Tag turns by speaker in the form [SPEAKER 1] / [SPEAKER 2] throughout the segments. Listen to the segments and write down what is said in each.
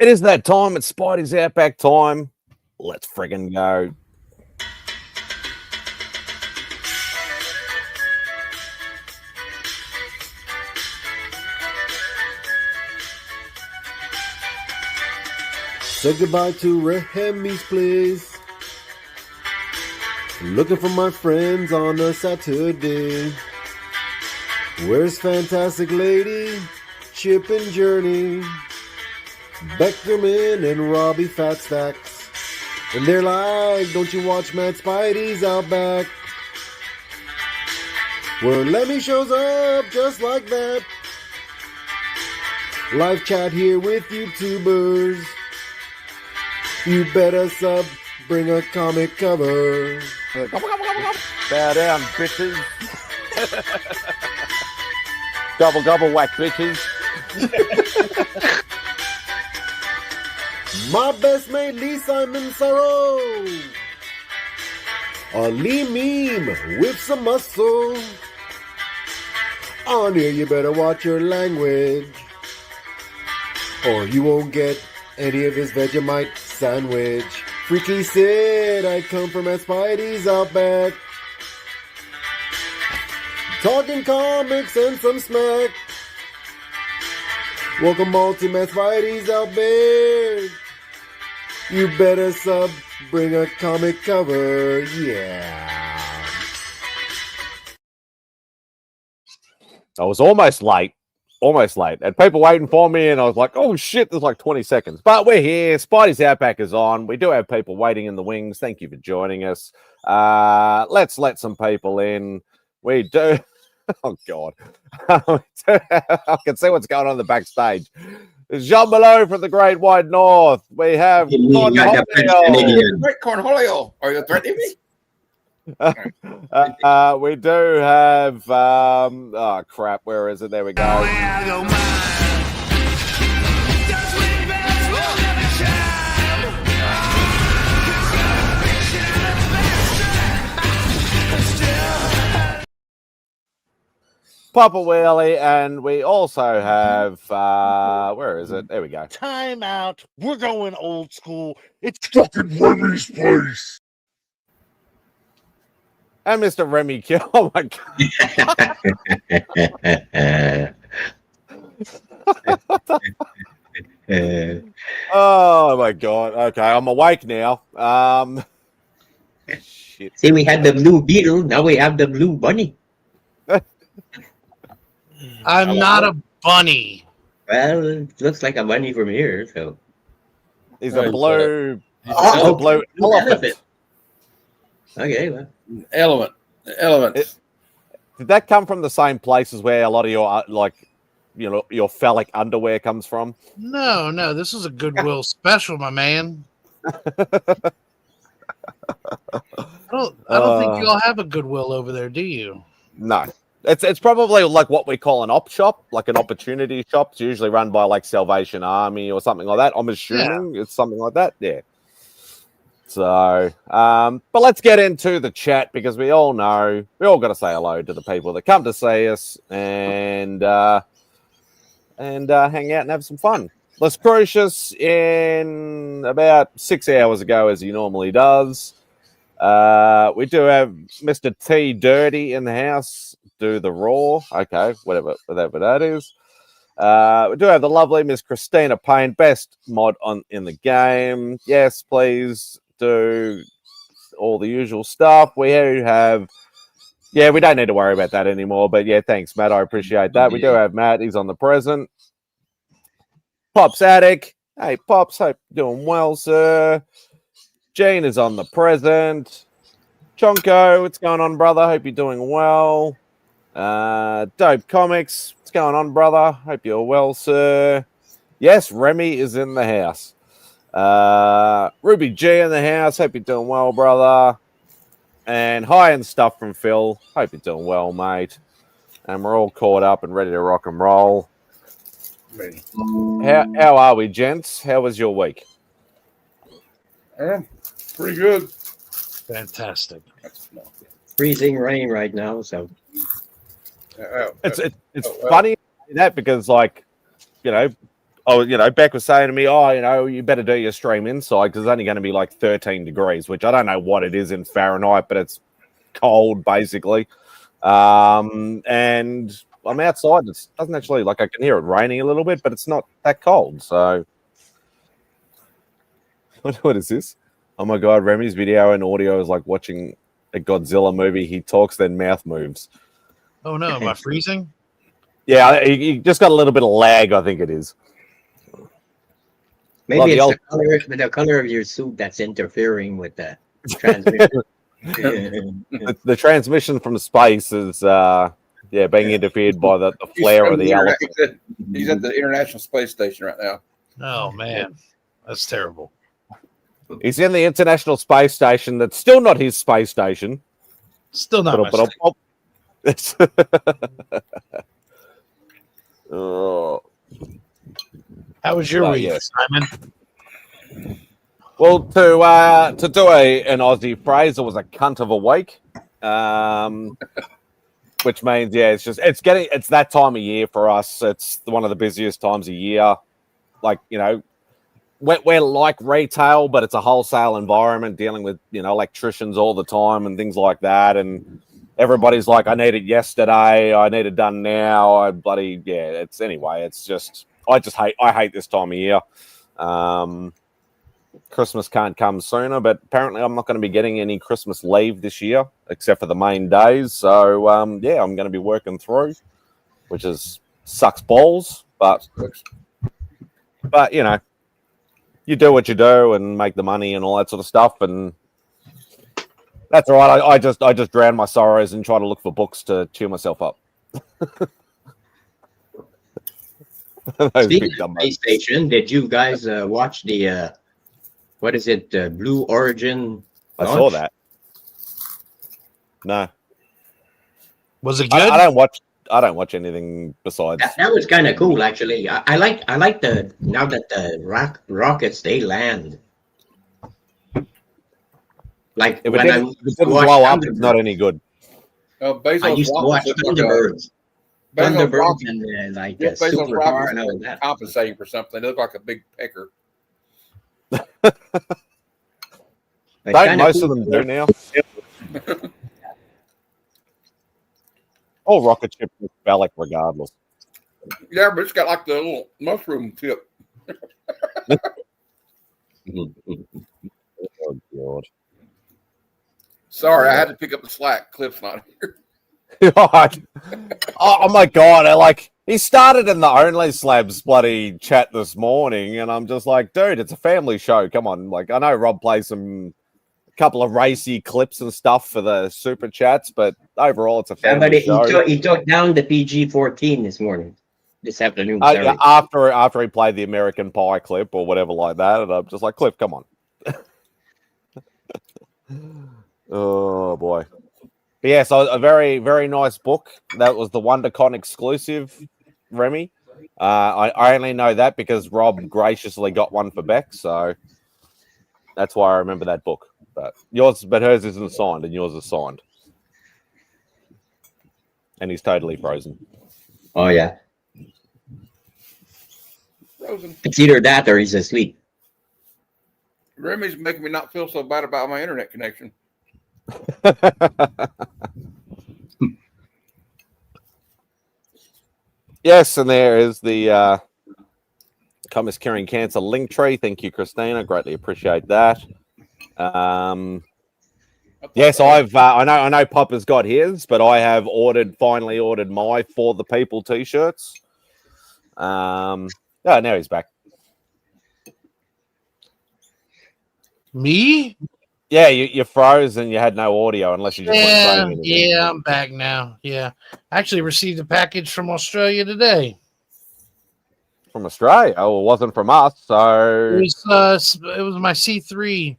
[SPEAKER 1] It is that time. It's Spidey's Outback time. Let's friggin' go.
[SPEAKER 2] Say goodbye to Remy's place. Looking for my friends on a Saturday. Where's Fantastic Lady, Chip and Journey, Beckerman and Robbie Fat Stacks? And they're like, don't you watch MadSpidey'S Outback? Where Lemmy shows up just like that. Live chat here with YouTubers. You better sub, bring a comic cover.
[SPEAKER 1] Bow down, bitches. Gobble, gobble, whack, bitches.
[SPEAKER 2] My best mate Lee Simon Sorrow. A Lee meme with some muscle. On here you better watch your language, or you won't get any of his Vegemite sandwich. Freaky Sid, I come from MadSpidey'S Outback. Talking comics and some smack. Welcome all to MadSpidey'S Outback. You better sub, bring a comic cover, yeah.
[SPEAKER 1] I was almost late. And people waiting for me, and I was like, oh shit, there's like 20 seconds. But we're here. Spidey's Outback is on. We do have people waiting in the wings. Thank you for joining us. Let's let some people in. We do. Oh, God. I can see what's going on in the backstage. Jean Below from the Great White North. We have Cornholio.
[SPEAKER 3] Great Cornholio. Are you threatening me?
[SPEAKER 1] We do have oh crap, where is it? There we go. Papa Wheelie, and we also have where is it? There we go.
[SPEAKER 4] Time out. We're going old school. It's
[SPEAKER 5] fucking Remy's place.
[SPEAKER 1] And Mr. Remy Q. Oh my god. Oh my god. Okay, I'm awake now. Shit.
[SPEAKER 6] See, we had the blue beetle. Now we have the blue bunny.
[SPEAKER 4] I'm not a bunny.
[SPEAKER 6] Well, it looks like a bunny from here. So
[SPEAKER 1] he's a blue.
[SPEAKER 6] He's
[SPEAKER 1] a blue elephant.
[SPEAKER 6] Okay, well.
[SPEAKER 3] Element.
[SPEAKER 1] Did that come from the same places where a lot of your your phallic underwear comes from?
[SPEAKER 4] No. This is a Goodwill special, my man. I don't think you all have a Goodwill over there, do you?
[SPEAKER 1] No. It's probably like what we call an op shop, like an opportunity shop. It's usually run by like Salvation Army or something like that. I'm assuming it's something like that. Yeah. So, but let's get into the chat because we all know we all got to say hello to the people that come to see us and hang out and have some fun. Les Crucius in about 6 hours ago, as he normally does. We do have Mr. T Dirty in the house. Do the Raw. Okay, whatever that is. We do have the lovely Miss Christina Payne, best mod in the game. Yes, please do all the usual stuff. We have, we don't need to worry about that anymore. But yeah, thanks, Matt. I appreciate that. We do have Matt. He's on the present. Pops Attic. Hey, Pops. Hope you're doing well, sir. Gene is on the present. Chonko, what's going on, brother? Hope you're doing well. Dope Comics, what's going on, brother? Hope you're well, sir. Yes, Remy is in the house. Ruby G in the house. Hope you're doing well, brother. And hi and stuff from Phil. Hope you're doing well, mate. And we're all caught up and ready to rock and roll. How are we, gents? How was your week?
[SPEAKER 3] Pretty good.
[SPEAKER 4] Fantastic.
[SPEAKER 6] Freezing rain right now, so
[SPEAKER 1] it's funny that because, like, oh, Beck was saying to me, oh, you better do your stream inside because it's only going to be like 13 degrees, which I don't know what it is in Fahrenheit, but it's cold basically. And I'm outside. It doesn't actually, like, I can hear it raining a little bit, but it's not that cold. So, what is this? Oh my God, Remy's video and audio is like watching a Godzilla movie. He talks, then mouth moves.
[SPEAKER 4] Oh no, am I freezing?
[SPEAKER 1] Yeah, he just got a little bit of lag, I think it is.
[SPEAKER 6] Maybe it's the color of your suit that's interfering with the transmission.
[SPEAKER 1] The transmission from space is being interfered by the flare of the elephant.
[SPEAKER 3] He's at the International Space Station right now.
[SPEAKER 4] Oh man, that's terrible.
[SPEAKER 1] He's in the International Space Station. That's still not his space station.
[SPEAKER 4] Still not.
[SPEAKER 1] Oh.
[SPEAKER 4] How was your week, Simon?
[SPEAKER 1] Well, to do an Aussie phrase, it was a cunt of a week, which means it's that time of year for us. It's one of the busiest times of year. Like, we're like retail, but it's a wholesale environment dealing with electricians all the time and things like that. And everybody's like, I need it yesterday. I need it done now. It's just I hate this time of year. Christmas can't come sooner, but apparently I'm not going to be getting any Christmas leave this year, except for the main days. So, I'm going to be working through, which sucks balls, but you do what you do and make the money and all that sort of stuff. And that's all right. I just drown my sorrows and try to look for books to cheer myself up.
[SPEAKER 6] Speaking of PlayStation, did you guys watch the what is it, Blue Origin launch?
[SPEAKER 1] I saw that. No.
[SPEAKER 4] Was it good?
[SPEAKER 1] I don't watch anything besides.
[SPEAKER 6] That was kind of cool, actually. I like the now that the rockets they land. Like
[SPEAKER 1] If it
[SPEAKER 6] when
[SPEAKER 1] didn't blow up, it's not any good.
[SPEAKER 6] I used to watch Thunderbirds. Thunderbirds and Supercar and all that.
[SPEAKER 3] Compensating for something. They look like a big pecker.
[SPEAKER 1] Don't most of them do now? All rocket ships are phallic regardless.
[SPEAKER 3] Yeah, but it's got like the little mushroom tip.
[SPEAKER 1] Oh, God.
[SPEAKER 3] Sorry, I had to pick up the slack. Cliff's not here.
[SPEAKER 1] Oh my God! He started in the Only Slabs bloody chat this morning, and I'm just like, dude, it's a family show. Come on, I know Rob plays a couple of racy clips and stuff for the super chats, but overall, it's a family show.
[SPEAKER 6] He took down the PG-14 this afternoon.
[SPEAKER 1] After he played the American Pie clip or whatever like that, and I'm just like, Cliff, come on. Oh boy. But yeah, so a very, very nice book. That was the WonderCon exclusive, Remy. I only know that because Rob graciously got one for Beck, so that's why I remember that book. But hers isn't signed, and yours is signed. And he's totally frozen.
[SPEAKER 6] Oh yeah.
[SPEAKER 3] Frozen.
[SPEAKER 6] It's either that or he's asleep.
[SPEAKER 3] Remy's making me not feel so bad about my internet connection.
[SPEAKER 1] Yes, and there is the Compass Curing Cancer link tree. Thank you, Christina. Greatly appreciate that. Yes, I know Popper's got his, but I have finally ordered my For the People t-shirts. Now he's back.
[SPEAKER 4] Me?
[SPEAKER 1] Yeah, you froze and you had no audio unless you just weren't saying anything.
[SPEAKER 4] Yeah, I'm back now. Yeah, I actually received a package from Australia today.
[SPEAKER 1] From Australia? Oh, it wasn't from us, so
[SPEAKER 4] it was my C3.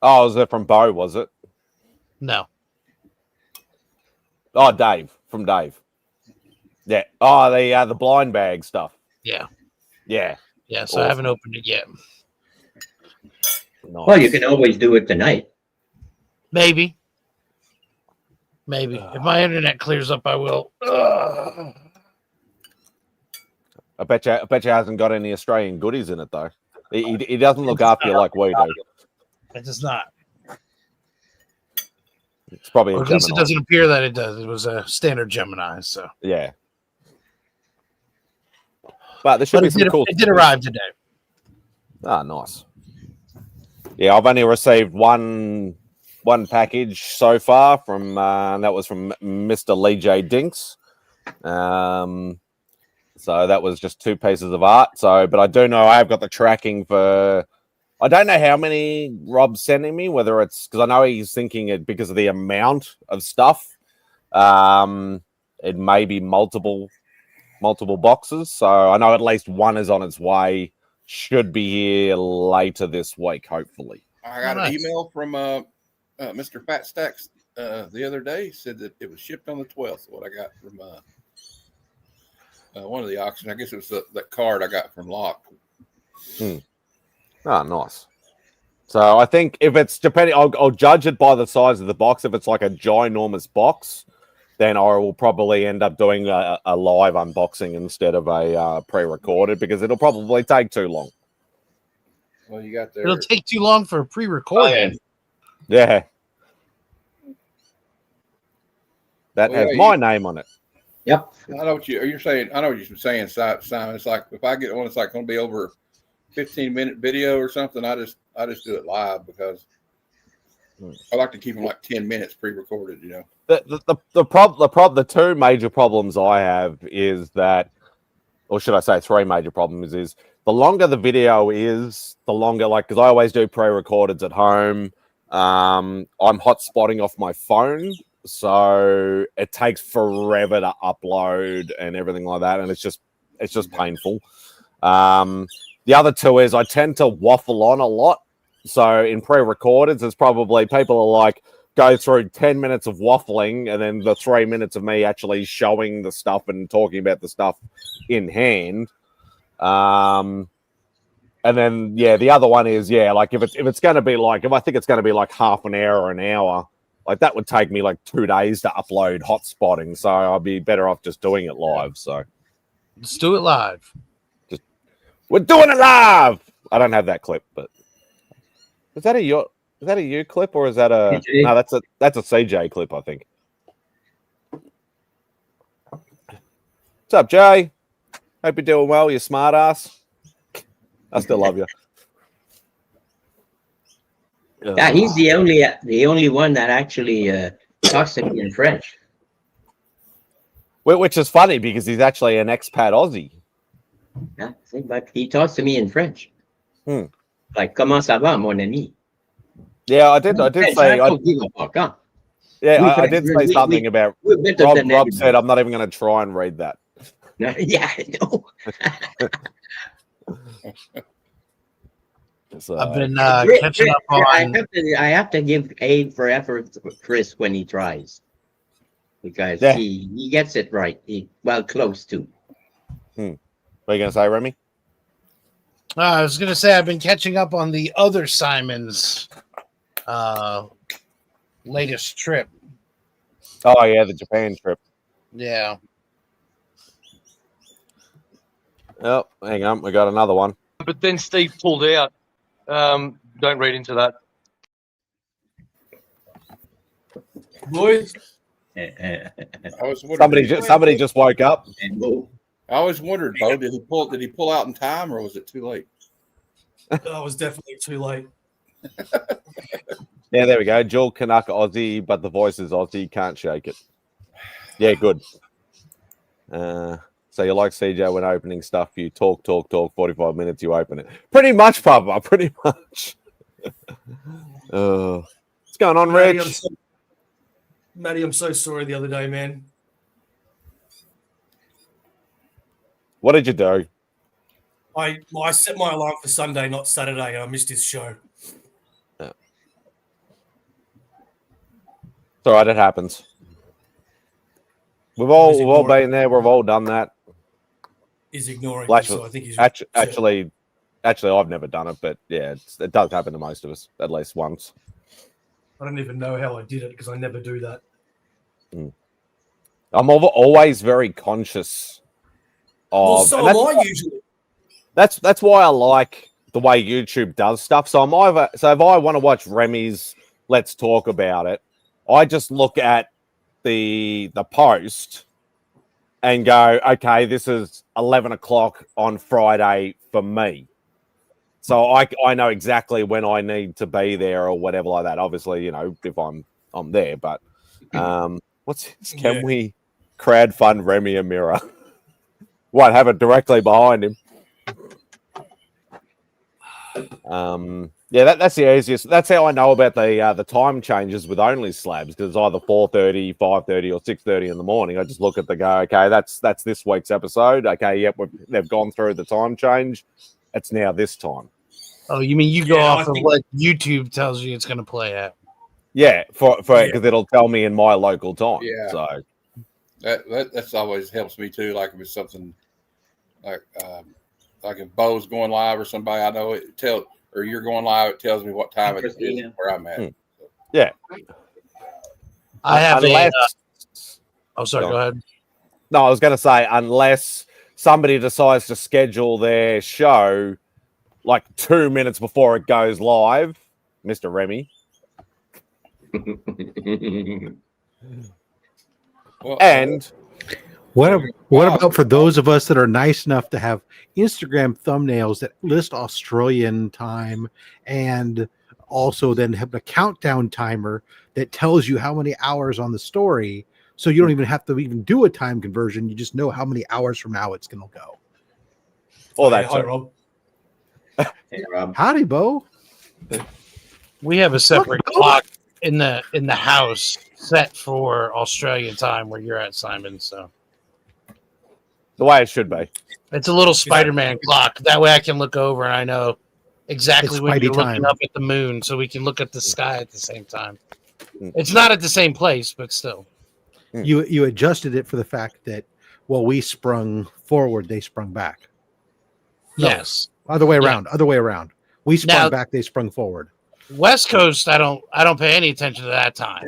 [SPEAKER 1] Oh, was it from Bo? Was it?
[SPEAKER 4] No.
[SPEAKER 1] Oh, Dave from Dave. Yeah. Oh, the blind bag stuff.
[SPEAKER 4] Yeah.
[SPEAKER 1] Yeah.
[SPEAKER 4] Yeah. So I haven't opened it yet.
[SPEAKER 1] Nice.
[SPEAKER 6] Well, you can always do it tonight.
[SPEAKER 4] Maybe. If my internet clears up, I will.
[SPEAKER 1] I bet you hasn't got any Australian goodies in it though. He doesn't look after you like we do.
[SPEAKER 4] It does not.
[SPEAKER 1] It's probably
[SPEAKER 4] or
[SPEAKER 1] a
[SPEAKER 4] at least it
[SPEAKER 1] Gemini.
[SPEAKER 4] doesn't appear that it does. It was a standard Gemini, so
[SPEAKER 1] Yeah. But there should be some cool.
[SPEAKER 4] It did arrive today.
[SPEAKER 1] Ah, nice. Yeah, I've only received one package so far from that was from Mr. Lee J Dinks. So that was just 2 pieces of art. But I do know I have got the tracking for. I don't know how many Rob's sending me. Whether it's because I know he's thinking it because of the amount of stuff. It may be multiple boxes. So I know at least one is on its way. Should be here later this week, hopefully.
[SPEAKER 3] I got an email from Mr. Fat Stacks the other day. Said that it was shipped on the 12th. What I got from one of the auctions. I guess it was that card I got from Locke.
[SPEAKER 1] Oh, nice. So I think if it's depending, I'll judge it by the size of the box. If it's like a ginormous box, then I will probably end up doing a live unboxing instead of a pre-recorded because it'll probably take too long.
[SPEAKER 3] Well, you got there.
[SPEAKER 4] It'll take too long for a pre-recorded.
[SPEAKER 1] Yeah. That has my name on it.
[SPEAKER 6] Yep.
[SPEAKER 3] I know what you're saying. I know what you're saying, Simon. It's like if I get one, it's like going to be over 15-minute video or something. I just do it live because I like to keep them like 10 minutes pre-recorded. You know.
[SPEAKER 1] The 2 major problems I have is that, or should I say 3 major problems is the longer the video is, the longer because I always do pre-recordeds at home. I'm hotspotting off my phone. So it takes forever to upload and everything like that, and it's just painful. The other 2 is I tend to waffle on a lot. So in pre-recordeds, it's probably people are like go through 10 minutes of waffling and then the 3 minutes of me actually showing the stuff and talking about the stuff in hand. And then the other one is like if it's going to be like if I think it's going to be like half an hour or an hour. Like that would take me like 2 days to upload hotspotting, so I'll be better off just doing it live. So
[SPEAKER 4] let's do it live.
[SPEAKER 1] We're doing it live. I don't have that clip, but is that a you clip or is that a CJ? No? That's a CJ clip, I think. What's up, Jay? Hope you're doing well. You smart ass. I still love you.
[SPEAKER 6] Yeah, he's the only one that actually talks to me in French.
[SPEAKER 1] Which is funny because he's actually an expat Aussie.
[SPEAKER 6] Yeah, but he talks to me in French. Like, comment ça va, mon ami?
[SPEAKER 1] Yeah, I did say. I did say something about. Rob said, "I'm not even going to try and read that."
[SPEAKER 6] Yeah, I know.
[SPEAKER 1] So,
[SPEAKER 4] I've been catching up on.
[SPEAKER 6] I have to give aid for effort for Chris when he tries, because he gets it right. Close to.
[SPEAKER 1] What are you gonna say, Remy?
[SPEAKER 4] I was gonna say I've been catching up on the other Simon's latest trip.
[SPEAKER 1] Oh yeah, the Japan trip.
[SPEAKER 4] Yeah.
[SPEAKER 1] Oh, hang on, we got another one.
[SPEAKER 7] But then Steve pulled out. Don't read into that.
[SPEAKER 8] Boys,
[SPEAKER 1] somebody just woke up.
[SPEAKER 3] I always wondered, Bo, did he pull out in time or was it too late?
[SPEAKER 8] That was definitely too late.
[SPEAKER 1] Yeah, there we go. Joel Canuck Aussie, but the voice is Aussie. Can't shake it. Yeah, good. So you like CJ when opening stuff, you talk, 45 minutes, you open it. Pretty much, Papa, pretty much. What's going on, Rich?
[SPEAKER 8] Matty, I'm so sorry the other day, man.
[SPEAKER 1] What did you do?
[SPEAKER 8] I set my alarm for Sunday, not Saturday, and I missed his show.
[SPEAKER 1] Yeah. It's all right, it happens. We've all been there, we've all done that.
[SPEAKER 8] He's ignoring me, so I think he's
[SPEAKER 1] actually I've never done it, but yeah, it does happen to most of us at least once.
[SPEAKER 8] I don't even know how I did it because I never do that.
[SPEAKER 1] I'm always very conscious
[SPEAKER 8] Well,
[SPEAKER 1] of.
[SPEAKER 8] so
[SPEAKER 1] And
[SPEAKER 8] am
[SPEAKER 1] that's,
[SPEAKER 8] I usually.
[SPEAKER 1] that's why I like the way YouTube does stuff. So if I want to watch Remy's Let's Talk About It, I just look at the post and go, okay, this is 11 o'clock on Friday for me. So I know exactly when I need to be there or whatever like that. Obviously, you know, if I'm there. But what's this? Can we crowdfund Remy a mirror? What, have it directly behind him? Yeah, that's the easiest. That's how I know about the time changes with only slabs, because it's either 4:30, 5:30, or 6:30 in the morning. I just look at the go. Okay, that's this week's episode. Okay, yep, they've gone through the time change. It's now this time.
[SPEAKER 4] Oh, you mean you go off of what YouTube tells you it's going to play at?
[SPEAKER 1] Yeah, because it'll tell me in my local time.
[SPEAKER 3] Yeah.
[SPEAKER 1] So
[SPEAKER 3] that's always helps me too. Like if it's something like if Bo's going live or somebody I know, or you're going live, it tells me what time it is where I'm at.
[SPEAKER 1] Yeah.
[SPEAKER 4] I have sorry, go ahead.
[SPEAKER 1] No, I was going to say, unless somebody decides to schedule their show like 2 minutes before it goes live, Mr. Remy. And
[SPEAKER 9] what about for those of us that are nice enough to have Instagram thumbnails that list Australian time, and also then have a countdown timer that tells you how many hours on the story, so you don't even have to even do a time conversion. You just know how many hours from now it's going to go.
[SPEAKER 1] Oh, that's
[SPEAKER 8] hi, Rob.
[SPEAKER 6] Hey, Rob.
[SPEAKER 9] Howdy, Bo.
[SPEAKER 4] We have a separate clock in the house set for Australian time where you're at, Simon. So
[SPEAKER 1] the way it should be.
[SPEAKER 4] It's a little Spider-Man clock. That way I can look over and I know exactly when you're looking up at the moon, so we can look at the sky at the same time. It's not at the same place, but still.
[SPEAKER 9] You adjusted it for the fact that while we sprung forward, they sprung back. No,
[SPEAKER 4] yes.
[SPEAKER 9] Other way around. We sprung back, they sprung forward.
[SPEAKER 4] West Coast, I don't pay any attention to that time.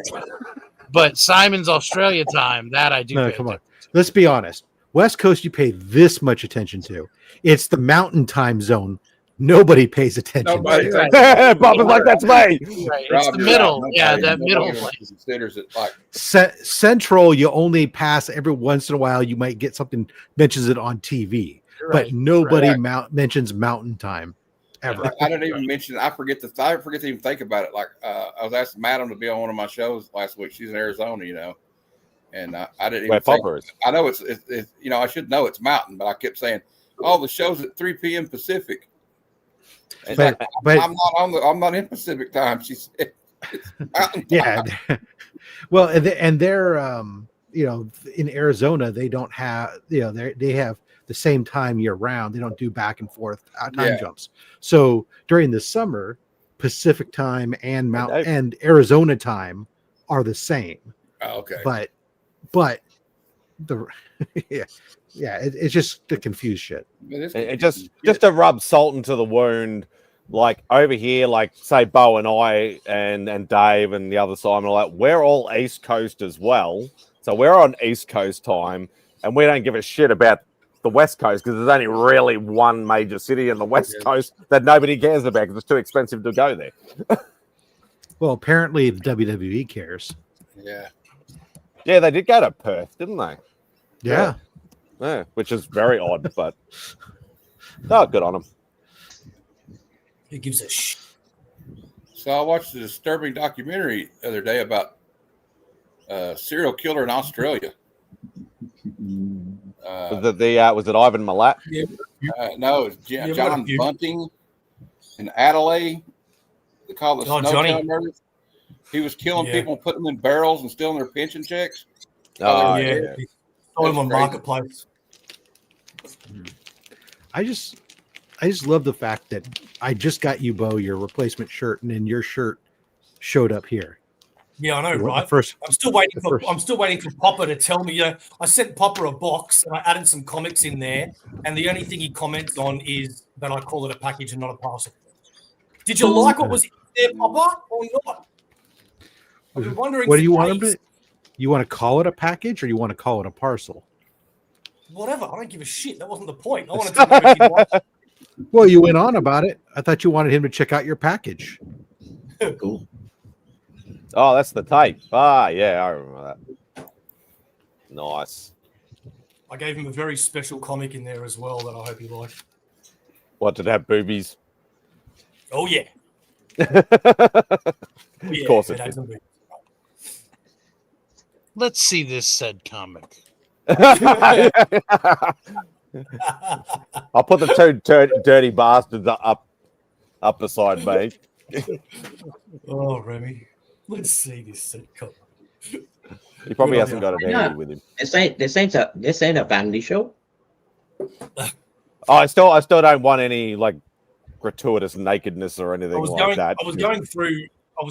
[SPEAKER 4] But Simon's Australia time, that I do.
[SPEAKER 9] No, come on. Let's be honest. West Coast, you pay this much attention to. It's the mountain time zone. Nobody pays attention.
[SPEAKER 1] Nobody. Bob's like, that's me.
[SPEAKER 4] Right. It's the middle. That middle place.
[SPEAKER 3] Considers it like
[SPEAKER 9] Central. You only pass every once in a while. You might get something mentions it on TV, but nobody mentions mountain time ever.
[SPEAKER 3] I didn't even mention. I forget to even think about it. Like I was asking Madam to be on one of my shows last week. She's in Arizona, you know, and I didn't even. I know it's you know, I should know it's mountain, but I kept saying, "Oh, the show's at 3 p.m. Pacific."
[SPEAKER 9] But
[SPEAKER 3] I'm not in Pacific time. She said, it's mountain time.
[SPEAKER 9] Yeah. Well, and they're you know, in Arizona they don't have, you know, they have the same time year round. They don't do back and forth time jumps. So during the summer, Pacific time and and Arizona time are the same.
[SPEAKER 3] Oh, okay.
[SPEAKER 9] But the it's just to confuse shit.
[SPEAKER 1] It just to rub salt into the wound. Like over here, like say Bo and I and Dave and the other Simon, all that, we're all East Coast as well. So we're on East Coast time, and we don't give a shit about the West Coast because there's only really one major city in the West Coast that nobody cares about because it's too expensive to go there.
[SPEAKER 9] Well, apparently the WWE cares.
[SPEAKER 3] Yeah,
[SPEAKER 1] they did go to Perth, didn't they?
[SPEAKER 9] Yeah,
[SPEAKER 1] which is very odd, but good on them.
[SPEAKER 8] Who gives a shit?
[SPEAKER 3] So I watched a disturbing documentary the other day about a serial killer in Australia.
[SPEAKER 1] Was it Ivan Milat?
[SPEAKER 8] Yeah.
[SPEAKER 3] No, it's John Bunting in Adelaide. They call it the Snowtown murders. He was killing people and putting them in barrels and stealing their pension checks.
[SPEAKER 8] Oh, yeah. Sold them on Marketplace.
[SPEAKER 9] I just love the fact that I just got you, Bo, your replacement shirt, and then your shirt showed up here.
[SPEAKER 8] Yeah, I know, right? I'm still waiting for Popper to tell me. I sent Popper a box and I added some comics in there, and the only thing he comments on is that I call it a package and not a parcel. Did you like what was in there, Popper, or not? I've been wondering.
[SPEAKER 9] What do you want him to? You want to call it a package, or you want to call it a parcel?
[SPEAKER 8] whatever. I don't give a shit. That wasn't the point. I wanted to know if he'd watch.
[SPEAKER 9] Well, you went on about it. I thought you wanted him to check out your package.
[SPEAKER 6] Cool.
[SPEAKER 1] Oh, that's the tape. Ah, yeah, I remember that. Nice.
[SPEAKER 8] I gave him a very special comic in there as well that I hope he liked.
[SPEAKER 1] What, did it have boobies?
[SPEAKER 8] Oh, yeah.
[SPEAKER 1] Of course it
[SPEAKER 8] had
[SPEAKER 1] did.
[SPEAKER 8] some boobies.
[SPEAKER 4] Let's see this said comic.
[SPEAKER 1] I'll put the two dirty bastards up beside me.
[SPEAKER 8] Oh, Remy. Let's see this sitcom.
[SPEAKER 1] He probably hasn't got it handy with him.
[SPEAKER 6] This ain't a family show.
[SPEAKER 1] Oh, I still don't want any like gratuitous nakedness or anything like that.
[SPEAKER 8] I was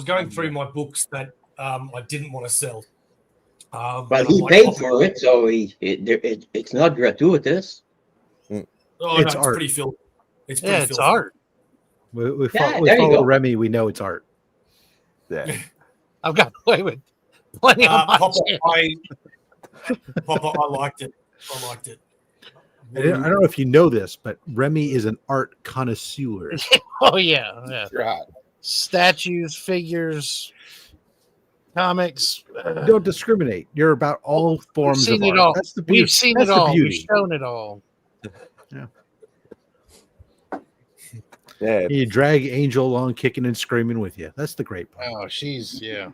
[SPEAKER 8] going through my books that I didn't want to sell.
[SPEAKER 6] But he paid for it, so it's not gratuitous.
[SPEAKER 8] Oh,
[SPEAKER 9] It's
[SPEAKER 8] no,
[SPEAKER 9] art.
[SPEAKER 8] pretty filthy. It's
[SPEAKER 4] It's art.
[SPEAKER 9] We
[SPEAKER 6] Yeah,
[SPEAKER 9] follow
[SPEAKER 6] there you go.
[SPEAKER 9] Remy. We know it's art.
[SPEAKER 1] Yeah.
[SPEAKER 4] I've got away with plenty of my
[SPEAKER 8] Papa,
[SPEAKER 4] shit.
[SPEAKER 8] I liked it. I liked it.
[SPEAKER 9] I don't know if you know this, but Remy is an art connoisseur.
[SPEAKER 4] Oh yeah.
[SPEAKER 3] Right.
[SPEAKER 4] Statues, figures, comics.
[SPEAKER 9] Don't discriminate. You're about all forms of
[SPEAKER 4] seen it
[SPEAKER 9] art.
[SPEAKER 4] all.
[SPEAKER 9] That's the beauty.
[SPEAKER 4] We've seen
[SPEAKER 9] That's
[SPEAKER 4] it
[SPEAKER 9] the
[SPEAKER 4] all.
[SPEAKER 9] beauty.
[SPEAKER 4] We've shown it all.
[SPEAKER 1] Yeah.
[SPEAKER 9] You drag Angel along, kicking and screaming with you. That's the great part.
[SPEAKER 4] Oh,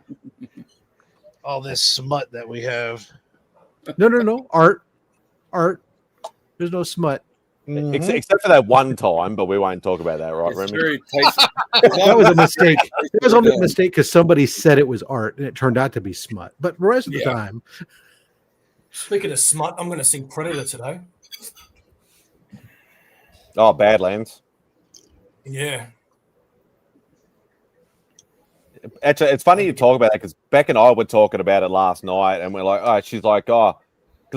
[SPEAKER 4] all this smut that we have.
[SPEAKER 9] No. Art. There's no smut.
[SPEAKER 1] Except for that one time, but we won't talk about that, right,
[SPEAKER 3] It's
[SPEAKER 1] Remy?
[SPEAKER 3] very tasteful.
[SPEAKER 9] That was a mistake. It was only a mistake because somebody said it was art and it turned out to be smut. But the rest of the time,
[SPEAKER 8] Speaking of smut, I'm going to sing Predator today.
[SPEAKER 1] Oh, Badlands.
[SPEAKER 8] Yeah.
[SPEAKER 1] Actually, it's funny you talk about that because Beck and I were talking about it last night, and we're like, oh, she's like, because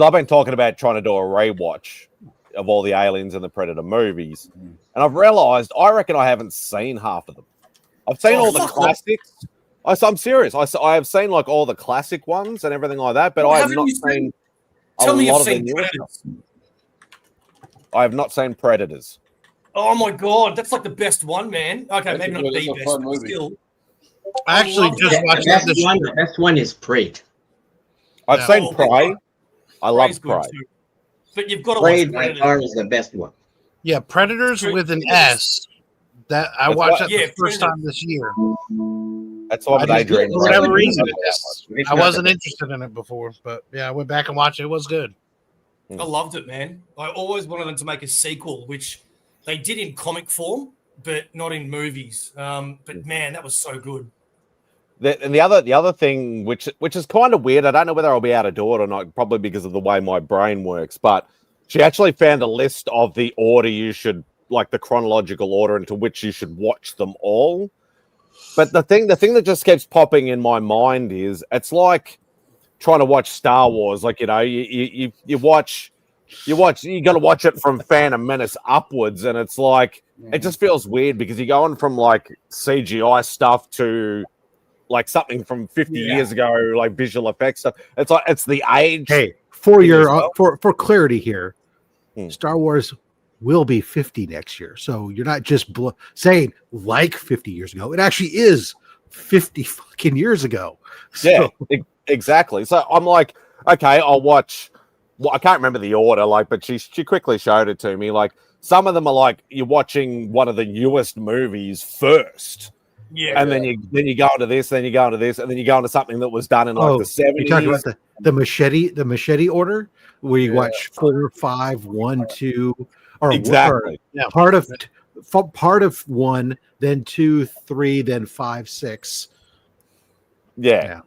[SPEAKER 1] I've been talking about trying to do a rewatch of all the Aliens and the Predator movies, and I've realized I reckon I haven't seen half of them. I've seen all the classics. I'm serious. I have seen like all the classic ones and everything like that, but I have not seen
[SPEAKER 8] Tell me
[SPEAKER 1] lot
[SPEAKER 8] you've
[SPEAKER 1] of the
[SPEAKER 8] seen
[SPEAKER 1] newer
[SPEAKER 8] Predators.
[SPEAKER 1] stuff. I have not seen Predators.
[SPEAKER 8] Oh my god, that's like the best one, man. Okay,
[SPEAKER 3] That's
[SPEAKER 8] maybe
[SPEAKER 3] a
[SPEAKER 8] not
[SPEAKER 3] good-
[SPEAKER 8] the
[SPEAKER 3] that's a
[SPEAKER 8] best,
[SPEAKER 3] fun
[SPEAKER 8] but
[SPEAKER 3] movie.
[SPEAKER 8] still.
[SPEAKER 4] I actually
[SPEAKER 8] love
[SPEAKER 4] just
[SPEAKER 8] that.
[SPEAKER 4] watched
[SPEAKER 6] The best one is Prey.
[SPEAKER 1] I've
[SPEAKER 4] Yeah.
[SPEAKER 1] seen
[SPEAKER 8] Oh,
[SPEAKER 1] Prey. I love
[SPEAKER 8] Prey's good
[SPEAKER 1] Prey.
[SPEAKER 8] too. But you've got to
[SPEAKER 6] Prey
[SPEAKER 8] watch
[SPEAKER 6] by
[SPEAKER 8] Predator.
[SPEAKER 6] far is the best one.
[SPEAKER 4] Yeah, Predators with an S. That I
[SPEAKER 1] That's
[SPEAKER 4] watched
[SPEAKER 1] what-
[SPEAKER 4] that the first time this year.
[SPEAKER 1] That's why
[SPEAKER 4] I just,
[SPEAKER 1] Adrian.
[SPEAKER 4] for whatever reason,
[SPEAKER 6] It's
[SPEAKER 4] I
[SPEAKER 6] not
[SPEAKER 4] wasn't
[SPEAKER 6] the
[SPEAKER 4] interested in it before, but yeah, I went back and watched it. It was good.
[SPEAKER 8] I loved it, man. I always wanted them to make a sequel, which they did in comic form, but not in movies. But man, that was so good.
[SPEAKER 1] The other thing, which is kind of weird, I don't know whether I'll be able to do it or not, probably because of the way my brain works, but she actually found a list of the order you should, like the chronological order into which you should watch them all. But the thing that just keeps popping in my mind is it's like trying to watch Star Wars. Like, you know, you watch, you got to watch it from Phantom Menace upwards, and it's like it just feels weird because you're going from like CGI stuff to like something from 50 years ago, like visual effects stuff. It's like it's the age.
[SPEAKER 9] hey, for clarity here, Star Wars will be 50 next year. So you're not just saying like 50 years ago. It actually is 50 fucking years ago. So,
[SPEAKER 1] Yeah, exactly. So I'm like, okay, I'll watch. Well, I can't remember the order, like, but she quickly showed it to me. Like, some of them are like you're watching one of the newest movies first, and then you go into this, then you go into this, and then you go into something that was done in like the 70s.
[SPEAKER 9] You talking about the machete order, where you watch 4, 5, 1, 2, or
[SPEAKER 1] Exactly.
[SPEAKER 9] part of 1, then 2, 3, then 5, 6.
[SPEAKER 1] Yeah.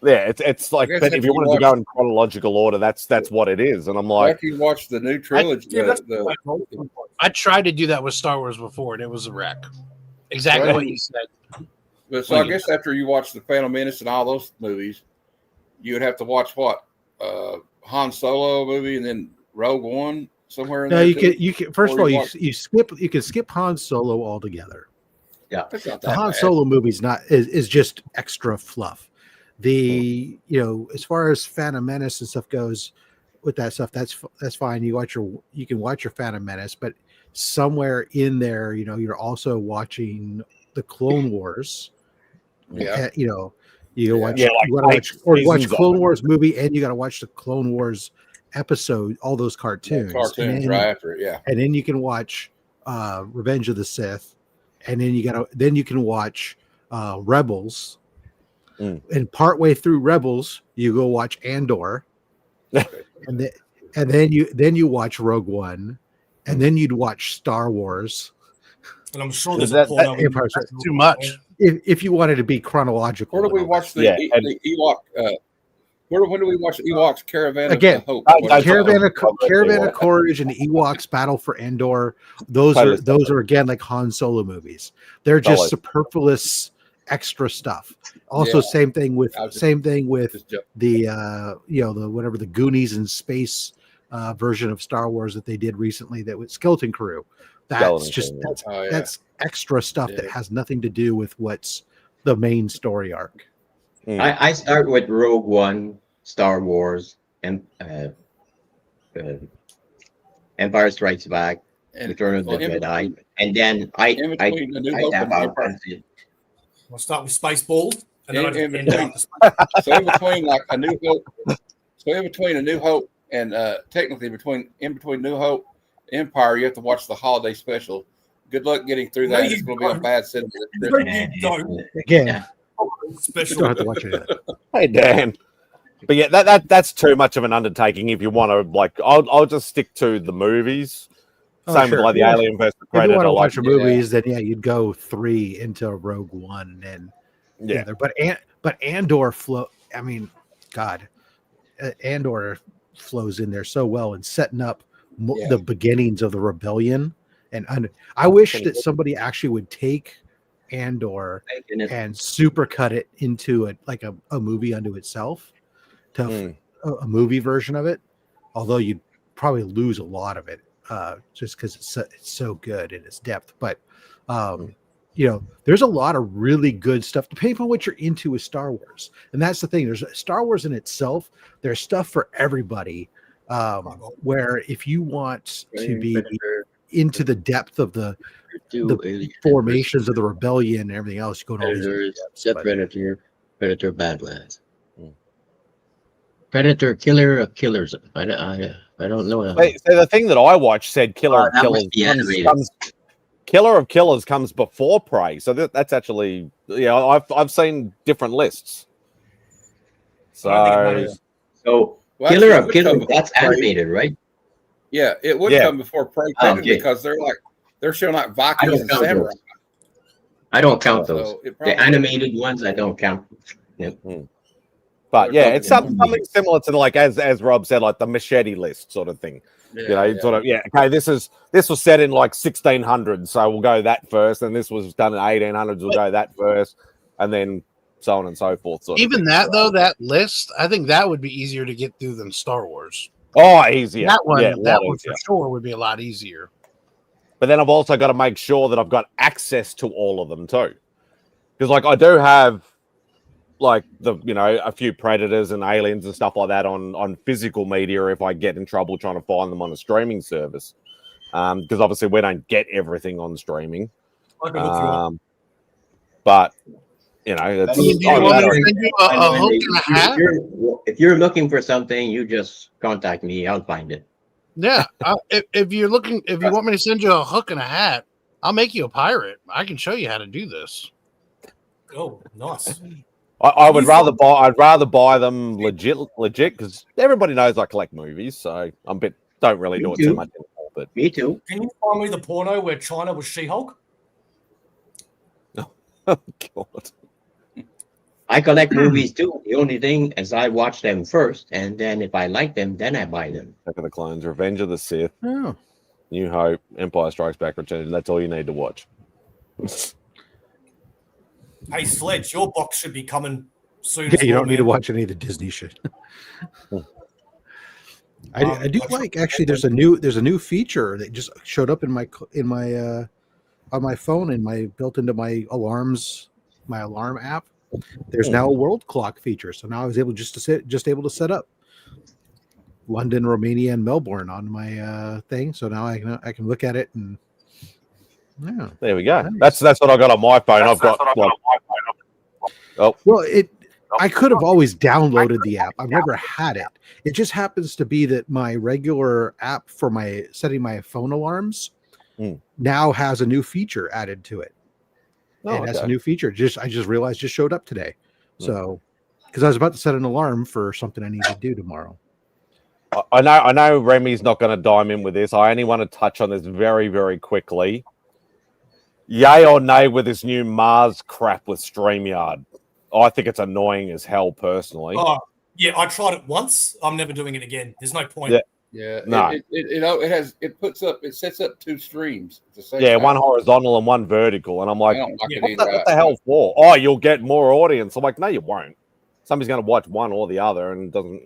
[SPEAKER 1] It's like,
[SPEAKER 3] guess
[SPEAKER 1] but if
[SPEAKER 3] if
[SPEAKER 1] you
[SPEAKER 3] you
[SPEAKER 1] wanted to go in chronological order, that's what it is. And I'm like,
[SPEAKER 3] After you watch the new trilogy,
[SPEAKER 4] I tried to do that with Star Wars before, and it was a wreck. Exactly what you said.
[SPEAKER 3] but so I guess after you watch the Phantom Menace and all those movies, you would have to watch what Han Solo movie and then Rogue One somewhere in
[SPEAKER 9] No,
[SPEAKER 3] there.
[SPEAKER 9] you can. First of
[SPEAKER 3] Or
[SPEAKER 9] all,
[SPEAKER 3] you
[SPEAKER 9] you can skip Han Solo altogether.
[SPEAKER 6] Yeah,
[SPEAKER 3] That's not
[SPEAKER 9] The
[SPEAKER 3] that
[SPEAKER 9] Han
[SPEAKER 3] bad.
[SPEAKER 9] Solo movie's is just extra fluff. As far as Phantom Menace and stuff goes, with that stuff, that's fine. You can watch your Phantom Menace, but somewhere in there, you're also watching the Clone Wars.
[SPEAKER 3] Yeah.
[SPEAKER 9] You watch,
[SPEAKER 1] Yeah,
[SPEAKER 9] you gotta watch, or watch
[SPEAKER 1] seasons of
[SPEAKER 9] Clone
[SPEAKER 1] it.
[SPEAKER 9] Wars movie, and you got to watch the Clone Wars episode, all those cartoons,
[SPEAKER 3] Cartoons right after it, yeah.
[SPEAKER 9] and then you can watch Revenge of the Sith, and then you can watch Rebels, and partway through Rebels, you go watch Andor, and then you watch Rogue One, and then you'd watch Star Wars.
[SPEAKER 8] And I'm sure there's a porno.
[SPEAKER 4] That's too much.
[SPEAKER 9] If you wanted to be chronological.
[SPEAKER 3] Where do we watch the Ewok? When do we watch Ewoks Caravan
[SPEAKER 9] Again,
[SPEAKER 3] of Hope?
[SPEAKER 9] Caravan of Courage and Ewoks Battle for Andor. Those are again like Han Solo movies. They're just superfluous extra stuff. Also, same thing with the the Goonies and space version of Star Wars that they did recently. That was Skeleton Crew. That's extra stuff that has nothing to do with what's the main story arc.
[SPEAKER 6] I start with Rogue One, Star Wars, and Empire Strikes Back, Return of the Jedi, and then
[SPEAKER 8] I'll start with Spaceballs, and then
[SPEAKER 3] so in between like A New Hope, A New Hope and technically in between New Hope, Empire, you have to watch the holiday special. Good luck getting through that. It's going to be a bad cinema.
[SPEAKER 9] Again,
[SPEAKER 8] special.
[SPEAKER 9] Don't have to watch it.
[SPEAKER 1] Hey Dan, but yeah, that's too much of an undertaking. If you want to, I'll just stick to the movies. Same with the Alien vs Predator.
[SPEAKER 9] If you want to watch the movies, then you'd go 3 into Rogue One, and but Andor I mean, God, Andor flows in there so well and setting up the beginnings of the rebellion. And I wish that somebody actually would take Andor and supercut it into a movie unto itself, a movie version of it. Although you'd probably lose a lot of it just because it's so good in its depth. But there's a lot of really good stuff depending on what you're into with Star Wars. And that's the thing. There's Star Wars in itself. There's stuff for everybody. Where if you want to be into the depth of the formations of the rebellion and everything else, you go to
[SPEAKER 6] Predator Badlands. Predator, Killer of Killers. I don't know.
[SPEAKER 1] So the thing that I watched said Killer of Killers comes before Prey. So that's actually I've seen different lists. So
[SPEAKER 6] Killer of Killers, that's animated, right?
[SPEAKER 3] Yeah, it would come before Prey because they're showing like Vikings and samurai.
[SPEAKER 6] I don't count those. The animated ones, I don't count. Yep.
[SPEAKER 1] But it's something similar to as Rob said, like the machete list sort of thing. Okay, this was set in 1600s, so we'll go that first, and this was done in 1800s, we'll go that first, and then so on and so forth.
[SPEAKER 4] Even that though, that list, I think that would be easier to get through than Star Wars.
[SPEAKER 1] Oh, easier.
[SPEAKER 4] That one for sure would be a lot easier.
[SPEAKER 1] But then I've also got to make sure that I've got access to all of them too, because I do have a few Predators and Aliens and stuff like that on physical media if I get in trouble trying to find them on a streaming service, because obviously we don't get everything on streaming. But it's
[SPEAKER 6] if you're looking for something, you just contact me. I'll find it.
[SPEAKER 4] Yeah, if you want me to send you a hook and a hat, I'll make you a pirate. I can show you how to do this.
[SPEAKER 8] Oh, nice.
[SPEAKER 1] I'd rather buy them legit because everybody knows I collect movies, so don't really do it too much anymore. But
[SPEAKER 6] me too.
[SPEAKER 8] Can you find me the porno where China was She-Hulk?
[SPEAKER 1] Oh God.
[SPEAKER 6] I collect movies too. The only thing is I watch them first, and then if I like them, then I buy them.
[SPEAKER 1] Attack of the Clones, Revenge of the Sith, New Hope, Empire Strikes Back, Return. That's all you need to watch.
[SPEAKER 8] Hey, Sledge, your box should be coming soon.
[SPEAKER 9] Yeah, you don't need to watch any of the Disney shit. I do actually. There's a new feature that just showed up in my on my phone built into my alarm app. There's now a world clock feature, so now I was able able to set up. London, Romania, and Melbourne on my thing. So now I can look at it and yeah.
[SPEAKER 1] There we go.
[SPEAKER 9] Nice.
[SPEAKER 1] That's what I got on my phone. I've got
[SPEAKER 9] well, I could have always downloaded the app. I've never had it. It just happens to be that my regular app for my setting my phone alarms now has a new feature added to it. It has a new feature. I just realized just showed up today. So because I was about to set an alarm for something I need to do tomorrow.
[SPEAKER 1] I know Remy's not going to dime in with this. I only want to touch on this very, very quickly. Yay or nay with this new Mars crap with StreamYard? I think it's annoying as hell, personally.
[SPEAKER 8] Oh, yeah, I tried it once. I'm never doing it again. There's no point.
[SPEAKER 3] Yeah.
[SPEAKER 1] No.
[SPEAKER 3] It sets up 2 streams at the same time.
[SPEAKER 1] One horizontal and one vertical, and I'm like,
[SPEAKER 3] what
[SPEAKER 1] the hell for? Oh, you'll get more audience. I'm like, no, you won't. Somebody's going to watch one or the other, and it doesn't.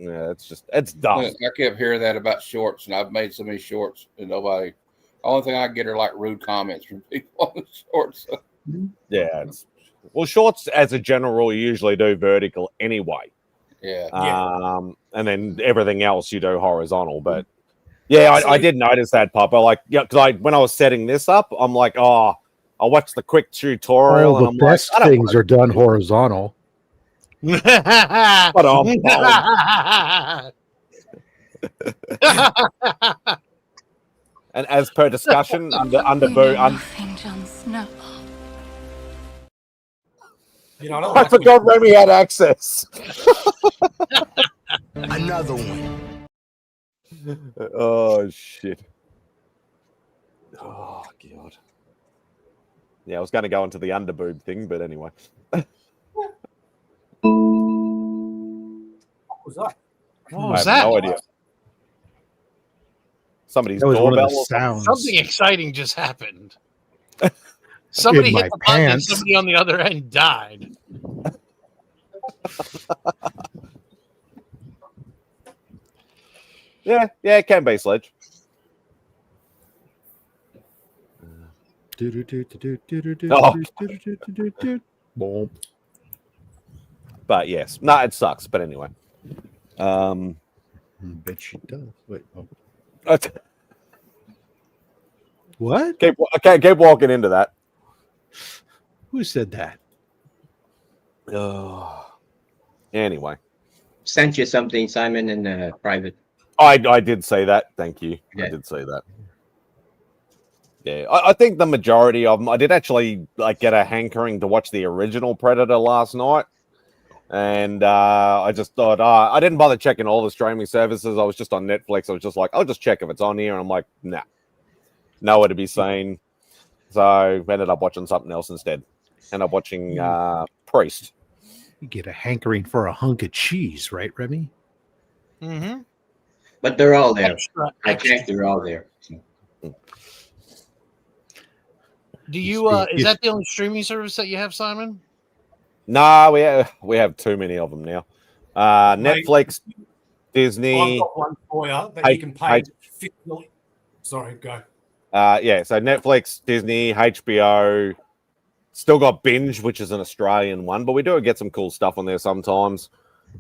[SPEAKER 1] It's dumb.
[SPEAKER 3] I kept hearing that about shorts, and I've made so many shorts, and nobody. The only thing I get are like rude comments from people on the shorts.
[SPEAKER 1] Yeah. Shorts as a general rule, you usually do vertical anyway.
[SPEAKER 3] Yeah.
[SPEAKER 1] And then everything else you do horizontal. But I did notice that, Papa. Because when I was setting this up, I'm like, I watched the quick tutorial.
[SPEAKER 9] The best things are done horizontal.
[SPEAKER 1] But and as per discussion, I forgot Remy had access.
[SPEAKER 5] Another one.
[SPEAKER 1] Oh shit. Oh god. Yeah, I was going to go into the underboob thing, but anyway.
[SPEAKER 8] What was that?
[SPEAKER 4] What was
[SPEAKER 1] I have
[SPEAKER 4] that?
[SPEAKER 1] no idea. Somebody's
[SPEAKER 9] That was one of
[SPEAKER 1] doorbell.
[SPEAKER 9] the sounds.
[SPEAKER 4] Something exciting just happened. Somebody
[SPEAKER 9] In
[SPEAKER 4] hit
[SPEAKER 9] my
[SPEAKER 4] the button and
[SPEAKER 9] pants.
[SPEAKER 4] somebody on the other end died.
[SPEAKER 1] Yeah, it can be, Sledge. But yes, no, it sucks. But anyway,
[SPEAKER 9] Bet she does. Wait,
[SPEAKER 1] what? Keep walking into that.
[SPEAKER 9] Who said that?
[SPEAKER 1] Anyway,
[SPEAKER 6] Sent you something, Simon, in private.
[SPEAKER 1] I did say that. Thank you.
[SPEAKER 6] Yeah.
[SPEAKER 1] I did say that. Yeah, I think the majority of them. I did actually get a hankering to watch the original Predator last night, and I just thought I didn't bother checking all the streaming services. I was just on Netflix. I was just like, I'll just check if it's on here, and I'm like, nah, nowhere to be seen. So I ended up watching something else instead. Ended up watching Priest.
[SPEAKER 9] You get a hankering for a hunk of cheese, right, Remy?
[SPEAKER 4] Mm-hmm.
[SPEAKER 6] But they're all there.
[SPEAKER 4] Extra.
[SPEAKER 6] I checked, they're all there.
[SPEAKER 4] Do you? Is that the only streaming service that you have, Simon?
[SPEAKER 1] No, we have too many of them now. Netflix, Disney.
[SPEAKER 8] I've got one for you that you can pay. Sorry, go.
[SPEAKER 1] So Netflix, Disney, HBO. Still got Binge, which is an Australian one, but we do get some cool stuff on there sometimes.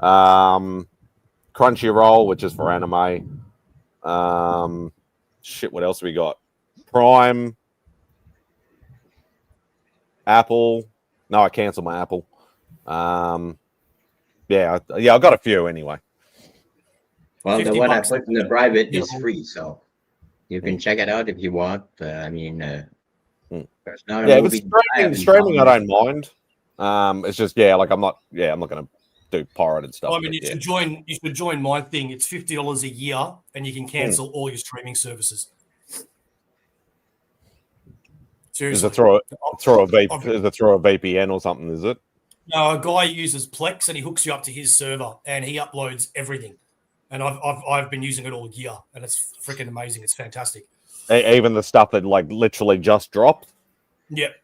[SPEAKER 1] Crunchyroll, which is for anime. What else we got? Prime. Apple. No, I canceled my Apple. I got a few anyway.
[SPEAKER 6] Well, the one I put in the private is free, so you can check it out if you want. There's not a movie
[SPEAKER 1] streaming, I don't mind. It's just I'm not going to do pirated stuff.
[SPEAKER 8] I mean, you should join my thing. It's $50 a year, and you can cancel all your streaming services. Seriously.
[SPEAKER 1] Is it through a VPN or something? Is it?
[SPEAKER 8] No, a guy uses Plex, and he hooks you up to his server, and he uploads everything. And I've been using it all year, and it's freaking amazing. It's fantastic.
[SPEAKER 1] Even the stuff that literally just dropped.
[SPEAKER 8] Yep.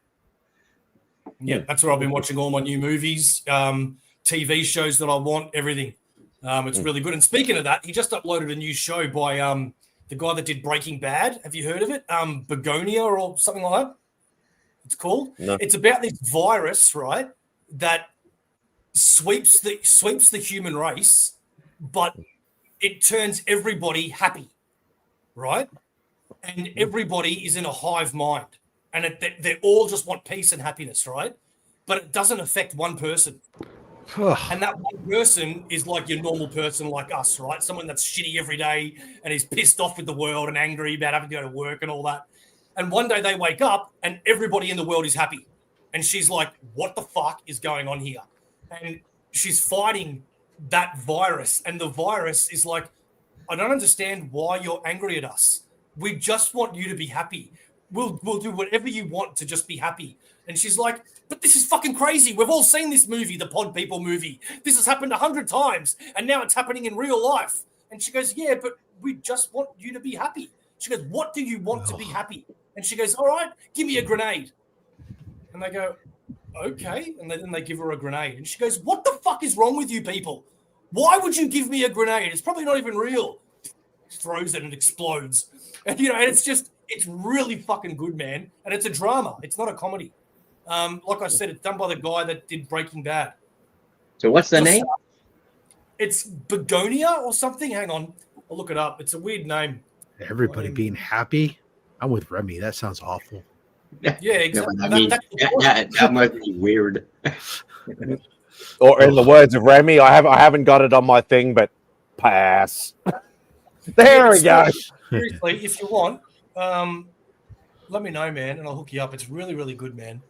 [SPEAKER 8] Yeah, that's where I've been watching all my new movies, TV shows that I want, everything. It's really good. And speaking of that, he just uploaded a new show by the guy that did Breaking Bad. Have you heard of it? Begonia or something like that. It's called. No. It's about this virus, right, that sweeps the human race, but it turns everybody happy, right? And everybody is in a hive mind, and they all just want peace and happiness, right? But it doesn't affect one person. And that one person is like your normal person like us, right? Someone that's shitty every day and is pissed off with the world and angry about having to go to work and all that. And one day they wake up and everybody in the world is happy. And she's like, what the fuck is going on here? And she's fighting that virus. And the virus is like, I don't understand why you're angry at us. We just want you to be happy. We'll do whatever you want to just be happy. And she's like, but this is fucking crazy. We've all seen this movie, the Pod People movie. This has happened 100 times, and now it's happening in real life. And she goes, yeah, but we just want you to be happy. She goes, what do you want to be happy? And she goes, all right, give me a grenade. And they go, okay. And then they give her a grenade. And she goes, what the fuck is wrong with you people? Why would you give me a grenade? It's probably not even real. She throws it and explodes. And, and it's really fucking good, man. And it's a drama. It's not a comedy. Like I said, it's done by the guy that did Breaking Bad.
[SPEAKER 6] So what's the name?
[SPEAKER 8] It's Begonia or something. Hang on. I'll look it up. It's a weird name.
[SPEAKER 9] Everybody being happy. I'm with Remy. That sounds awful.
[SPEAKER 8] Yeah, exactly.
[SPEAKER 6] I mean, that must be weird.
[SPEAKER 1] Or in the words of Remy, I haven't got it on my thing, but pass. There we go.
[SPEAKER 8] Seriously, if you want, let me know, man, and I'll hook you up. It's really, really good, man.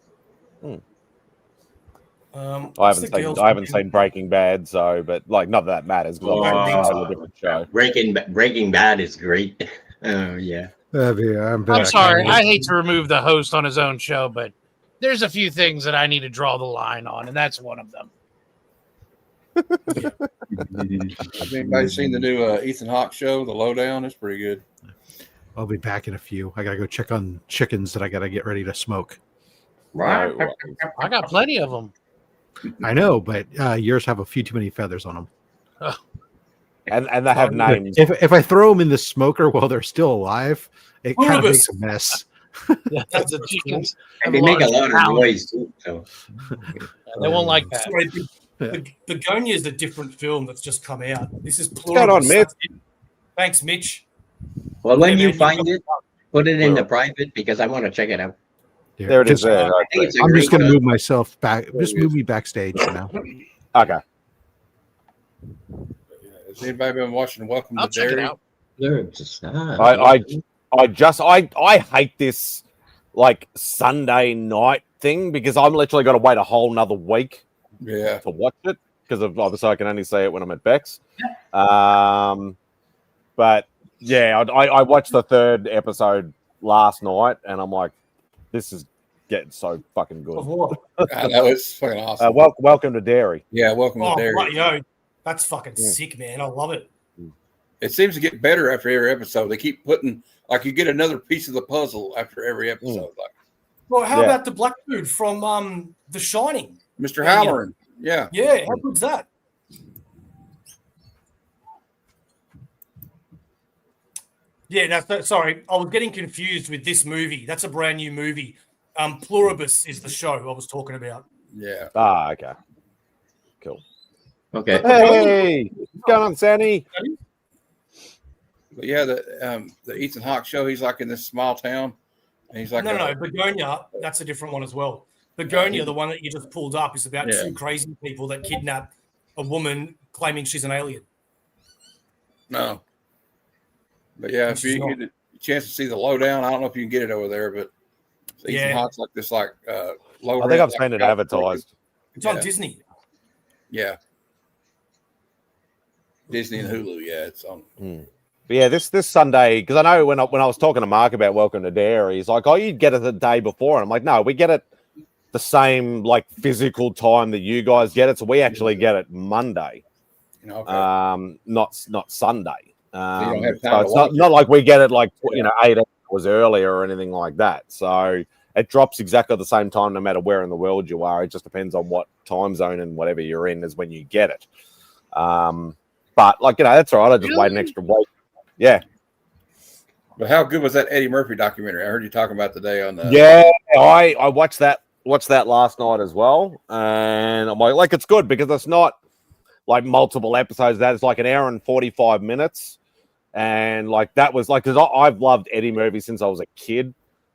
[SPEAKER 1] I haven't seen Breaking Bad, so but like not that matters because I'm a different show.
[SPEAKER 6] Breaking Bad is great. Oh yeah.
[SPEAKER 4] I'm sorry. I hate to remove the host on his own show, but there's a few things that I need to draw the line on, and that's one of them.
[SPEAKER 3] Have anybody seen the new Ethan Hawke show, The Lowdown? It's pretty good.
[SPEAKER 9] I'll be back in a few. I gotta go check on chickens that I gotta get ready to smoke.
[SPEAKER 4] Right. I got plenty of them.
[SPEAKER 9] I know, but yours have a few too many feathers on them.
[SPEAKER 1] Oh. And they have names.
[SPEAKER 9] If I throw them in the smoker while they're still alive, it kind of makes a mess.
[SPEAKER 4] Yeah, that's the chickens.
[SPEAKER 6] They make a lot of noise too. So.
[SPEAKER 4] They won't like that.
[SPEAKER 8] Sorry, Begonia is a different film that's just come out. This is
[SPEAKER 1] What's going on, Mitch?
[SPEAKER 8] Thanks, Mitch.
[SPEAKER 6] Well, when you find it, put it in the private because I want to check it out.
[SPEAKER 9] Yeah,
[SPEAKER 1] there it is.
[SPEAKER 9] I'm just going to move myself back. Just move me backstage now.
[SPEAKER 1] Okay.
[SPEAKER 3] Has anybody been watching Welcome to Derry?
[SPEAKER 1] I hate this like Sunday night thing because I'm literally got to wait a whole nother week to watch it because of obviously I can only see it when I'm at Beck's. But yeah, I watched the third episode last night and I'm like, this is getting so fucking good.
[SPEAKER 3] I know, it's fucking awesome.
[SPEAKER 1] Welcome to Derry.
[SPEAKER 3] Yeah, welcome to Derry.
[SPEAKER 8] Yo, that's fucking sick, man. I love it.
[SPEAKER 3] It seems to get better after every episode. They keep putting like you get another piece of the puzzle after every episode. Like,
[SPEAKER 8] well, how about the black dude from The Shining,
[SPEAKER 3] Mr. Halloran? Yeah,
[SPEAKER 8] how good's that? Yeah, sorry, I was getting confused with this movie. That's a brand new movie. Pluribus is the show I was talking about.
[SPEAKER 3] Yeah.
[SPEAKER 1] Ah, okay. Cool.
[SPEAKER 6] Okay.
[SPEAKER 1] Hey, what's going on, Sandy?
[SPEAKER 3] But yeah, the Ethan Hawke show. He's like in this small town, and he's like
[SPEAKER 8] no, Begonia. That's a different one as well. Begonia, the one that you just pulled up, is about two crazy people that kidnap a woman claiming she's an alien.
[SPEAKER 3] No. But yeah, if you get a chance to see The Lowdown, I don't know if you can get it over there, but Ethan Hawke's like this, like low.
[SPEAKER 1] I think I've seen it advertised.
[SPEAKER 8] It's on Disney.
[SPEAKER 3] Yeah, Disney and Hulu. Yeah, it's on.
[SPEAKER 1] But yeah, this Sunday because I know when I was talking to Mark about Welcome to Derry, he's like, "Oh, you'd get it the day before," and I'm like, "No, we get it the same like physical time that you guys get it, so we actually get it Monday, not Sunday." So it's not like we get it like 8 hours earlier or anything like that. So it drops exactly at the same time no matter where in the world you are. It just depends on what time zone and whatever you're in is when you get it. But like that's all right. I just wait an extra week. Yeah.
[SPEAKER 3] But how good was that Eddie Murphy documentary? I heard you talking about today on the.
[SPEAKER 1] Yeah, I watched that last night as well, and I'm like it's good because it's not like multiple episodes of that. It's like an hour and 45 minutes. And like that was like, because I've loved Eddie Murphy since I was a kid.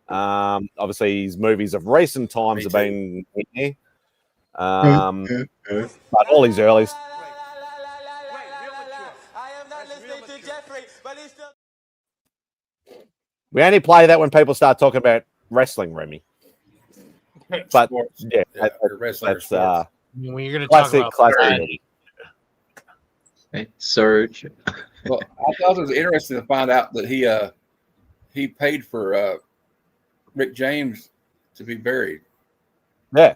[SPEAKER 1] Obviously, his movies of recent times have been here. But all his early. We only play that when people start talking about wrestling, Remy. But
[SPEAKER 3] Sports.
[SPEAKER 1] yeah,
[SPEAKER 3] wrestling
[SPEAKER 1] that's
[SPEAKER 4] when you're going to talk about
[SPEAKER 1] classic.
[SPEAKER 6] Surge.
[SPEAKER 3] Well, I thought it was interesting to find out that he paid for Rick James to be buried.
[SPEAKER 1] Yeah,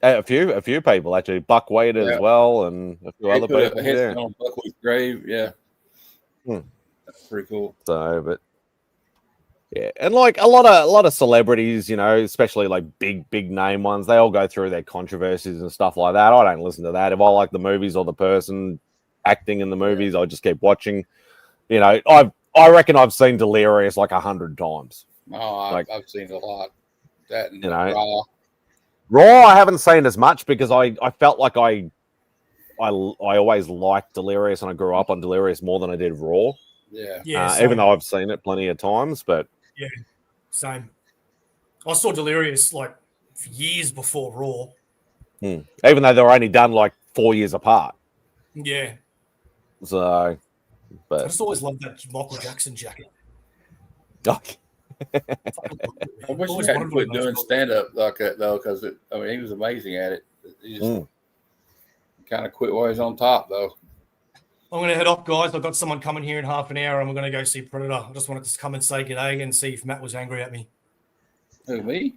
[SPEAKER 1] a few people actually. Buck Wade as well, and a few other people.
[SPEAKER 3] A headstone on Buckwheat's grave. Yeah, that's pretty cool.
[SPEAKER 1] So, but yeah, and like a lot of celebrities, you know, especially like big name ones, they all go through their controversies and stuff like that. I don't listen to that. If I like the movies or the person acting in the movies, I just keep watching. You know, I reckon I've seen Delirious like 100 times.
[SPEAKER 3] Oh, I've seen a lot. That and
[SPEAKER 1] you know, Raw I haven't seen as much because I felt like I always liked Delirious and I grew up on Delirious more than I did Raw.
[SPEAKER 3] Yeah.
[SPEAKER 1] Even though I've seen it plenty of times, but
[SPEAKER 8] yeah, same. I saw Delirious like years before Raw.
[SPEAKER 1] Even though they were only done like 4 years apart.
[SPEAKER 8] Yeah.
[SPEAKER 1] So, but
[SPEAKER 8] I just always loved that Michael Jackson jacket.
[SPEAKER 3] I wish he hadn't quit doing stand-up like that though, because he was amazing at it. He just kind of quit while he's on top though.
[SPEAKER 8] I'm going to head off, guys. I've got someone coming here in half an hour, and we're going to go see Predator. I just wanted to come and say g'day and see if Matt was angry at me.
[SPEAKER 3] Who, me?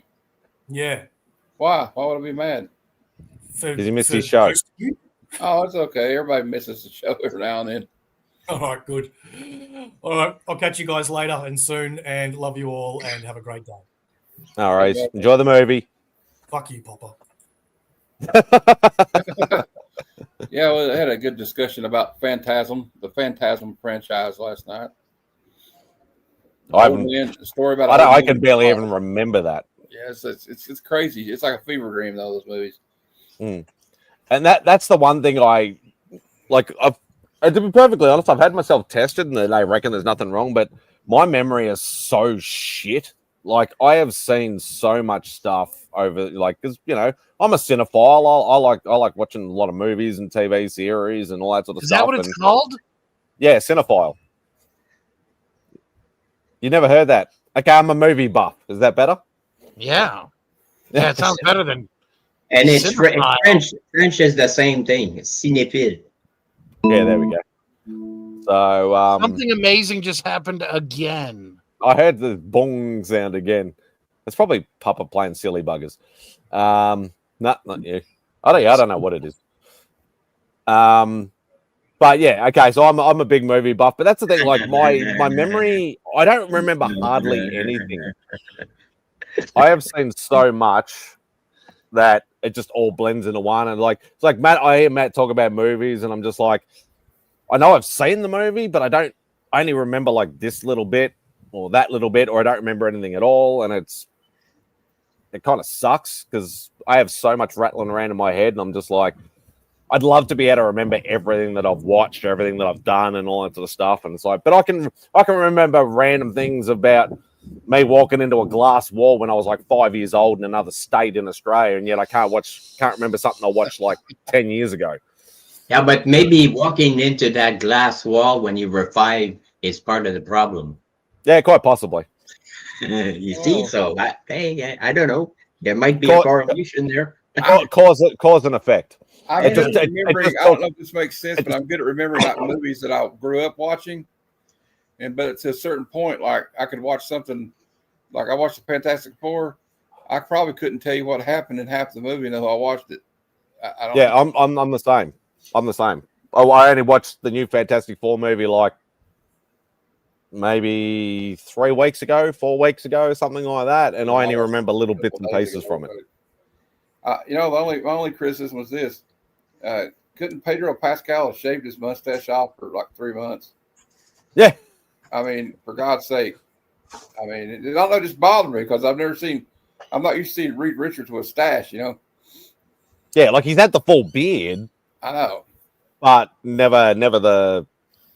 [SPEAKER 8] Yeah.
[SPEAKER 3] Why? Why would I be mad?
[SPEAKER 1] Did he miss his show?
[SPEAKER 3] Oh, it's okay. Everybody misses the show every now and then.
[SPEAKER 8] All right, good. All right, I'll catch you guys later and soon, and love you all, and have a great day.
[SPEAKER 1] All right, enjoy the movie.
[SPEAKER 8] Fuck you, Papa.
[SPEAKER 3] Yeah, well, I had a good discussion about Phantasm, the Phantasm franchise last night.
[SPEAKER 1] I can barely even remember that.
[SPEAKER 3] Yeah, it's crazy. It's like a fever dream, though, those movies.
[SPEAKER 1] And that's the one thing I like. To be perfectly honest, I've had myself tested, and they reckon there's nothing wrong. But my memory is so shit. Like I have seen so much stuff over, like, because you know I'm a cinephile. I like watching a lot of movies and TV series and all that sort of stuff.
[SPEAKER 4] Is that what it's called?
[SPEAKER 1] Yeah, cinephile. You never heard that? Okay, I'm a movie buff. Is that better?
[SPEAKER 4] Yeah. Yeah, it sounds better than.
[SPEAKER 6] And it's French. French is the same thing. It's cinéphile.
[SPEAKER 1] Yeah, there we go. So
[SPEAKER 4] something amazing just happened again.
[SPEAKER 1] I heard the bong sound again. It's probably Papa playing silly buggers. Not you. I don't know what it is. But yeah, okay. So I'm a big movie buff, but that's the thing. Like my memory, I don't remember hardly anything. I have seen so much that it just all blends into one. And like it's like Matt, I hear Matt talk about movies, and I'm just like, I know I've seen the movie, but I only remember like this little bit or that little bit, or I don't remember anything at all. And it kind of sucks because I have so much rattling around in my head, and I'm just like, I'd love to be able to remember everything that I've watched, everything that I've done, and all that sort of stuff. And it's like, but I can remember random things about me walking into a glass wall when I was like 5 years old in another state in Australia, and yet I can't remember something I watched like 10 years ago.
[SPEAKER 6] Yeah, but maybe walking into that glass wall when you were 5 is part of the problem.
[SPEAKER 1] Yeah, quite possibly.
[SPEAKER 6] You see, so I don't know. There might be a correlation there.
[SPEAKER 1] Cause and effect.
[SPEAKER 3] I'm good at remembering. I don't know if this makes sense, but I'm good at remembering like movies that I grew up watching. But to a certain point, like I could watch something, like I watched the Fantastic Four. I probably couldn't tell you what happened in half the movie until I watched it. I'm the same. I'm the same. Oh, I only watched the new Fantastic Four movie like maybe 3 weeks ago, 4 weeks ago, something like that, and I only remember little bits and pieces from it. The only criticism was this: couldn't Pedro Pascal have shaved his mustache off for like 3 months? Yeah, I mean, for God's sake. I mean, I don't know, it just bothered me because I'm not used to seeing Reed Richards with a stash, you know. Yeah, like he's had the full beard, I know.
[SPEAKER 1] But never the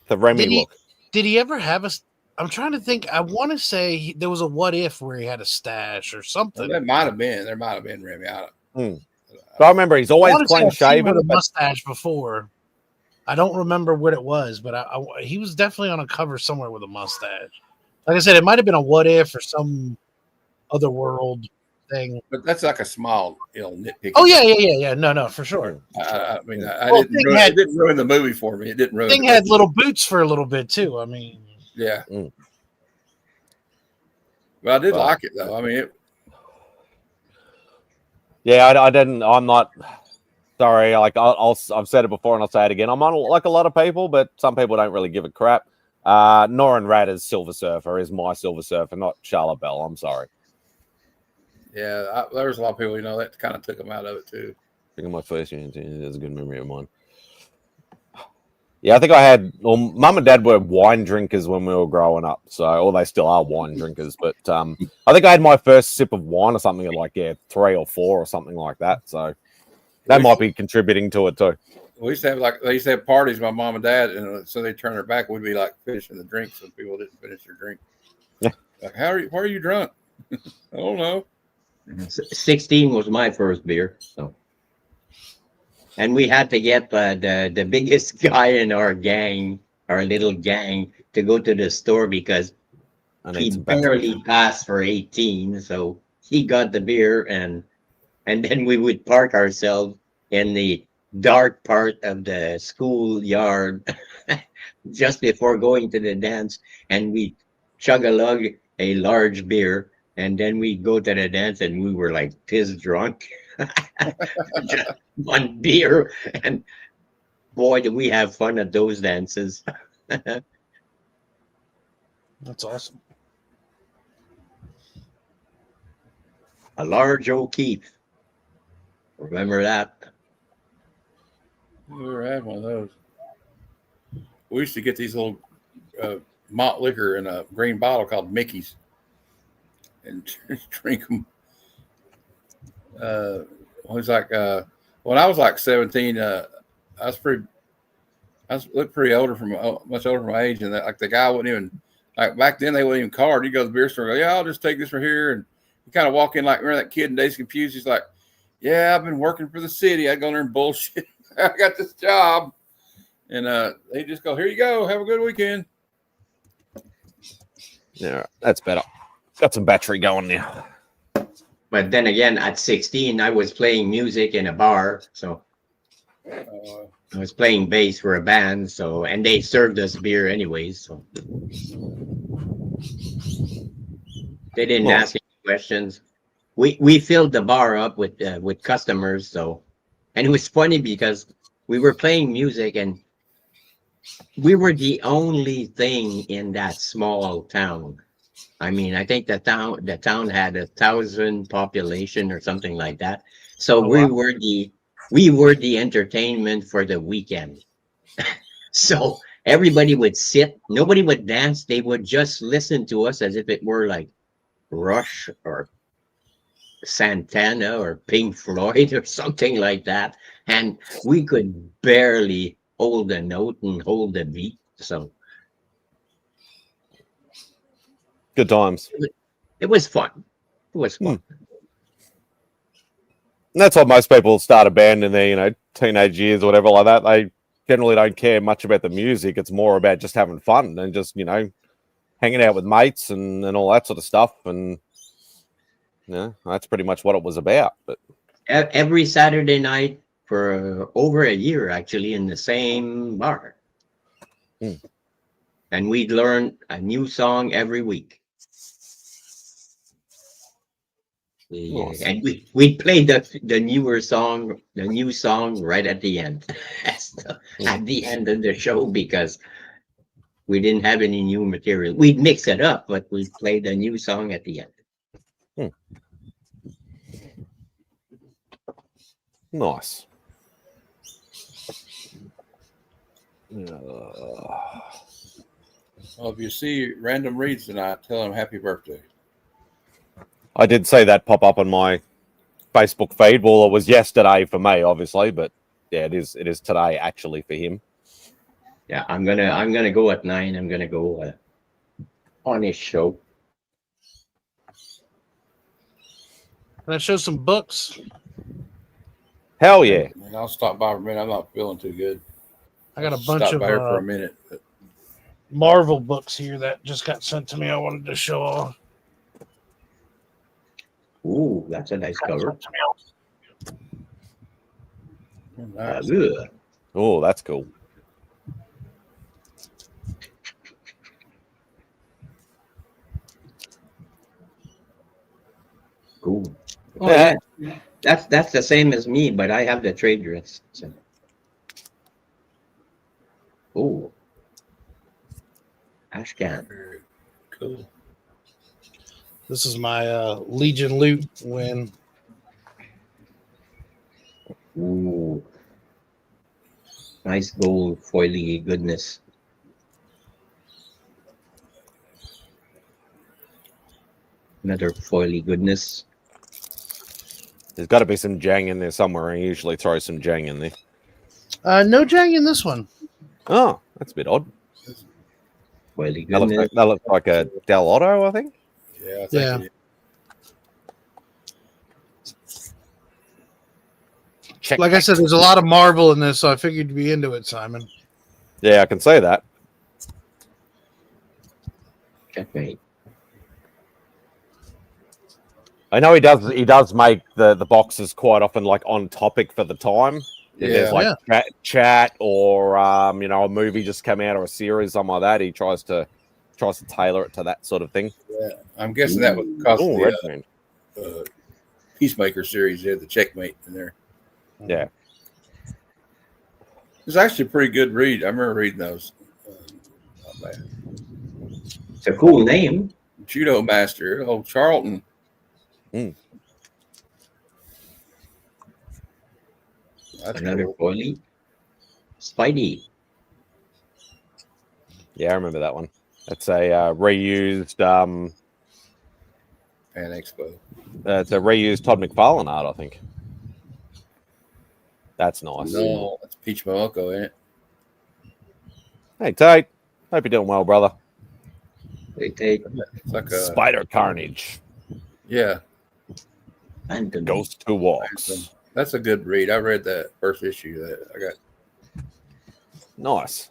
[SPEAKER 1] Remy look.
[SPEAKER 4] Did he ever have a? I'm trying to think. I want to say there was a what if where he had a stash or something.
[SPEAKER 3] There might have been Remy.
[SPEAKER 1] But I remember he's always clean shaven.
[SPEAKER 4] With a mustache before. I don't remember what it was, but he was definitely on a cover somewhere with a mustache. Like I said, it might have been a what if or some other world thing.
[SPEAKER 3] But that's like a small, nitpick.
[SPEAKER 4] Oh yeah. No, for sure.
[SPEAKER 3] I mean, it didn't ruin the movie for me. It didn't ruin.
[SPEAKER 4] Thing had little boots for a little bit too. I mean,
[SPEAKER 3] yeah. But I did like it though. I mean,
[SPEAKER 1] I didn't. I'm not. Sorry, like I've said it before and I'll say it again. I'm on like a lot of people, but some people don't really give a crap. Noran Rad Silver Surfer is my Silver Surfer, not Charlotte Bell. I'm sorry.
[SPEAKER 3] Yeah, there was a lot of people, that kind of took them out of it too.
[SPEAKER 1] I think my first year, there's a good memory of mine. Yeah, I think I had. Well, Mum and Dad were wine drinkers when we were growing up, or they still are wine drinkers. But I think I had my first sip of wine or something at 3 or 4 or something like that. So. That might be contributing to it too.
[SPEAKER 3] We used to have they used to have parties, my mom and dad, and so they turn their back. We'd be like finishing the drink, so people didn't finish their drink.
[SPEAKER 1] Yeah.
[SPEAKER 3] Like, why are you drunk? I don't know.
[SPEAKER 6] 16 was my first beer, so. And we had to get the biggest guy in our little gang, to go to the store because he barely passed for 18. So he got the beer and then we would park ourselves in the dark part of the schoolyard just before going to the dance, and we chug-a-lug a large beer, and then we go to the dance, and we were like piss drunk. Just one beer, and boy, did we have fun at those dances.
[SPEAKER 4] That's awesome.
[SPEAKER 6] A large O'Keefe. Remember that?
[SPEAKER 3] We never had one of those. We used to get these little malt liquor in a green bottle called Mickey's and drink them. It was like when I was like 17, I looked pretty much older from my age, and like the guy wouldn't even back then they wouldn't even card. You go to the beer store, and go, yeah, I'll just take this from here, and you kind of walk in like, remember that kid in Days Confused? He's like, yeah, I've been working for the city. I go there and bullshit. I got this job. And they just go, here you go. Have a good weekend.
[SPEAKER 1] Yeah, that's better. Got some battery going now.
[SPEAKER 6] But then again, at 16, I was playing music in a bar. So I was playing bass for a band. And they served us beer anyways. So they didn't ask any questions. We filled the bar up with customers, and it was funny because we were playing music and we were the only thing in that small town. I mean, I think the town had 1,000 population or something like that. So we were the entertainment for the weekend. So everybody would sit, nobody would dance, they would just listen to us as if it were like Rush or Santana or Pink Floyd or something like that, and we could barely hold a note and hold a beat. So
[SPEAKER 1] good times.
[SPEAKER 6] It was fun. And
[SPEAKER 1] that's what most people start a band in their teenage years or whatever like that. They generally don't care much about the music. It's more about just having fun and just hanging out with mates and all that sort of stuff. And that's pretty much what it was about. But
[SPEAKER 6] every Saturday night for over a year, actually, in the same bar. And we'd learn a new song every week. Awesome. And we'd play the new song right at the end. At the end of the show, because we didn't have any new material. We'd mix it up, but we'd play the new song at the end.
[SPEAKER 1] Nice.
[SPEAKER 3] Well, if you see Random Reads tonight, tell him happy birthday.
[SPEAKER 1] I did see that pop up on my Facebook feed. Well, it was yesterday for me, obviously, but yeah, it is today actually for him.
[SPEAKER 6] Yeah, I'm gonna go at 9. I'm gonna go on his show.
[SPEAKER 4] Can I show some books?
[SPEAKER 1] Hell yeah.
[SPEAKER 3] And I'll stop by for a minute. I'm not feeling too good.
[SPEAKER 4] I got a
[SPEAKER 3] Stop
[SPEAKER 4] bunch
[SPEAKER 3] by here for a
[SPEAKER 4] of
[SPEAKER 3] minute. But
[SPEAKER 4] Marvel books here that just got sent to me. I wanted to show off.
[SPEAKER 6] Ooh, that's a nice cover.
[SPEAKER 3] nice.
[SPEAKER 1] Oh, that's cool.
[SPEAKER 6] Cool. Oh yeah, that's the same as me, but I have the trade dress. So. Oh, Ashcan.
[SPEAKER 3] Cool.
[SPEAKER 4] This is my Legion loot win.
[SPEAKER 6] Ooh, nice gold foily goodness. Another foily goodness.
[SPEAKER 1] There's got to be some Jang in there somewhere. I usually throw some Jang in there.
[SPEAKER 4] No Jang in this one.
[SPEAKER 1] Oh, that's a bit odd.
[SPEAKER 6] Foily
[SPEAKER 1] That
[SPEAKER 6] goodness.
[SPEAKER 1] looks like a Del Otto, I think.
[SPEAKER 3] Yeah, I think
[SPEAKER 4] Yeah.
[SPEAKER 3] it is.
[SPEAKER 1] Check.
[SPEAKER 4] Like I said, there's a lot of Marvel in this, so I figured you'd be into it, Simon.
[SPEAKER 1] Yeah, I can say that.
[SPEAKER 6] Checkmate.
[SPEAKER 1] I know he does make the boxes quite often like on topic for the time. If there's like chat or a movie just come out or a series, something like that, he tries to tailor it to that sort of thing.
[SPEAKER 3] Yeah, I'm guessing that was because of
[SPEAKER 1] Red
[SPEAKER 3] the
[SPEAKER 1] Man.
[SPEAKER 3] Peacemaker series. They had the Checkmate in there.
[SPEAKER 1] Yeah.
[SPEAKER 3] It's actually a pretty good read. I remember reading those. Not bad.
[SPEAKER 6] It's a cool name.
[SPEAKER 3] Judo Master. Oh, Charlton.
[SPEAKER 1] Mm.
[SPEAKER 3] That's
[SPEAKER 6] Another
[SPEAKER 3] cool.
[SPEAKER 6] foily. Spidey.
[SPEAKER 1] Yeah, I remember that one. That's a reused
[SPEAKER 3] Pan Expo.
[SPEAKER 1] it's a reused Todd McFarlane art, I think. That's nice.
[SPEAKER 3] No, that's Peach Momoko, ain't it?
[SPEAKER 1] Hey Tate. Hope you're doing well, brother.
[SPEAKER 6] They take
[SPEAKER 3] It's like a
[SPEAKER 1] Spider Carnage.
[SPEAKER 3] yeah.
[SPEAKER 6] Phantom.
[SPEAKER 1] Ghost Who Walks.
[SPEAKER 3] That's a good read. I read that first issue that I got.
[SPEAKER 1] Nice.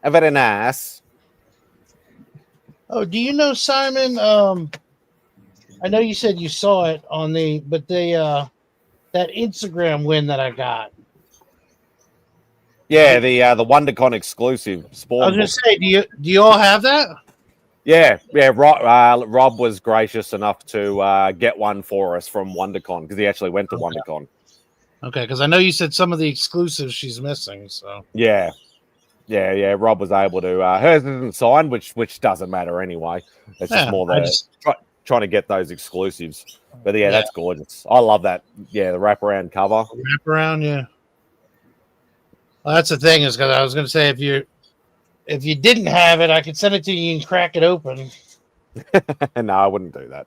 [SPEAKER 1] Very nice.
[SPEAKER 4] Oh, do you know, Simon? I know you said you saw it on that Instagram win that I got.
[SPEAKER 1] Yeah, the WonderCon exclusive Spawn.
[SPEAKER 4] I was gonna
[SPEAKER 1] book.
[SPEAKER 4] say, do you all have that?
[SPEAKER 1] Yeah. Rob was gracious enough to get one for us from WonderCon because he actually went to WonderCon.
[SPEAKER 4] Okay, because I know you said some of the exclusives she's missing. So
[SPEAKER 1] Yeah. Rob was able to. Hers isn't signed, which doesn't matter anyway. It's just more trying to get those exclusives. But yeah, that's gorgeous. I love that. Yeah, the wraparound cover.
[SPEAKER 4] Wraparound, yeah. Well, that's the thing, is because I was going to say if you didn't have it, I could send it to you and crack it open.
[SPEAKER 1] No, I wouldn't do that.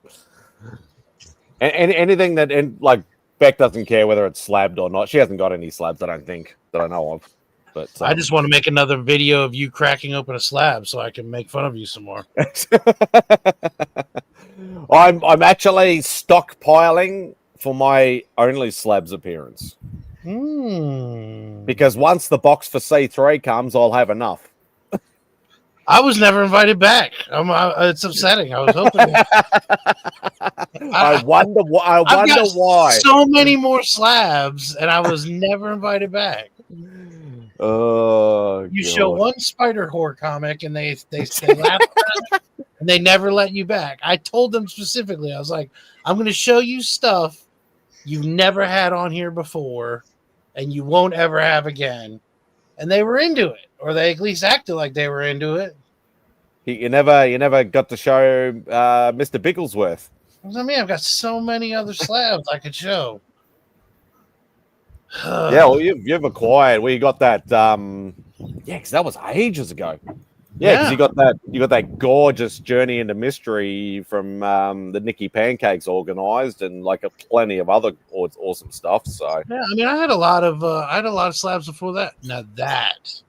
[SPEAKER 1] And anything that like Beck doesn't care whether it's slabbed or not. She hasn't got any slabs, I don't think, that I know of. But
[SPEAKER 4] I just want to make another video of you cracking open a slab so I can make fun of you some more.
[SPEAKER 1] I'm actually stockpiling for my only slabs appearance. Because once the box for C3 comes, I'll have enough.
[SPEAKER 4] I was never invited back. It's upsetting. I was hoping.
[SPEAKER 1] I wonder why.
[SPEAKER 4] So many more slabs, and I was never invited back.
[SPEAKER 1] Oh,
[SPEAKER 4] you show one Spider Horror comic, and they laugh at it, and they never let you back. I told them specifically, I was like, I'm going to show you stuff you've never had on here before, and you won't ever have again. And they were into it, or they at least acted like they were into it.
[SPEAKER 1] You never got to show Mr. Bigglesworth.
[SPEAKER 4] I mean, I've got so many other slabs I could show.
[SPEAKER 1] Yeah, well, you've acquired. We got that. Yeah, because that was ages ago. Yeah, because you got that gorgeous journey into mystery from the Nikki Pancakes organized, and like plenty of other awesome stuff. So
[SPEAKER 4] Yeah, I mean, I had a lot of slabs before that. Now that,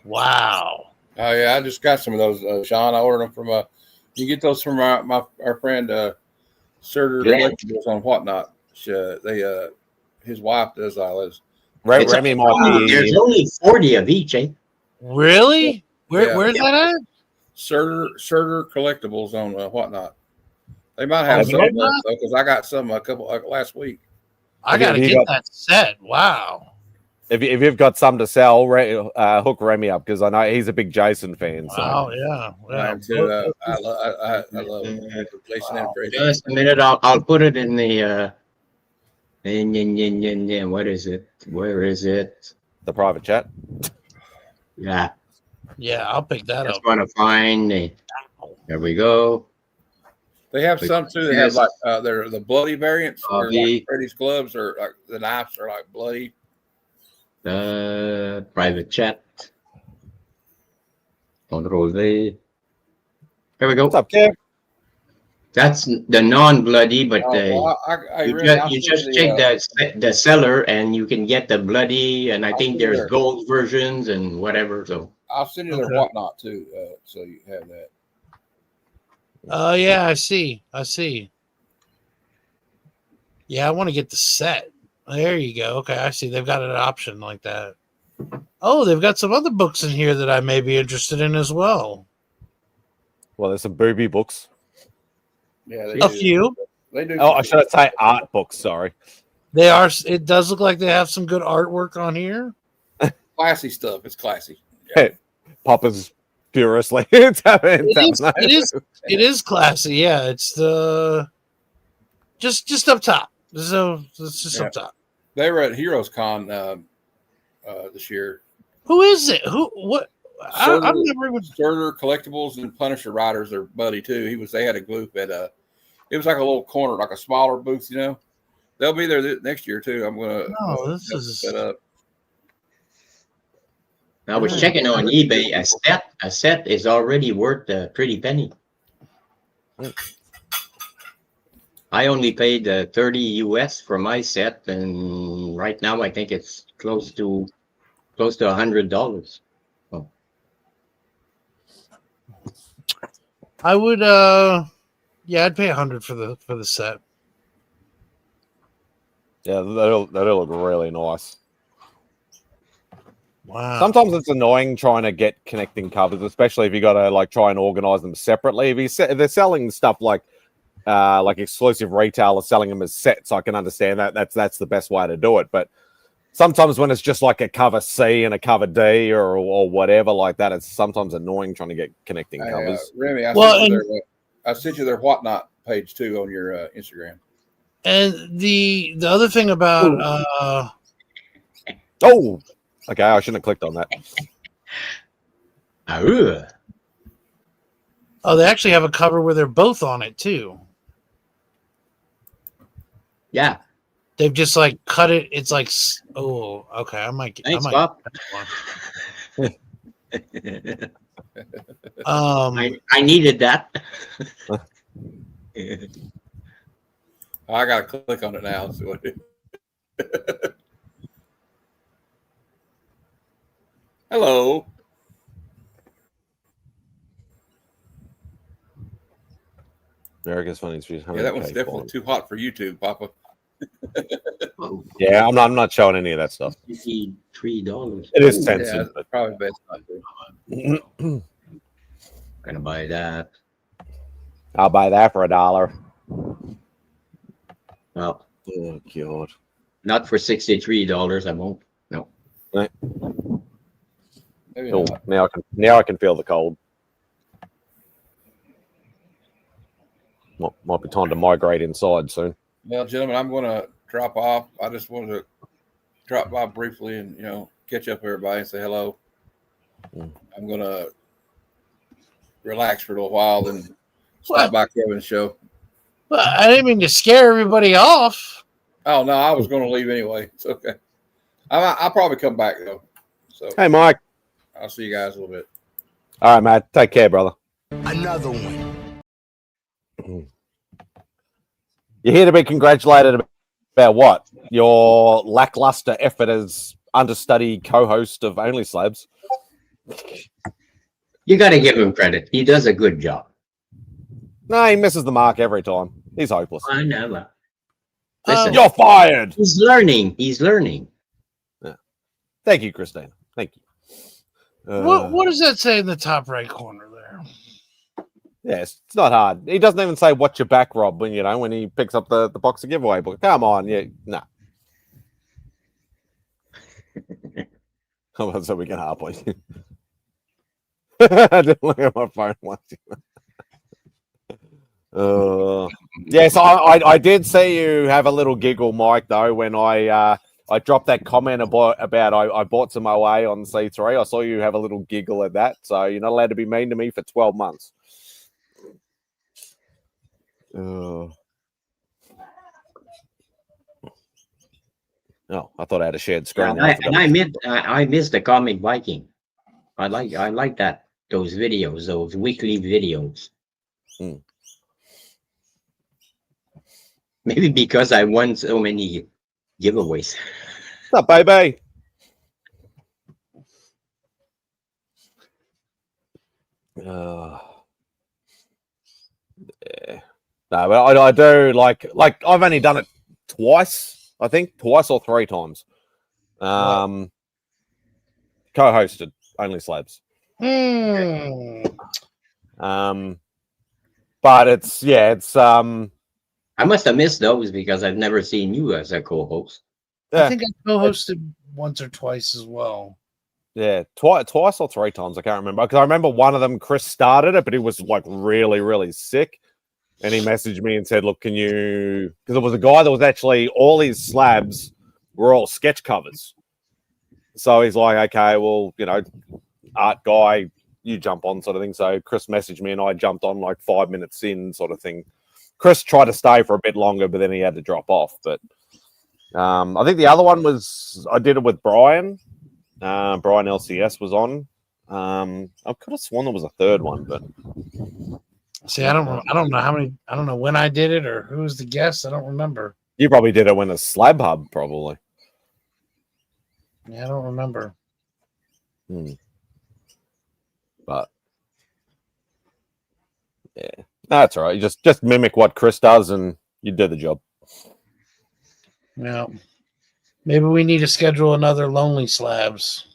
[SPEAKER 4] wow.
[SPEAKER 3] Oh yeah, I just got some of those, Sean. I ordered them from you get those from our friend Surter Collectibles on Whatnot. His wife does all those.
[SPEAKER 1] Remy might be.
[SPEAKER 6] There's only 40 of each, eh?
[SPEAKER 4] Really? Where's that at?
[SPEAKER 3] Surter Collectibles on Whatnot. They might have some left though, because I got some a couple last week.
[SPEAKER 4] I gotta get that set. Wow.
[SPEAKER 1] If you've got some to sell, hook Remy up, because I know he's a big Jason fan. So.
[SPEAKER 4] Oh yeah.
[SPEAKER 3] I love Jason and Freddy.
[SPEAKER 6] Just a minute, I'll put it in the what is it? Where is it?
[SPEAKER 1] The private chat.
[SPEAKER 6] Yeah.
[SPEAKER 4] Yeah, I'll pick that up.
[SPEAKER 6] Just want to find there we go.
[SPEAKER 3] They have some too. They have like they're the bloody variants. Where like Freddy's gloves are like the knives are like bloody.
[SPEAKER 6] Private chat. Control V. There we go.
[SPEAKER 1] What's up, Kev?
[SPEAKER 6] That's the non-bloody, but you just check the seller and you can get the bloody, and I think there's gold versions and whatever. So
[SPEAKER 3] I'll send you their Whatnot too, so you have that.
[SPEAKER 4] Oh yeah, I see. Yeah, I want to get the set. There you go. Okay, I see. They've got an option like that. Oh, they've got some other books in here that I may be interested in as well.
[SPEAKER 1] Well, there's some booby books.
[SPEAKER 3] Yeah,
[SPEAKER 4] a few.
[SPEAKER 3] They do.
[SPEAKER 1] Oh, I should say art books. Sorry.
[SPEAKER 4] They are. It does look like they have some good artwork on here.
[SPEAKER 3] Classy stuff. It's classy.
[SPEAKER 1] Yeah. Hey, Papa's furiously. It
[SPEAKER 4] is classy. Yeah, it's the just up top. So it's just up top.
[SPEAKER 3] They were at Heroes Con this year.
[SPEAKER 4] Who is it? What?
[SPEAKER 3] I've
[SPEAKER 4] never even.
[SPEAKER 3] Surter Collectibles and Punisher Riders are buddy too. They had a group at it was like a little corner, like a smaller booth. They'll be there next year too. I'm gonna.
[SPEAKER 4] This is
[SPEAKER 3] set up.
[SPEAKER 6] I was checking on eBay. A set is already worth a pretty penny. I only paid 30 US for my set, and right now I think it's close to $100. Oh.
[SPEAKER 4] I would I'd pay $100 for the set.
[SPEAKER 1] Yeah, that'll look really nice.
[SPEAKER 4] Wow.
[SPEAKER 1] Sometimes it's annoying trying to get connecting covers, especially if you got to like try and organize them separately. If they're selling stuff like exclusive retailers selling them as sets, I can understand that. That's the best way to do it. But sometimes when it's just like a cover C and a cover D or whatever like that, it's sometimes annoying trying to get connecting covers.
[SPEAKER 3] Remy, I sent you their Whatnot page too on your Instagram.
[SPEAKER 4] And the other thing about
[SPEAKER 1] okay, I shouldn't have clicked on that.
[SPEAKER 4] Oh, they actually have a cover where they're both on it too.
[SPEAKER 6] Yeah.
[SPEAKER 4] They've just like cut it. It's like, oh, okay. I might.
[SPEAKER 6] Bob. I needed that.
[SPEAKER 3] I gotta click on it now. Hello.
[SPEAKER 1] America's Funny.
[SPEAKER 3] Yeah, that one's definitely too hot for YouTube, Papa.
[SPEAKER 1] Yeah, I'm not showing any of that stuff.
[SPEAKER 6] $3.
[SPEAKER 1] It is censored.
[SPEAKER 3] Yeah, probably best not to.
[SPEAKER 6] Gonna buy that.
[SPEAKER 1] I'll buy that for $1.
[SPEAKER 6] Well,
[SPEAKER 1] oh God,
[SPEAKER 6] not for $63. I won't. No.
[SPEAKER 1] Right. Oh, now I can feel the cold. Might be time to migrate inside soon.
[SPEAKER 3] Well, gentlemen, I'm going to drop off. I just wanted to drop by briefly and catch up with everybody and say hello. I'm going to relax for a little while, then stop by Kevin's show.
[SPEAKER 4] Well, I didn't mean to scare everybody off.
[SPEAKER 3] Oh no, I was going to leave anyway. It's okay. I'll probably come back though. So
[SPEAKER 1] hey, Mike.
[SPEAKER 3] I'll see you guys a little bit.
[SPEAKER 1] All right, Matt. Take care, brother.
[SPEAKER 5] Another one.
[SPEAKER 1] You're here to be congratulated about what? Your lackluster effort as understudy co-host of Only Slabs.
[SPEAKER 6] You got to give him credit. He does a good job.
[SPEAKER 1] No, he misses the mark every time. He's hopeless.
[SPEAKER 6] I know. Listen,
[SPEAKER 1] You're fired.
[SPEAKER 6] He's learning. He's learning.
[SPEAKER 1] Yeah. Thank you, Christina. Thank you.
[SPEAKER 4] What does that say in the top right corner there?
[SPEAKER 1] Yes, it's not hard. He doesn't even say "What's your back, Rob?" when when he picks up the box of giveaway book. Come on, no. So we can harp on you. I didn't look at my phone once. Yes, I did see you have a little giggle, Mike, though, when I dropped that comment about I bought some OA on C3. I saw you have a little giggle at that. So you're not allowed to be mean to me for 12 months. Oh, I thought I had a shared screen.
[SPEAKER 6] Yeah, I missed the comic Viking. I like those videos, those weekly videos. Maybe because I won so many giveaways.
[SPEAKER 1] What's up, baby? Yeah. No, but I do like I've only done it twice, I think, twice or three times. Co-hosted Only Slabs. But it's
[SPEAKER 6] I must have missed those because I've never seen you as a co-host.
[SPEAKER 4] I think I co-hosted once or twice as well.
[SPEAKER 1] Yeah, twice or three times. I can't remember because I remember one of them. Chris started it, but he was like really, really sick, and he messaged me and said, "Look, can you?" Because it was a guy that was actually all his slabs were all sketch covers. So he's like, "Okay, well, art guy, you jump on," sort of thing. So Chris messaged me, and I jumped on like 5 minutes in, sort of thing. Chris tried to stay for a bit longer, but then he had to drop off. But I think the other one was I did it with Brian. Brian LCS was on. I could have sworn there was a third one, but
[SPEAKER 4] see, I don't know how many. I don't know when I did it or who was the guest. I don't remember.
[SPEAKER 1] You probably did it when the Slab Hub, probably.
[SPEAKER 4] Yeah, I don't remember.
[SPEAKER 1] But yeah, that's all right. You just mimic what Chris does, and you do the job.
[SPEAKER 4] Yeah. Maybe we need to schedule another Lonely Slabs.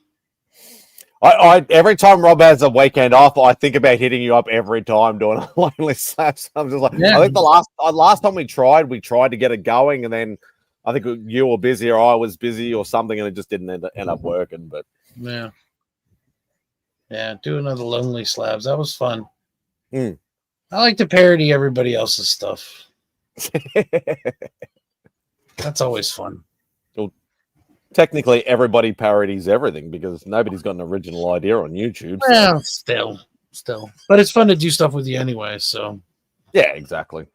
[SPEAKER 1] I every time Rob has a weekend off, I think about hitting you up every time doing a Lonely Slabs. I'm just like, I think the last time we tried to get it going, and then I think you were busy or I was busy or something, and it just didn't end up working. But
[SPEAKER 4] yeah, do another Lonely Slabs. That was fun. I like to parody everybody else's stuff. That's always fun.
[SPEAKER 1] Well, technically, everybody parodies everything because nobody's got an original idea on YouTube. So.
[SPEAKER 4] Well, still, but it's fun to do stuff with you anyway. So,
[SPEAKER 1] yeah, exactly.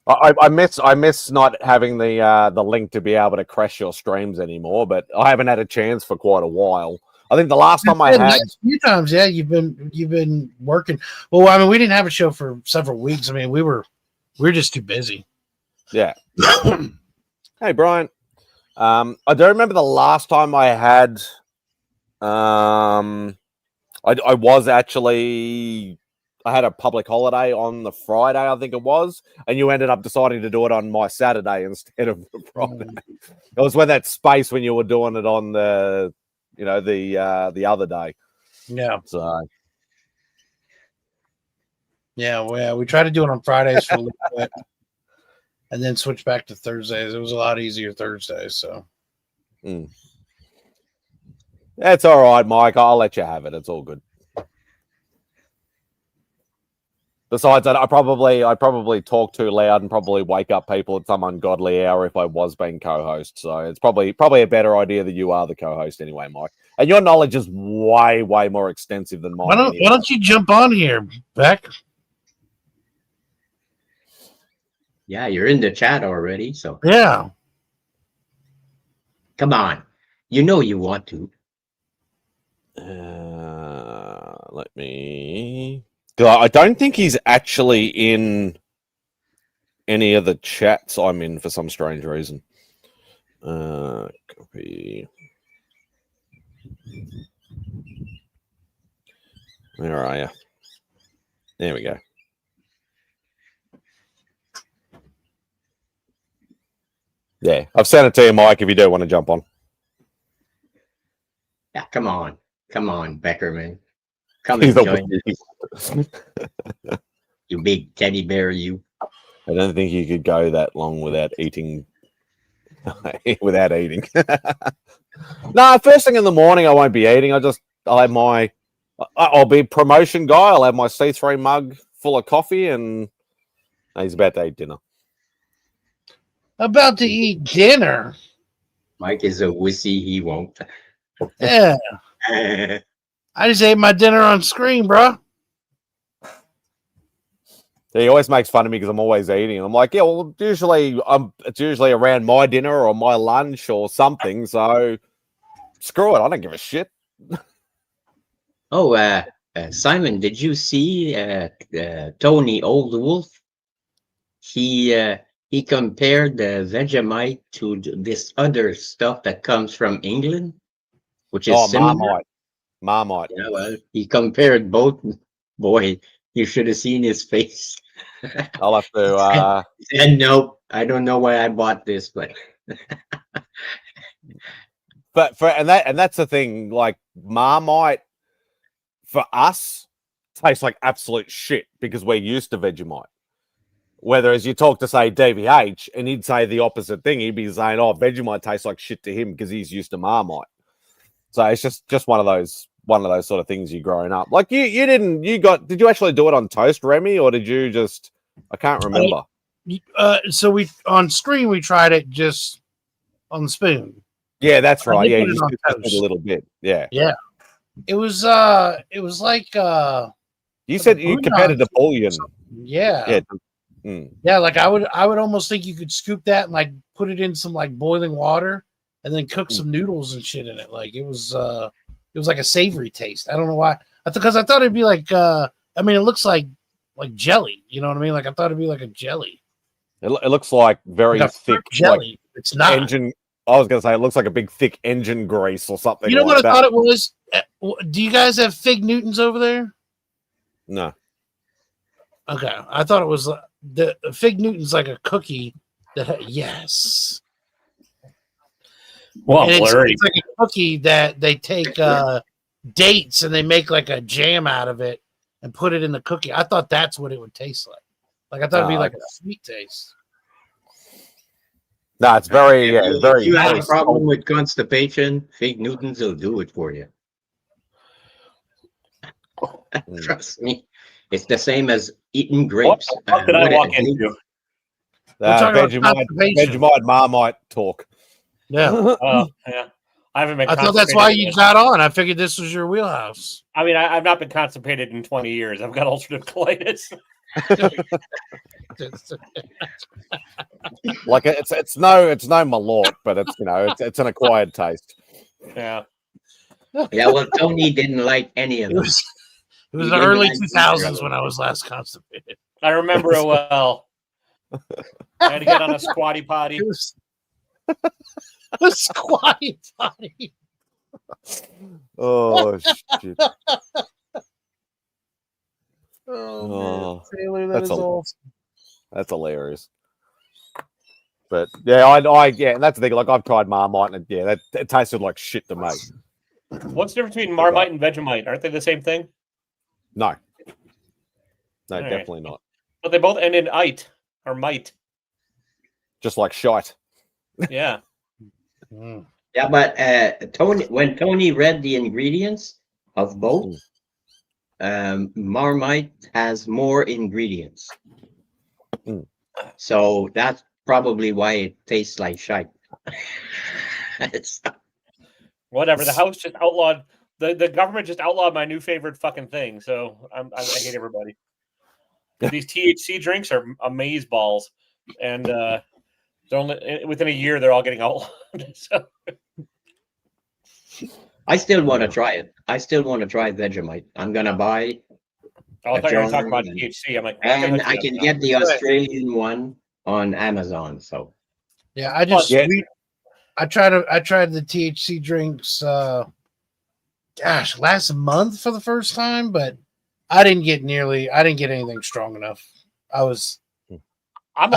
[SPEAKER 1] I miss not having the link to be able to crash your streams anymore, but I haven't had a chance for quite a while. I think the last time I had
[SPEAKER 4] a few times, yeah, you've been working. Well, I mean, we didn't have a show for several weeks. I mean, we were just too busy.
[SPEAKER 1] Yeah. Hey, Brian. I do remember the last time I had. I had a public holiday on the Friday, I think it was, and you ended up deciding to do it on my Saturday instead of the Friday. It was when that space when you were doing it on the, the other day.
[SPEAKER 4] Yeah.
[SPEAKER 1] So.
[SPEAKER 4] Yeah, we tried to do it on Fridays for a little bit. And then switch back to Thursdays. It was a lot easier Thursdays. So,
[SPEAKER 1] That's all right, Mike. I'll let you have it. It's all good. Besides that, I probably talk too loud and probably wake up people at some ungodly hour if I was being co-host. So it's probably a better idea that you are the co-host anyway, Mike. And your knowledge is way more extensive than mine.
[SPEAKER 4] Why don't you jump on here, Beck?
[SPEAKER 6] Yeah, you're in the chat already, so
[SPEAKER 4] yeah.
[SPEAKER 6] Come on, you know you want to.
[SPEAKER 1] Let me. I don't think he's actually in any of the chats I'm in for some strange reason. Copy. Where are you? There we go. Yeah, I've sent it to you, Mike, if you do want to jump on.
[SPEAKER 6] Yeah, come on, Beckerman, come and join us. You big teddy bear, you.
[SPEAKER 1] I don't think you could go that long without eating. Without eating. No, first thing in the morning, I won't be eating. I'll be promotion guy. I'll have my C3 mug full of coffee, and he's about to eat dinner.
[SPEAKER 4] About to eat dinner.
[SPEAKER 6] Mike is a wussy. He won't.
[SPEAKER 4] Yeah. I just ate my dinner on screen, bro.
[SPEAKER 1] He always makes fun of me because I'm always eating. I'm like, yeah, well, it's usually around my dinner or my lunch or something. So screw it. I don't give a shit.
[SPEAKER 6] Oh, Simon, did you see Tony Old Wolf? He compared the Vegemite to this other stuff that comes from England, which is similar.
[SPEAKER 1] Marmite.
[SPEAKER 6] Yeah, well, he compared both. Boy, you should have seen his face.
[SPEAKER 1] I'll have to.
[SPEAKER 6] And no, I don't know why I bought this, but.
[SPEAKER 1] and that's the thing. Like Marmite, for us, tastes like absolute shit because we're used to Vegemite. Whereas you talk to, say, DVH, and he'd say the opposite thing. He'd be saying, oh, Vegemite tastes like shit to him because he's used to Marmite. So it's just one of those sort of things you growing up. Like did you actually do it on toast, Remy, or did you just, I can't remember.
[SPEAKER 4] So we on screen, we tried it just on the spoon.
[SPEAKER 1] Yeah, that's right. Yeah, just a little bit. Yeah.
[SPEAKER 4] Yeah. It was like
[SPEAKER 1] you said you compared it to bouillon.
[SPEAKER 4] Yeah.
[SPEAKER 1] Yeah.
[SPEAKER 4] Yeah, like I would almost think you could scoop that and like put it in some like boiling water and then cook some noodles and shit in it. Like it was like a savory taste. I don't know why. Because I thought it'd be like I mean, it looks like jelly. You know what I mean? Like I thought it'd be like a jelly.
[SPEAKER 1] It looks like very thick
[SPEAKER 4] jelly. Like it's not
[SPEAKER 1] engine. I was gonna say it looks like a big thick engine grease or something.
[SPEAKER 4] You know
[SPEAKER 1] like
[SPEAKER 4] what I thought it was? Do you guys have Fig Newtons over there?
[SPEAKER 1] No.
[SPEAKER 4] Okay, I thought it was the Fig Newton's like a cookie that yes.
[SPEAKER 10] Well,
[SPEAKER 4] it's like a cookie that they take dates and they make like a jam out of it and put it in the cookie. I thought that's what it would taste like. Like I thought it'd be like a sweet taste.
[SPEAKER 1] No, it's very very.
[SPEAKER 6] If you have a problem with constipation, Fig Newtons will do it for you. Trust me. It's the same as eating grapes.
[SPEAKER 10] What did I walk into?
[SPEAKER 1] Vegemite Marmite talk.
[SPEAKER 4] Yeah.
[SPEAKER 10] Yeah. I haven't been.
[SPEAKER 4] I thought that's why you got on. I figured this was your wheelhouse.
[SPEAKER 10] I mean, I've not been constipated in 20 years. I've got ulcerative colitis.
[SPEAKER 1] Like it's no Malort, but it's an acquired taste.
[SPEAKER 10] Yeah.
[SPEAKER 6] Yeah. Well, Tony didn't like any of them.
[SPEAKER 4] It was the early 2000s when I was last constipated.
[SPEAKER 10] I remember it well. I had to get on a squatty potty.
[SPEAKER 4] It was a squatty potty.
[SPEAKER 1] Oh shit!
[SPEAKER 4] Oh, Taylor, that's awesome.
[SPEAKER 1] That's hilarious. But yeah, and that's the thing. Like I've tried Marmite, and it tasted like shit to me.
[SPEAKER 10] What's the difference between Marmite and Vegemite? Aren't they the same thing?
[SPEAKER 1] No,
[SPEAKER 10] All
[SPEAKER 1] definitely not.
[SPEAKER 10] But they both end in "ite" or "might."
[SPEAKER 1] Just like shite.
[SPEAKER 10] Yeah.
[SPEAKER 6] Yeah, but when Tony read the ingredients of both, Marmite has more ingredients. So that's probably why it tastes like shite.
[SPEAKER 10] Whatever. The house just outlawed. The government just outlawed my new favorite fucking thing. So I hate everybody. These THC drinks are amaze balls, and they're only within a year they're all getting outlawed. So.
[SPEAKER 6] I still want to try it. I still want to try Vegemite. I'm gonna buy.
[SPEAKER 10] I thought you were talking about
[SPEAKER 6] and-
[SPEAKER 10] THC. I'm like,
[SPEAKER 6] and I can get the Australian one on Amazon. So
[SPEAKER 4] Yeah, I just
[SPEAKER 1] Yeah.
[SPEAKER 4] I tried the THC drinks last month for the first time, but I didn't get anything strong enough. I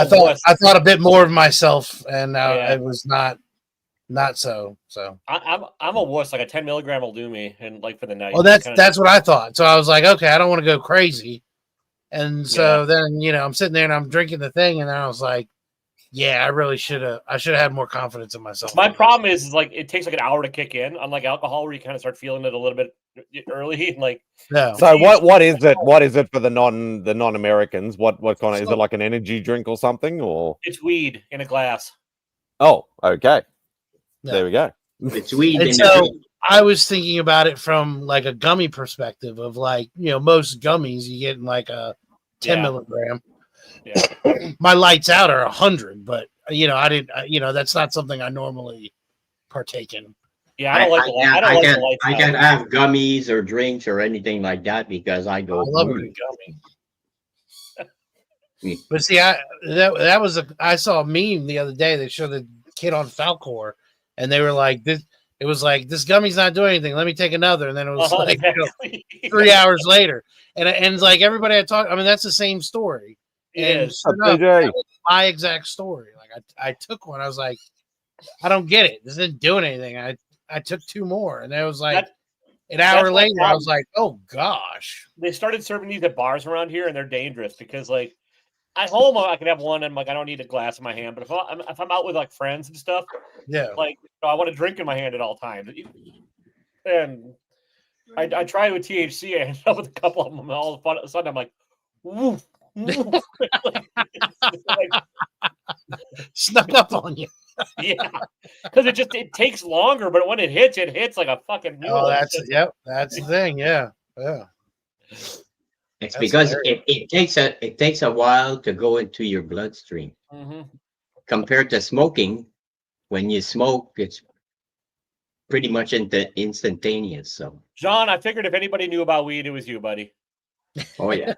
[SPEAKER 4] thought a bit more of myself, and it was not so. So
[SPEAKER 10] I'm a wuss. Like a 10 milligram will do me, and like for the night.
[SPEAKER 4] well, that's what I thought. So I was like, okay, I don't want to go crazy, and so then I'm sitting there and I'm drinking the thing, and then I was like, yeah, I should have had more confidence in myself.
[SPEAKER 10] My problem is like it takes like an hour to kick in, unlike alcohol where you kind of start feeling it a little bit early. Like
[SPEAKER 1] So what is it? What is it for the non-Americans? What kind of is it like an energy drink or something? Or
[SPEAKER 10] it's weed in a glass.
[SPEAKER 1] Oh, okay. Yeah. There we go.
[SPEAKER 6] It's weed.
[SPEAKER 4] And so I was thinking about it from like a gummy perspective of like, most gummies you get in like a 10 milligram.
[SPEAKER 10] Yeah.
[SPEAKER 4] My lights out are 100, but I didn't. That's not something I normally partake in.
[SPEAKER 10] Yeah, I don't like the lights.
[SPEAKER 6] I can't have gummies or drinks or anything like that because I go.
[SPEAKER 4] I love a good gummy. But see, I saw a meme the other day that showed the kid on Falcor, and they were like, "This." It was like, "This gummy's not doing anything. Let me take another." And then it was 3 hours later, and it's like everybody I talked. I mean, that's the same story. And sure enough, that was my exact story. Like I took one. I was like, I don't get it. This isn't doing anything. I took 2 more, and it was like an hour later. I was like, oh gosh.
[SPEAKER 10] They started serving these at bars around here, and they're dangerous because like at home I can have one, and like I don't need a glass in my hand. But if I'm out with like friends and stuff, like I want a drink in my hand at all times. And I try with THC. I end up with a couple of them, and all of a sudden I'm like, woof.
[SPEAKER 4] Snuck up on you.
[SPEAKER 10] Yeah, because it takes longer, but when it hits like a fucking mule.
[SPEAKER 4] Oh, that's the thing. Yeah.
[SPEAKER 6] It's because it takes a while to go into your bloodstream.
[SPEAKER 10] Mm-hmm.
[SPEAKER 6] Compared to smoking, when you smoke, it's pretty much instantaneous. So,
[SPEAKER 10] John, I figured if anybody knew about weed, it was you, buddy.
[SPEAKER 6] Oh yeah.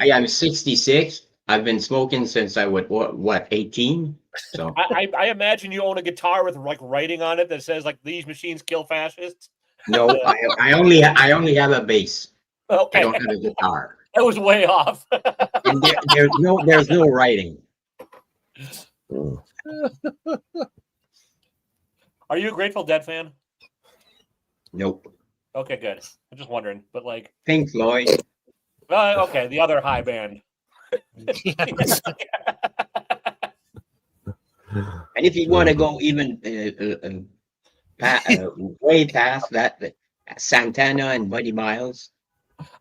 [SPEAKER 6] I am 66. I've been smoking since I was what 18. So
[SPEAKER 10] I imagine you own a guitar with like writing on it that says like these machines kill fascists.
[SPEAKER 6] No, I only have a bass.
[SPEAKER 10] Okay.
[SPEAKER 6] I don't have a guitar.
[SPEAKER 10] That was way off.
[SPEAKER 6] And there's no writing.
[SPEAKER 10] Are you a Grateful Dead fan?
[SPEAKER 6] Nope.
[SPEAKER 10] Okay, good. I'm just wondering, but like
[SPEAKER 6] Pink Floyd.
[SPEAKER 10] Okay, the other high band.
[SPEAKER 6] And if you want to go even way past that, Santana and Buddy Miles.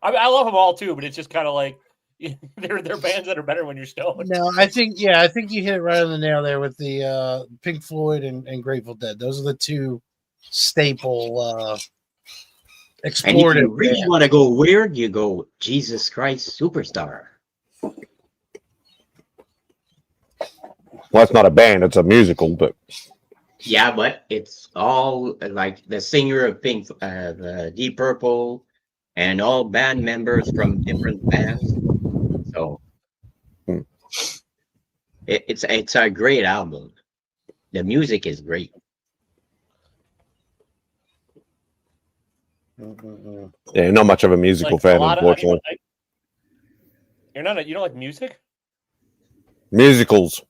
[SPEAKER 10] I love them all too, but it's just kind of like they're bands that are better when you're stoned.
[SPEAKER 4] No, I think you hit it right on the nail there with the Pink Floyd and Grateful Dead. Those are the two staple explorative.
[SPEAKER 6] And if you really want to go weird, you go Jesus Christ Superstar.
[SPEAKER 1] Well, it's not a band; it's a musical, but
[SPEAKER 6] yeah, but it's all like the singer of Pink, the Deep Purple, and all band members from different bands. So it's a great album. The music is great.
[SPEAKER 1] Yeah, not much of a musical fan, unfortunately.
[SPEAKER 10] You don't like music?
[SPEAKER 1] Musicals.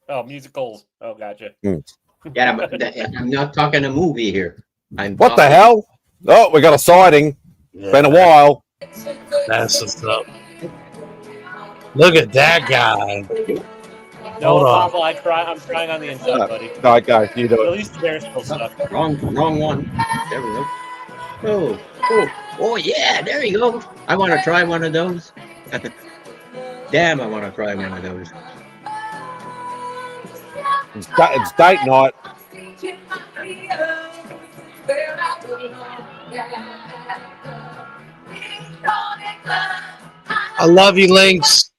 [SPEAKER 10] Oh, musicals. Oh, gotcha.
[SPEAKER 6] Yeah, but I'm not talking a movie here.
[SPEAKER 1] What the hell? Oh, we got a sighting. Yeah. Been a while.
[SPEAKER 4] That's what's up. Look at that guy.
[SPEAKER 10] No, Papa, I'm trying on the inside, buddy.
[SPEAKER 1] Okay, you do it.
[SPEAKER 10] At least the bear's still stuck.
[SPEAKER 6] Wrong one. There we go. Oh, yeah, there you go. I want to try one of those. Damn, I want to try one of those.
[SPEAKER 1] It's date night.
[SPEAKER 4] I love you, Lynx.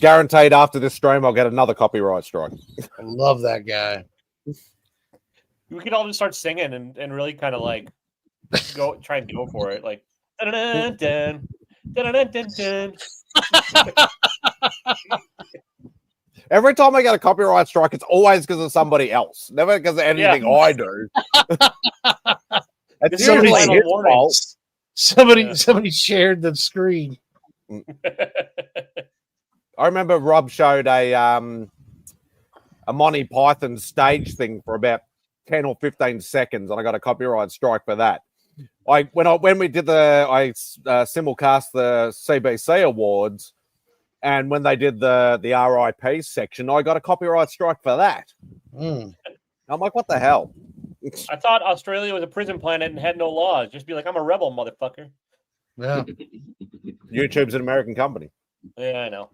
[SPEAKER 1] Guaranteed after this stream, I'll get another copyright strike.
[SPEAKER 4] I love that guy.
[SPEAKER 10] We could all just start singing and really kind of like try and go for it. Like, dun, dun, dun, dun, dun.
[SPEAKER 1] Every time I get a copyright strike, it's always because of somebody else. Never because of anything I do. It's usually his fault.
[SPEAKER 4] Somebody shared the screen.
[SPEAKER 1] I remember Rob showed a Monty Python stage thing for about 10 or 15 seconds, and I got a copyright strike for that. When we did I simulcast the CBC Awards, and when they did the RIP section, I got a copyright strike for that. I'm like, what the hell?
[SPEAKER 10] I thought Australia was a prison planet and had no laws. Just be like, I'm a rebel, motherfucker.
[SPEAKER 4] Yeah.
[SPEAKER 1] YouTube's an American company.
[SPEAKER 10] Yeah, I know.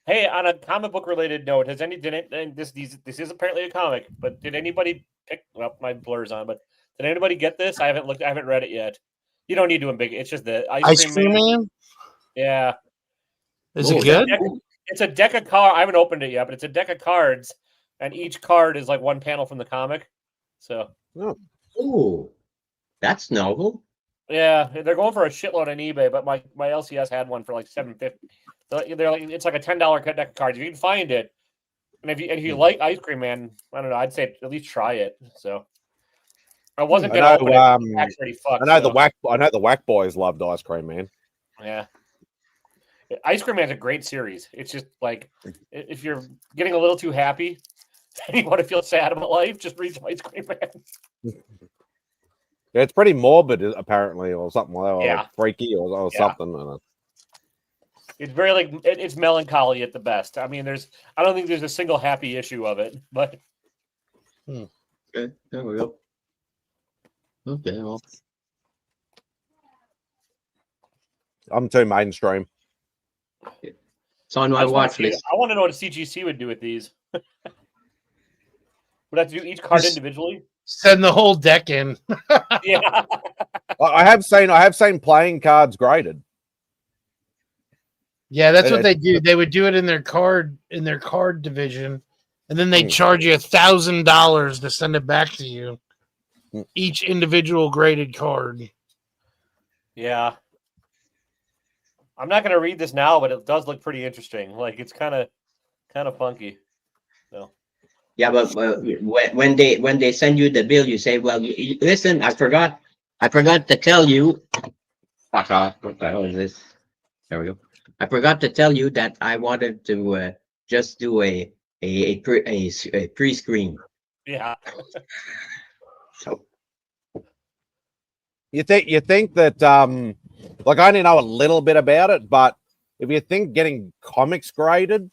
[SPEAKER 10] Hey, on a comic book related note, this is apparently a comic, but did anybody pick? Well, my blur's on, but did anybody get this? I haven't read it yet. You don't need to embig. It's just the
[SPEAKER 4] Ice Cream Man.
[SPEAKER 10] Yeah.
[SPEAKER 4] Is it good?
[SPEAKER 10] It's a deck of cards. I haven't opened it yet, but it's a deck of cards, and each card is like one panel from the comic. So.
[SPEAKER 6] Oh, that's novel.
[SPEAKER 10] Yeah, they're going for a shitload on eBay, but my LCS had one for like $7.50. They're like, it's like a $10 deck of cards. If you can find it, and if you like Ice Cream Man, I don't know, I'd say at least try it. So I wasn't gonna open it. Actually,
[SPEAKER 1] I know the Whack Boys loved Ice Cream Man.
[SPEAKER 10] Yeah, Ice Cream Man's a great series. It's just like if you're getting a little too happy and you want to feel sad about life, just read Ice Cream Man.
[SPEAKER 1] Yeah, it's pretty morbid, apparently, or something like that, or
[SPEAKER 10] Yeah.
[SPEAKER 1] freaky, or something.
[SPEAKER 10] It's very like it's melancholy at the best. I mean, I don't think there's a single happy issue of it, but
[SPEAKER 6] Okay, there we go. Okay, well,
[SPEAKER 1] I'm too mainstream.
[SPEAKER 6] it's on my watch list.
[SPEAKER 10] I want to know what a CGC would do with these. Would I have to do each card individually?
[SPEAKER 4] Send the whole deck in.
[SPEAKER 10] Yeah.
[SPEAKER 1] I have seen playing cards graded.
[SPEAKER 4] Yeah, that's what they do. They would do it in their card division, and then they charge you $1,000 to send it back to you. Each individual graded card.
[SPEAKER 10] Yeah. I'm not going to read this now, but it does look pretty interesting. Like it's kind of funky. So.
[SPEAKER 6] Yeah, but when they send you the bill, you say, "Well, listen, I forgot to tell you." What the hell is this? There we go. I forgot to tell you that I wanted to just do a pre-screen.
[SPEAKER 10] Yeah.
[SPEAKER 6] So
[SPEAKER 1] you think that like I only know a little bit about it, but if you think getting comics graded,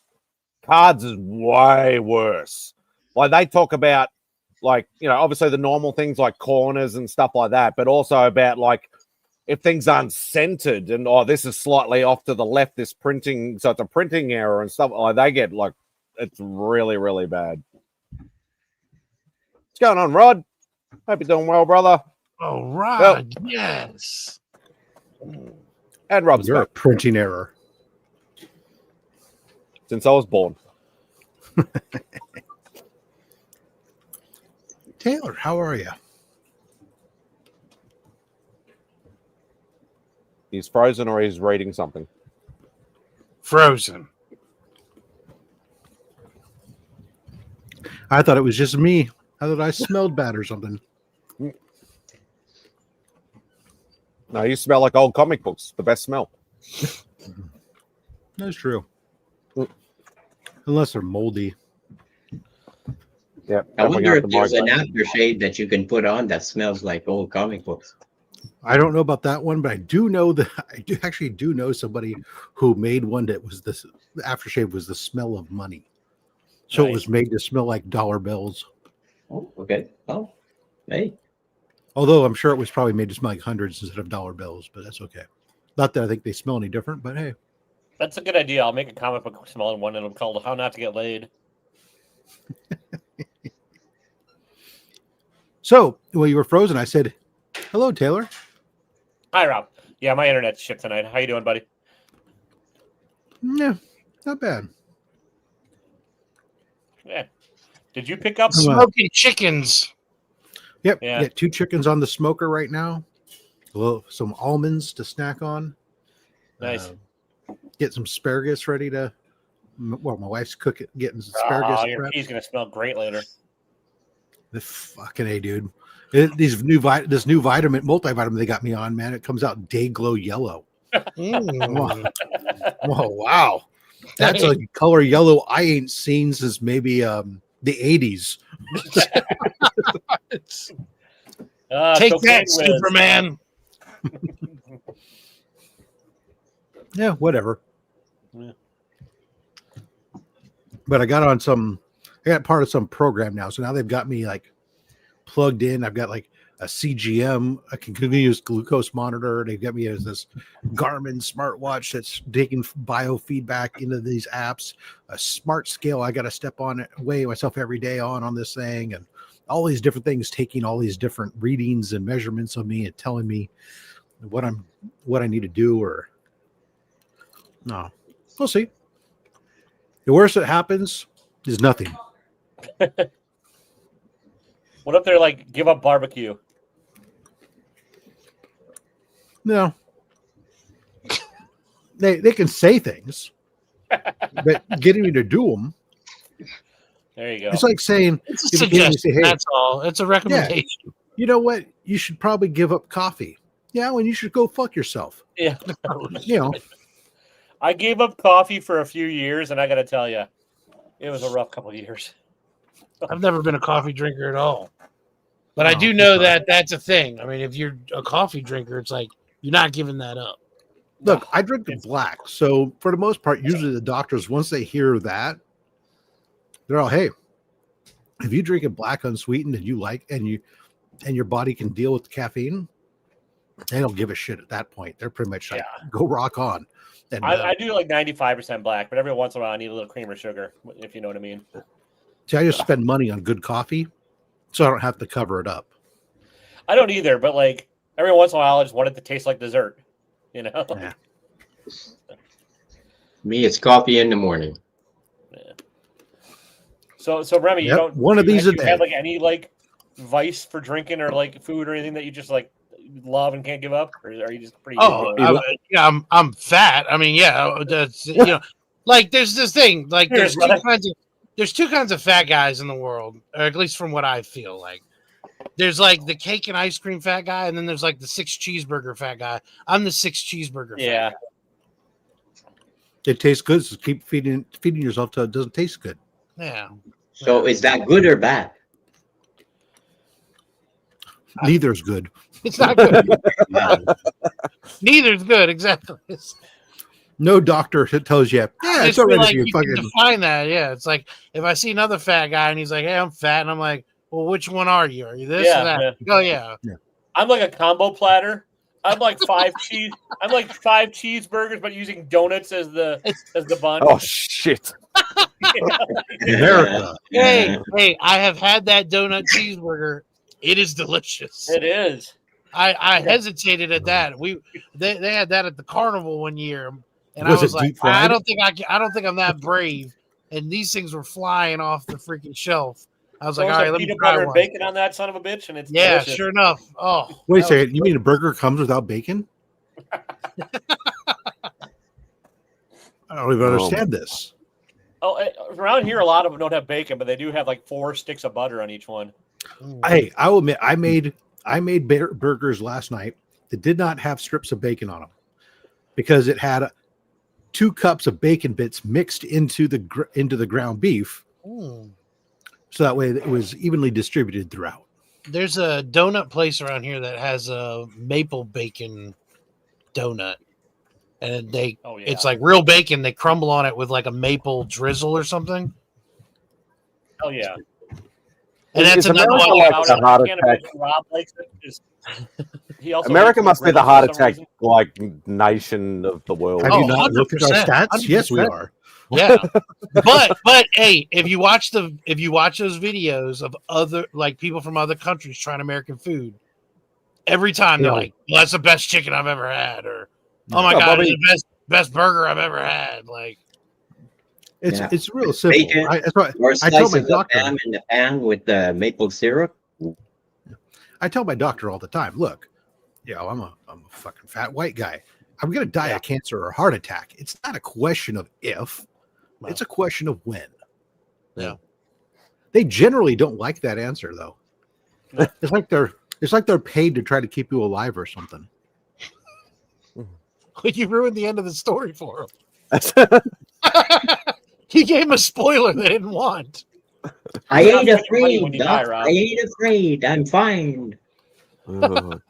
[SPEAKER 1] cards is way worse. Like they talk about, like, you know, obviously the normal things like corners and stuff like that, but also about like if things aren't centered and this is slightly off to the left, this printing, so it's a printing error and stuff. Like they get like it's really, really bad. What's going on, Rod? Hope you're doing well, brother.
[SPEAKER 4] Oh, Rod, yes.
[SPEAKER 1] And Rob's
[SPEAKER 9] You're
[SPEAKER 1] back.
[SPEAKER 9] a printing error.
[SPEAKER 1] Since I was born.
[SPEAKER 9] Taylor, how are you?
[SPEAKER 1] He's frozen or he's reading something.
[SPEAKER 4] Frozen.
[SPEAKER 9] I thought it was just me. I thought I smelled bad or something.
[SPEAKER 1] No, you smell like old comic books. The best smell.
[SPEAKER 9] That's true. Unless they're moldy.
[SPEAKER 1] Yeah.
[SPEAKER 6] I wonder if there's an aftershave that you can put on that smells like old comic books.
[SPEAKER 9] I don't know about that one, but I do know that I do know somebody who made one that was the aftershave was the smell of money. So It was made to smell like dollar bills.
[SPEAKER 6] Oh, okay. Oh, hey.
[SPEAKER 9] Although I'm sure it was probably made to smell like hundreds instead of dollar bills, but that's okay. Not that I think they smell any different, but hey.
[SPEAKER 10] That's a good idea. I'll make a comic book smelling one and it'll called How Not to Get Laid.
[SPEAKER 9] So, while you were frozen, I said, hello, Taylor.
[SPEAKER 10] Hi, Rob. Yeah, my internet's shit tonight. How you doing, buddy?
[SPEAKER 9] Yeah, not bad.
[SPEAKER 10] Yeah. Did you pick up
[SPEAKER 4] smoking chickens?
[SPEAKER 9] Yep.
[SPEAKER 10] Yeah.
[SPEAKER 9] Get 2 chickens on the smoker right now. Some almonds to snack on.
[SPEAKER 10] Nice.
[SPEAKER 9] Get some asparagus ready to. Well, my wife's getting some asparagus.
[SPEAKER 10] Oh, your pea's gonna smell great later.
[SPEAKER 9] The fucking A, dude. This new vitamin, multivitamin they got me on, man. It comes out day glow yellow. Oh, wow. That's a color yellow I ain't seen since maybe the 80s.
[SPEAKER 4] Take that, Superman.
[SPEAKER 9] Yeah, whatever.
[SPEAKER 10] Yeah.
[SPEAKER 9] But I got part of some program now. So now they've got me like plugged in. I've got like a CGM, a continuous glucose monitor. They've got me as this Garmin smartwatch that's taking biofeedback into these apps, a smart scale. I got to step on it, weigh myself every day on this thing, and all these different things, taking all these different readings and measurements of me and telling me what I need to do. Or no, we'll see. The worst that happens is nothing.
[SPEAKER 10] What if they're like, give up barbecue?
[SPEAKER 9] No. They can say things, but getting me to do them.
[SPEAKER 10] There you go.
[SPEAKER 9] It's like saying,
[SPEAKER 4] it's a suggestion. Hey, that's all. It's a recommendation.
[SPEAKER 9] Yeah, you know what? You should probably give up coffee. Yeah, well, you should go fuck yourself.
[SPEAKER 10] Yeah.
[SPEAKER 9] You know.
[SPEAKER 10] I gave up coffee for a few years, and I got to tell you, it was a rough couple of years.
[SPEAKER 4] I've never been a coffee drinker at all. But I do know that that's a thing. I mean, if you're a coffee drinker, it's like you're not giving that up.
[SPEAKER 9] Look, I drink the black. So for the most part, usually the doctors, once they hear that, they're all, hey, if you drink it black unsweetened and you like and your body can deal with the caffeine, they don't give a shit at that point. They're pretty much like, go rock on. And
[SPEAKER 10] I do like 95% black, but every once in a while I need a little cream or sugar, if you know what I mean.
[SPEAKER 9] See, I just spend money on good coffee, so I don't have to cover it up.
[SPEAKER 10] I don't either, but like every once in a while I just want it to taste like dessert, you know?
[SPEAKER 9] Yeah.
[SPEAKER 6] Me, it's coffee in the morning.
[SPEAKER 10] Yeah. So Remy, you don't
[SPEAKER 9] one of these a day.
[SPEAKER 10] Have like any like vice for drinking or like food or anything that you just like love and can't give up, or are you just pretty?
[SPEAKER 4] I'm fat. I mean, yeah, that's like there's this thing. Like there's two kinds of fat guys in the world, or at least from what I feel like. There's like the cake and ice cream fat guy, and then there's like the 6 cheeseburger fat guy. I'm the 6 cheeseburger.
[SPEAKER 10] Yeah.
[SPEAKER 4] Fat guy.
[SPEAKER 9] It tastes good, so keep feeding yourself till it doesn't taste good.
[SPEAKER 4] Yeah.
[SPEAKER 6] So is that good or bad?
[SPEAKER 9] Neither's good.
[SPEAKER 4] It's not good. Neither's good, exactly.
[SPEAKER 9] No doctor tells you, it's all right
[SPEAKER 4] like
[SPEAKER 9] if you fucking
[SPEAKER 4] define that. Yeah, it's like if I see another fat guy and he's like, "Hey, I'm fat," and I'm like, "Well, which one are you? Are you this or that?"
[SPEAKER 10] Yeah.
[SPEAKER 4] Oh yeah.
[SPEAKER 10] I'm like a combo platter. I'm like 5 cheese. I'm like 5 cheeseburgers, but using donuts as the bun.
[SPEAKER 1] Oh shit!
[SPEAKER 9] America.
[SPEAKER 4] Hey, I have had that donut cheeseburger. It is delicious.
[SPEAKER 10] It is.
[SPEAKER 4] I hesitated at that. They had that at the carnival one year, and
[SPEAKER 9] Was
[SPEAKER 4] I was
[SPEAKER 9] it
[SPEAKER 4] like,
[SPEAKER 9] deep fried?
[SPEAKER 4] I don't think I'm that brave. And these things were flying off the freaking shelf. I was like, all right, let me
[SPEAKER 10] peanut
[SPEAKER 4] try
[SPEAKER 10] butter
[SPEAKER 4] one.
[SPEAKER 10] and bacon on that son of a bitch, and it's delicious.
[SPEAKER 4] Sure enough. Oh,
[SPEAKER 9] wait a second. You mean a burger comes without bacon? I don't even understand this.
[SPEAKER 10] Oh, around here, a lot of them don't have bacon, but they do have like 4 sticks of butter on each one.
[SPEAKER 9] Hey, I will admit, I made burgers last night that did not have strips of bacon on them because it had 2 cups of bacon bits mixed into the ground beef, so that way it was evenly distributed throughout.
[SPEAKER 4] There's a donut place around here that has a maple bacon donut, and it's like real bacon. They crumble on it with like a maple drizzle or something.
[SPEAKER 10] Oh yeah.
[SPEAKER 4] And that's another one.
[SPEAKER 1] Like the heart attack.
[SPEAKER 10] Rob likes it.
[SPEAKER 1] America must be the heart attack like nation of the world.
[SPEAKER 9] Have you not looked at our stats? 100%. Yes, we are.
[SPEAKER 4] Yeah, but hey, if you watch those videos of other like people from other countries trying American food, every time they're like, well, "That's the best chicken I've ever had," or "Oh my god, it's the best burger I've ever had." Like,
[SPEAKER 9] It's real simple.
[SPEAKER 6] Bacon
[SPEAKER 9] That's why
[SPEAKER 6] or
[SPEAKER 9] I tell
[SPEAKER 6] slice
[SPEAKER 9] my
[SPEAKER 6] of the
[SPEAKER 9] doctor.
[SPEAKER 6] ham in the pan with the maple syrup.
[SPEAKER 9] I tell my doctor all the time. Look, I'm a fucking fat white guy. I'm gonna die of cancer or a heart attack. It's not a question of if. It's a question of when.
[SPEAKER 4] Yeah.
[SPEAKER 9] They generally don't like that answer though.
[SPEAKER 10] No.
[SPEAKER 9] It's like they're paid to try to keep you alive or something.
[SPEAKER 4] You ruined the end of the story for him. You gave him a spoiler they didn't want.
[SPEAKER 6] I
[SPEAKER 10] You're not
[SPEAKER 6] ain't
[SPEAKER 10] spending money when
[SPEAKER 6] afraid,
[SPEAKER 10] you die,
[SPEAKER 6] Doc.
[SPEAKER 10] Rob.
[SPEAKER 6] I ain't afraid. I'm fine.
[SPEAKER 1] Oh, God.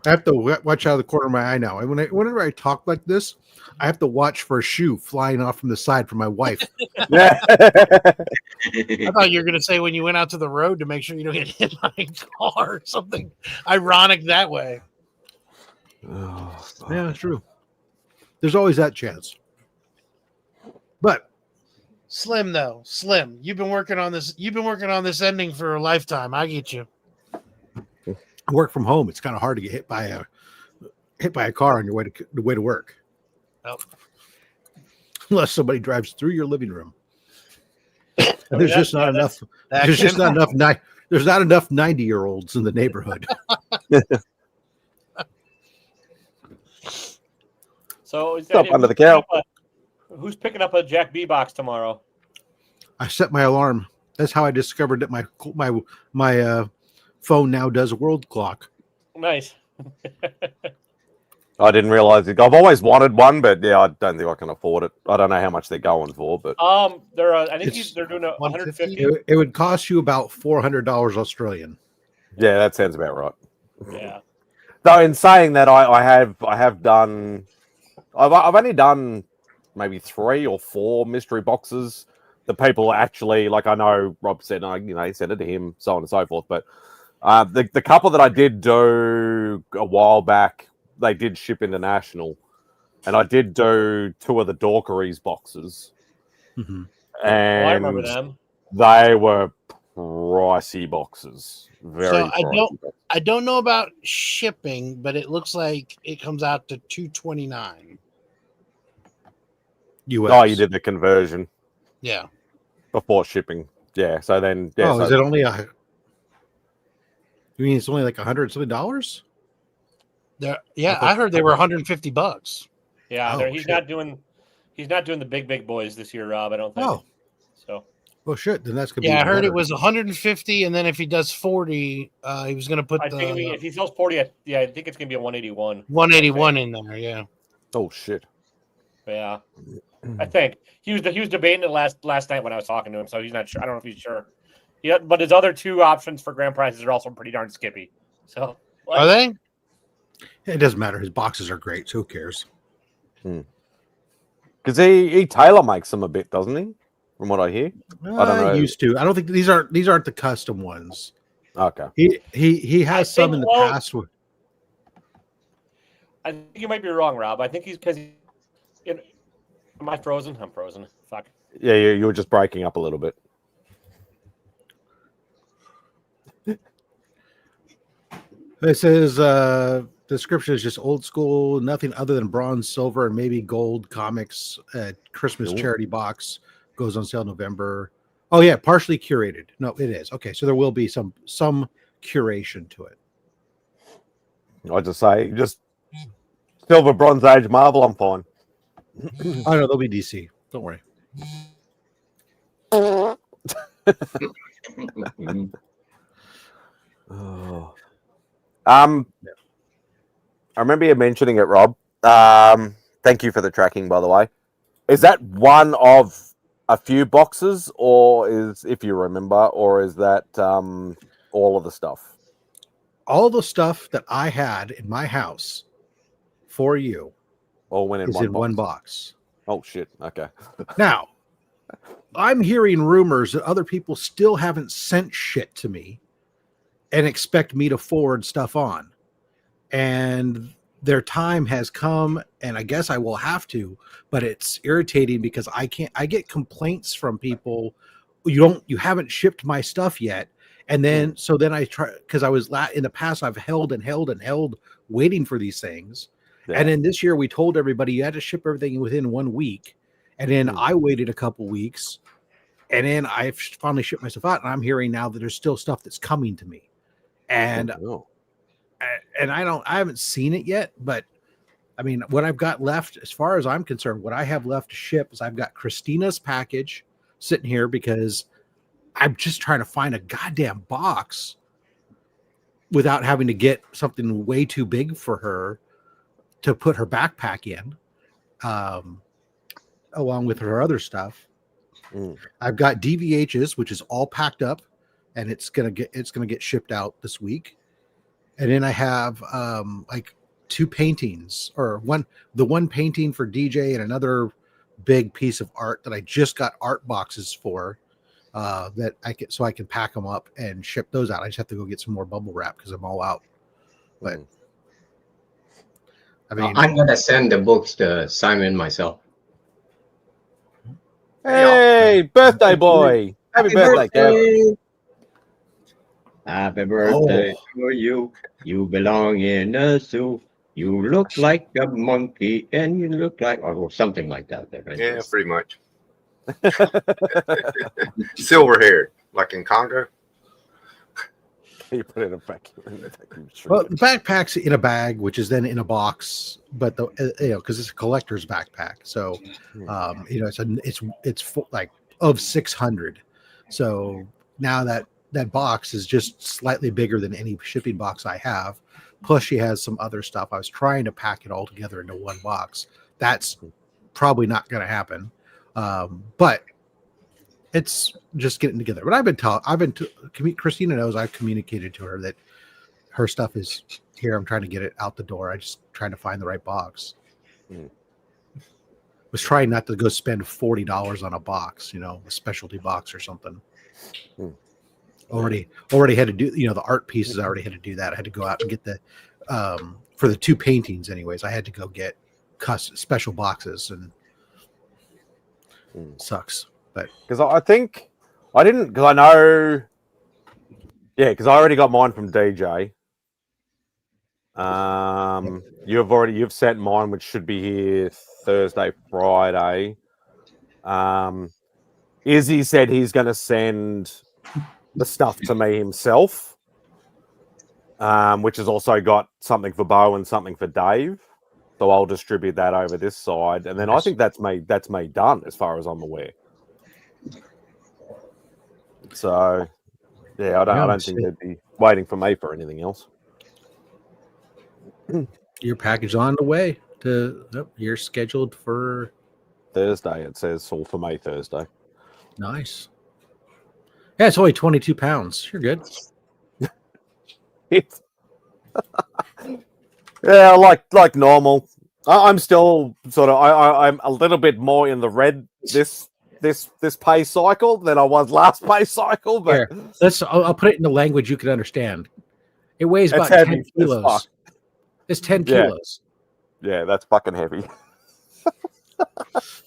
[SPEAKER 9] I have to watch out of the corner of my eye now. And whenever I talk like this, I have to watch for a shoe flying off from the side for my wife.
[SPEAKER 1] Yeah.
[SPEAKER 4] I thought you were going to say when you went out to the road to make sure you don't get hit by a car or something ironic that way.
[SPEAKER 1] Oh,
[SPEAKER 9] Yeah, that's true. There's always that chance. But
[SPEAKER 4] Slim, though, Slim, you've been working on this. You've been working on this ending for a lifetime. I get you.
[SPEAKER 9] work from home, it's kind of hard to get hit by a car on your way to work.
[SPEAKER 4] Oh.
[SPEAKER 9] Unless somebody drives through your living room. And there's just not enough.
[SPEAKER 4] There's
[SPEAKER 9] not enough. There's not enough 90-year-olds in the neighborhood.
[SPEAKER 10] So
[SPEAKER 1] Up under the cow.
[SPEAKER 10] Who's picking up a Jack B box tomorrow?
[SPEAKER 9] I set my alarm. That's how I discovered that my phone now does a world clock.
[SPEAKER 10] Nice.
[SPEAKER 1] I didn't realize it. I've always wanted one, but yeah, I don't think I can afford it. I don't know how much they're going for, but
[SPEAKER 10] they're I think they're doing 150.
[SPEAKER 9] It would cost you about $400 Australian.
[SPEAKER 1] yeah, that sounds about right.
[SPEAKER 10] Yeah.
[SPEAKER 1] Though in saying that, I've only done maybe 3 or 4 mystery boxes. The people actually, like I know Rob said, he sent it to him, so on and so forth. But the couple that I did do a while back, they did ship international, and I did do 2 of the Dorkeries boxes,
[SPEAKER 9] Mm-hmm.
[SPEAKER 1] and
[SPEAKER 10] I remember them.
[SPEAKER 1] They were pricey boxes. Very.
[SPEAKER 4] So
[SPEAKER 1] pricey.
[SPEAKER 4] I don't know about shipping, but it looks like it comes out to $229.
[SPEAKER 9] US.
[SPEAKER 1] Oh, you did the conversion.
[SPEAKER 4] Yeah.
[SPEAKER 1] Before shipping. Yeah. So then. Yeah,
[SPEAKER 9] is it only You mean it's only like $100 something dollars?
[SPEAKER 4] I heard they were $150.
[SPEAKER 10] Yeah, he's not doing the big boys this year, Rob. I don't think.
[SPEAKER 9] Oh.
[SPEAKER 10] So.
[SPEAKER 9] Well, shit. Then that's gonna
[SPEAKER 4] Yeah,
[SPEAKER 9] be
[SPEAKER 4] I heard
[SPEAKER 9] better.
[SPEAKER 4] it was 150, and then if he does 40, he was going to put
[SPEAKER 10] I think if he sells 40, I think it's going to be a 181.
[SPEAKER 4] 181 in there. Yeah.
[SPEAKER 1] Oh shit.
[SPEAKER 10] Yeah, I think he was debating it last night when I was talking to him, so he's not sure. I don't know if he's sure. Yeah, but his other 2 options for grand prizes are also pretty darn skippy. So
[SPEAKER 4] are they?
[SPEAKER 9] It doesn't matter. His boxes are great, so who cares?
[SPEAKER 1] Because he tailor makes them a bit, doesn't he? From what I hear. I don't know.
[SPEAKER 9] Used to. I don't think these aren't the custom ones.
[SPEAKER 1] Okay.
[SPEAKER 9] He has some in the past.
[SPEAKER 10] I think you might be wrong, Rob. I think he's because. Am I frozen? I'm frozen. Fuck.
[SPEAKER 1] Yeah, you were just breaking up a little bit.
[SPEAKER 9] It says description is just old school, nothing other than bronze, silver, and maybe gold comics. Christmas charity box goes on sale November. Oh yeah, partially curated. No, it is. Okay, so there will be some curation to it.
[SPEAKER 1] I just say just silver, bronze age, Marvel. I'm fine.
[SPEAKER 9] Oh no, they'll be DC. Don't worry.
[SPEAKER 1] Oh. I remember you mentioning it, Rob. Thank you for the tracking, by the way. Is that one of a few boxes, or is, if you remember, or is that all of the stuff?
[SPEAKER 9] All the stuff that I had in my house for you
[SPEAKER 1] All went in
[SPEAKER 9] is
[SPEAKER 1] one
[SPEAKER 9] in
[SPEAKER 1] box.
[SPEAKER 9] one box.
[SPEAKER 1] Oh shit! Okay.
[SPEAKER 9] Now, I'm hearing rumors that other people still haven't sent shit to me and expect me to forward stuff on. And their time has come, and I guess I will have to, but it's irritating because I get complaints from people. You haven't shipped my stuff yet. And then, so then I try, because I was in the past, I've held waiting for these things. Yeah. And then this year we told everybody you had to ship everything within 1 week. And then I waited a couple weeks, and then I finally shipped myself out. And I'm hearing now that there's still stuff that's coming to me, and I haven't seen it yet. But I mean, what I've got left, as far as I'm concerned, what I have left to ship is I've got Christina's package sitting here because I'm just trying to find a goddamn box without having to get something way too big for her to put her backpack in. Along with her other stuff. I've got DVHs, which is all packed up, and it's gonna get shipped out this week. And then I have like 2 paintings, or the one painting for DJ and another big piece of art that I just got art boxes for, that I can pack them up and ship those out. I just have to go get some more bubble wrap because I'm all out. But I mean,
[SPEAKER 6] I'm gonna send the books to Simon myself.
[SPEAKER 1] Hey, birthday boy! Happy birthday, Kev.
[SPEAKER 6] Happy birthday to you. You belong in a zoo. You look like a monkey, and you look like, or something like that. Right?
[SPEAKER 11] Yeah, pretty much. Silver haired, like in Congo.
[SPEAKER 1] You put it in a vacuum.
[SPEAKER 9] Well, the backpack's in a bag, which is then in a box, but because it's a collector's backpack, so it's like of 600. So now that box is just slightly bigger than any shipping box I have. Plus, she has some other stuff. I was trying to pack it all together into one box. That's probably not going to happen, but it's just getting together. But Christina knows I've communicated to her that her stuff is here. I'm trying to get it out the door. I just trying to find the right box. Was trying not to go spend $40 on a box, a specialty box or something. Already had to do, the art pieces. I already had to do that. I had to go out and get the, for the 2 paintings anyways, I had to go get special boxes, and sucks. But
[SPEAKER 1] because I think I didn't, because I know, because I already got mine from DJ. You've sent mine, which should be here Thursday, Friday. Izzy said he's going to send the stuff to me himself, which has also got something for Bo and something for Dave. So I'll distribute that over this side, and then I think that's me done as far as I'm aware. So, I don't think they'd be waiting for me for anything else.
[SPEAKER 9] Your package on the way you're scheduled for
[SPEAKER 1] Thursday. It says all for me Thursday.
[SPEAKER 9] Nice. Yeah, it's only 22 pounds. You're good.
[SPEAKER 1] Yeah, like normal. I'm still sort of I'm a little bit more in the red this pay cycle than I was last pay cycle. But
[SPEAKER 9] I'll put it in the language you can understand. It weighs about 10 kilos. It's 10 kilos.
[SPEAKER 1] Yeah, that's fucking heavy.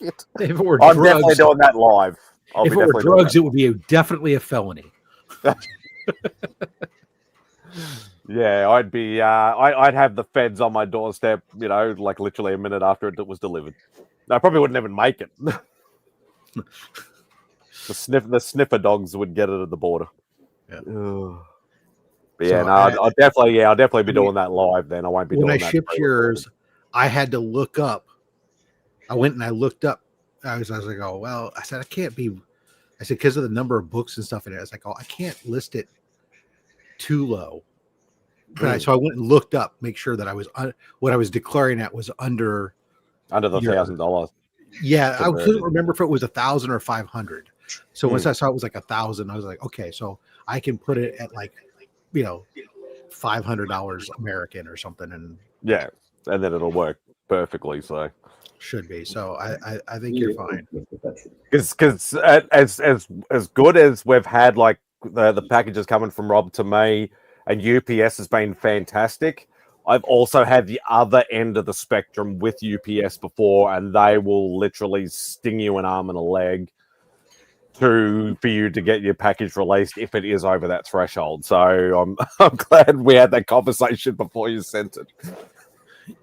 [SPEAKER 9] If it were
[SPEAKER 1] I'm
[SPEAKER 9] drugs,
[SPEAKER 1] definitely doing that live.
[SPEAKER 9] If it were drugs, it would be definitely a felony.
[SPEAKER 1] Yeah, I'd be. I'd have the feds on my doorstep. Like literally a minute after it was delivered. I probably wouldn't even make it. The sniffer dogs would get it at the border.
[SPEAKER 9] Yeah.
[SPEAKER 1] But yeah, I'll definitely be doing that live. Then I won't be doing that.
[SPEAKER 9] When I shipped yours, I had to look up. I went and I looked up. I was like, oh well. I said I can't be. I said because of the number of books and stuff in it. I was like, oh, I can't list it too low. So I went and looked up, make sure that I was what I was declaring at was under
[SPEAKER 1] the $1,000.
[SPEAKER 9] Yeah, I couldn't remember if it was 1,000 or 500. So once I saw it was like 1,000, I was like, okay, so I can put it at like, $500 American or something, and
[SPEAKER 1] and then it'll work perfectly. So
[SPEAKER 9] should be. So I think you're fine.
[SPEAKER 1] Because as good as we've had, like the packages coming from Rob to me, and UPS has been fantastic. I've also had the other end of the spectrum with UPS before, and they will literally sting you an arm and a leg for you to get your package released if it is over that threshold. So I'm glad we had that conversation before you sent it.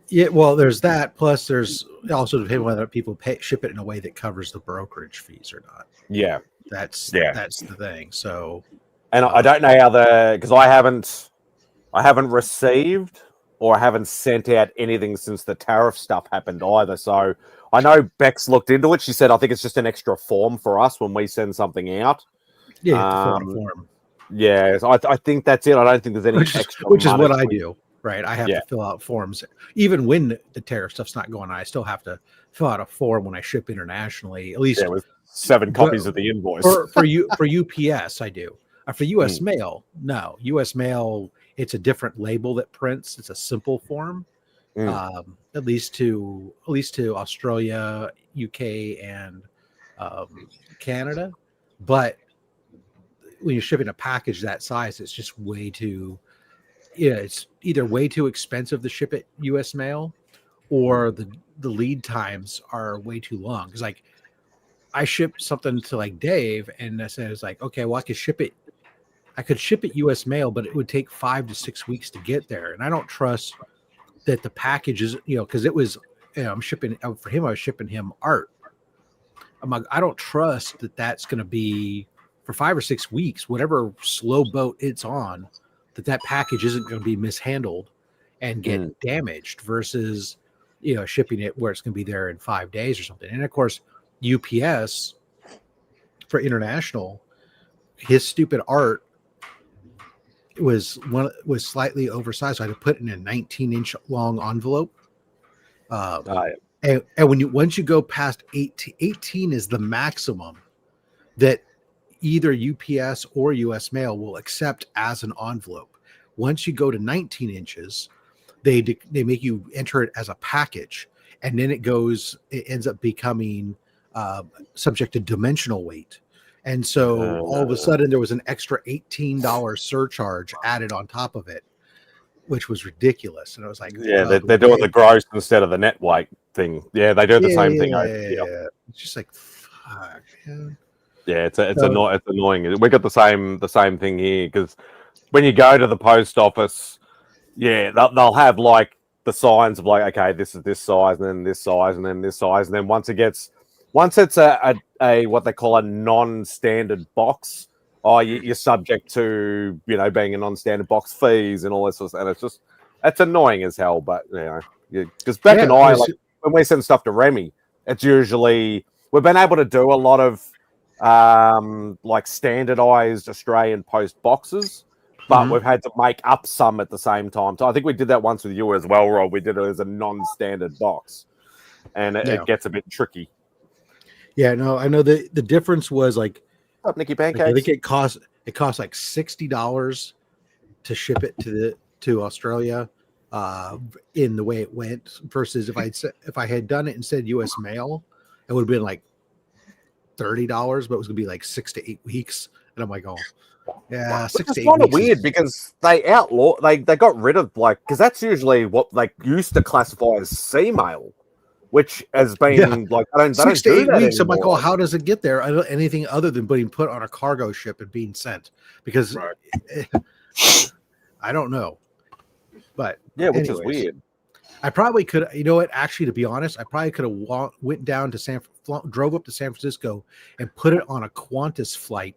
[SPEAKER 9] Yeah, well, there's that. Plus, there's also depending whether people ship it in a way that covers the brokerage fees or not.
[SPEAKER 1] Yeah,
[SPEAKER 9] that's the thing. So,
[SPEAKER 1] and I don't know how because I haven't received or I haven't sent out anything since the tariff stuff happened either. So I know Bex looked into it. She said I think it's just an extra form for us when we send something out.
[SPEAKER 9] Yeah, you have to fill out a form.
[SPEAKER 1] Yeah, so I think that's it. I don't think there's any extra.
[SPEAKER 9] Which is what I do. Right, I have
[SPEAKER 1] to
[SPEAKER 9] fill out forms, even when the tariff stuff's not going on. I still have to fill out a form when I ship internationally. At least
[SPEAKER 1] with 7 copies of the invoice.
[SPEAKER 9] For UPS, I do. For U.S. mail, no. U.S. mail, it's a different label that prints. It's a simple form, at least to Australia, UK, and Canada. But when you're shipping a package that size, it's just way too. Yeah, it's either way too expensive to ship it U.S. mail, or the lead times are way too long. Because like, I shipped something to like Dave, and I said it's like, okay, well I could ship it U.S. mail, but it would take 5 to 6 weeks to get there, and I don't trust that the package is because it was I'm shipping for him. I was shipping him art. I'm like, I don't trust that that's going to be for 5 or 6 weeks, whatever slow boat it's on. That package isn't going to be mishandled and get damaged versus, shipping it where it's going to be there in 5 days or something. And of course, UPS for international, his stupid art was slightly oversized. So I had to put it in a 19-inch long envelope. And once you go past 18 is the maximum that either UPS or US mail will accept as an envelope. Once you go to 19 inches, they make you enter it as a package, and then it ends up becoming subject to dimensional weight. And so all of a sudden there was an extra $18 surcharge added on top of it, which was ridiculous. And I was like,
[SPEAKER 1] they're doing the gross instead of the net weight thing. Yeah, they do the same thing.
[SPEAKER 9] Yeah. It's just like, fuck, man.
[SPEAKER 1] Yeah, it's annoying. We got the same thing here because when you go to the post office, they'll have like the signs of like, okay, this is this size, and then this size, and then this size, and then once it's a what they call a non-standard box, you're subject to being a non-standard box fees and all this sort of stuff. And it's annoying as hell. But because Beck and I, like when we send stuff to Remy, it's usually we've been able to do a lot of like standardized Australian post boxes, but we've had to make up some at the same time. So I think we did that once with you as well, Rob. We did it as a non-standard box, and it gets a bit tricky. Yeah, no, I know the difference was like,
[SPEAKER 9] what's up, Nikki Pancakes? I think it cost like $60 to ship it to Australia, in the way it went, versus if I had done it instead US mail, it would have been like $30, but it was gonna be like 6 to 8 weeks. And I'm like, oh yeah, 6 to 8 weeks. It's kind of
[SPEAKER 1] weird because they got rid of because that's usually what they used to classify as sea mail, which has been like I don't
[SPEAKER 9] 6 to 8 weeks. I'm like,
[SPEAKER 1] anymore.
[SPEAKER 9] oh, how does it get there? I don't anything other than being put on a cargo ship and being sent, because I don't know. But
[SPEAKER 1] which is weird.
[SPEAKER 9] I probably could, actually, to be honest, I probably could have went down to drove up to San Francisco and put it on a Qantas flight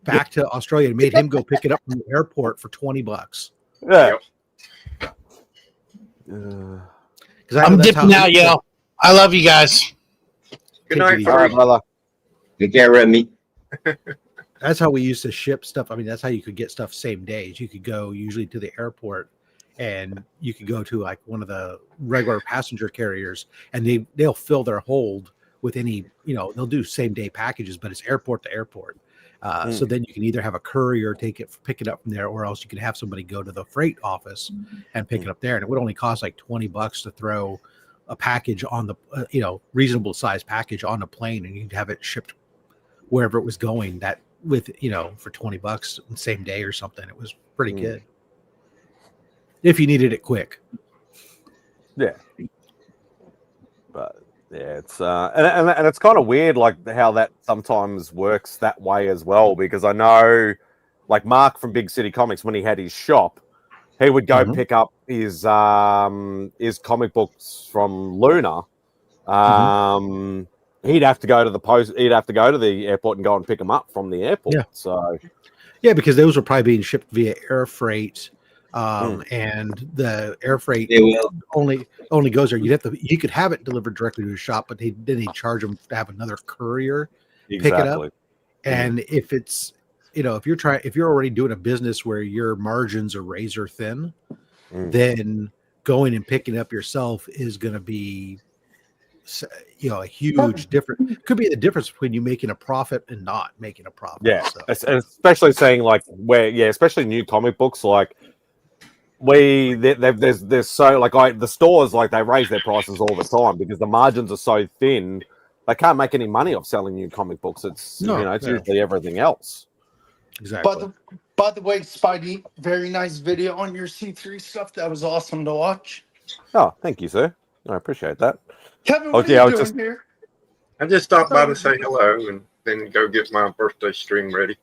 [SPEAKER 9] back to Australia and made him go pick it up from the airport for $20.
[SPEAKER 1] Yeah.
[SPEAKER 4] I'm dipping out, yo. I love you guys.
[SPEAKER 11] Good night,
[SPEAKER 1] all right, brother.
[SPEAKER 6] Good care, Remy.
[SPEAKER 9] That's how we used to ship stuff. I mean, that's how you could get stuff same days. You could go usually to the airport, and you could go to like one of the regular passenger carriers, and they'll fill their hold with any, they'll do same day packages, but it's airport to airport. So then you can either have a courier pick it up from there, or else you can have somebody go to the freight office and pick it up there. And it would only cost like $20 to throw a package on the, reasonable size package on the plane, and you'd have it shipped wherever it was going for $20 same day or something. It was pretty good if you needed it quick.
[SPEAKER 1] Yeah. But yeah, it's and it's kind of weird, like how that sometimes works that way as well. Because I know, like Mark from Big City Comics, when he had his shop, he would go pick up his comic books from Luna. He'd have to go to the post. He'd have to go to the airport and go and pick them up from the airport.
[SPEAKER 9] Yeah.
[SPEAKER 1] So,
[SPEAKER 9] yeah, because those were probably being shipped via air freight, and the air freight only goes there. You could have it delivered directly to a shop, but then he'd charge them to have another courier pick it up. And if it's if you're already doing a business where your margins are razor thin, then going and picking up yourself is going to be a huge difference. Could be the difference between you making a profit and not making a profit.
[SPEAKER 1] Yeah, especially saying like especially new comic books like there's so like the stores like they raise their prices all the time because the margins are so thin. They can't make any money off selling new comic books. It's it's usually everything else.
[SPEAKER 9] Exactly.
[SPEAKER 12] By the way, Spidey, very nice video on your C3 stuff. That was awesome to watch.
[SPEAKER 1] Oh, thank you, sir. I appreciate that.
[SPEAKER 12] Kevin, what are you doing here?
[SPEAKER 11] I just stopped by to say hello and then go get my birthday stream ready.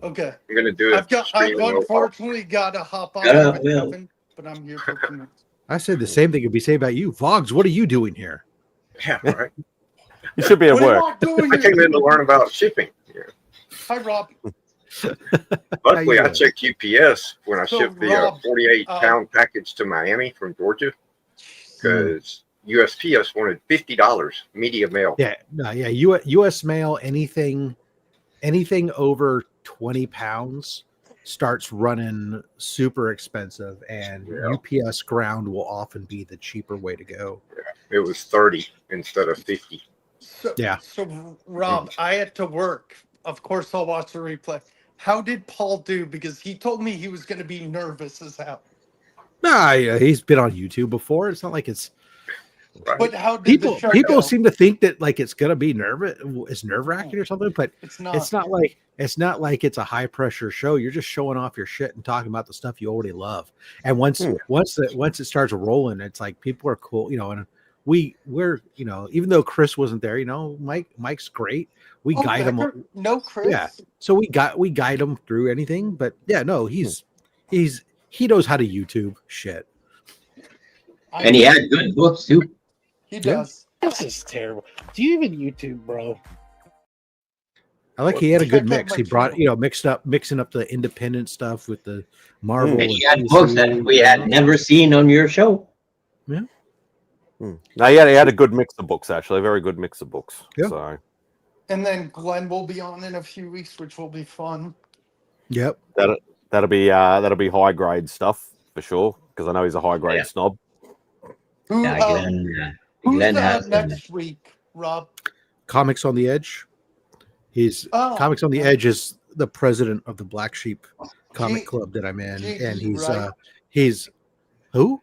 [SPEAKER 12] Okay.
[SPEAKER 11] I'm gonna do it.
[SPEAKER 12] I've unfortunately got to hop on with Kevin, but I'm here for a few minutes.
[SPEAKER 9] I said the same thing could be said about you. Vogs, what are you doing here?
[SPEAKER 11] Yeah, right.
[SPEAKER 1] You should be at work.
[SPEAKER 11] I came in to learn about shipping. Yeah.
[SPEAKER 12] Hi, Rob.
[SPEAKER 11] Luckily, I checked UPS when I shipped the 48-pound package to Miami from Georgia because USPS wanted $50 media mail.
[SPEAKER 9] Yeah, no, yeah. U.S. mail, anything over 20 pounds starts running super expensive, and UPS ground will often be the cheaper way to go.
[SPEAKER 11] Yeah, it was 30 instead of 50.
[SPEAKER 12] So Rob, I had to work. Of course, I'll watch the replay. How did Paul do? Because he told me he was going to be nervous as hell.
[SPEAKER 9] Nah, he's been on YouTube before. It's not like it's.
[SPEAKER 12] Right. But how did
[SPEAKER 9] people seem to think that like it's gonna be nerve-wracking or something, but
[SPEAKER 12] it's not.
[SPEAKER 9] It's not like it's a high-pressure show. You're just showing off your shit and talking about the stuff you already love. And once it starts rolling, it's like people are cool, and we're even though Chris wasn't there, Mike's great. We guide him.
[SPEAKER 12] No, Chris.
[SPEAKER 9] Yeah, so we guide him through anything, but he knows how to YouTube shit.
[SPEAKER 6] And he had good books too.
[SPEAKER 12] He does.
[SPEAKER 4] This is terrible. Do you even YouTube, bro?
[SPEAKER 9] I like he had a good mix. He brought, mixing up the independent stuff with the Marvel.
[SPEAKER 6] And he had books that we had never seen on your show.
[SPEAKER 9] Yeah.
[SPEAKER 1] No, he had a good mix of books, actually. A very good mix of books.
[SPEAKER 9] Yeah.
[SPEAKER 1] So.
[SPEAKER 12] And then Glenn will be on in a few weeks, which will be fun.
[SPEAKER 9] Yep.
[SPEAKER 1] That'll be high grade stuff for sure, because I know he's a high grade snob.
[SPEAKER 12] Who's
[SPEAKER 6] Glenn has
[SPEAKER 12] next week, Rob?
[SPEAKER 9] Comics on the Edge. Comics on the Edge is the president of the Black Sheep Comic Club that I'm in, and he's who?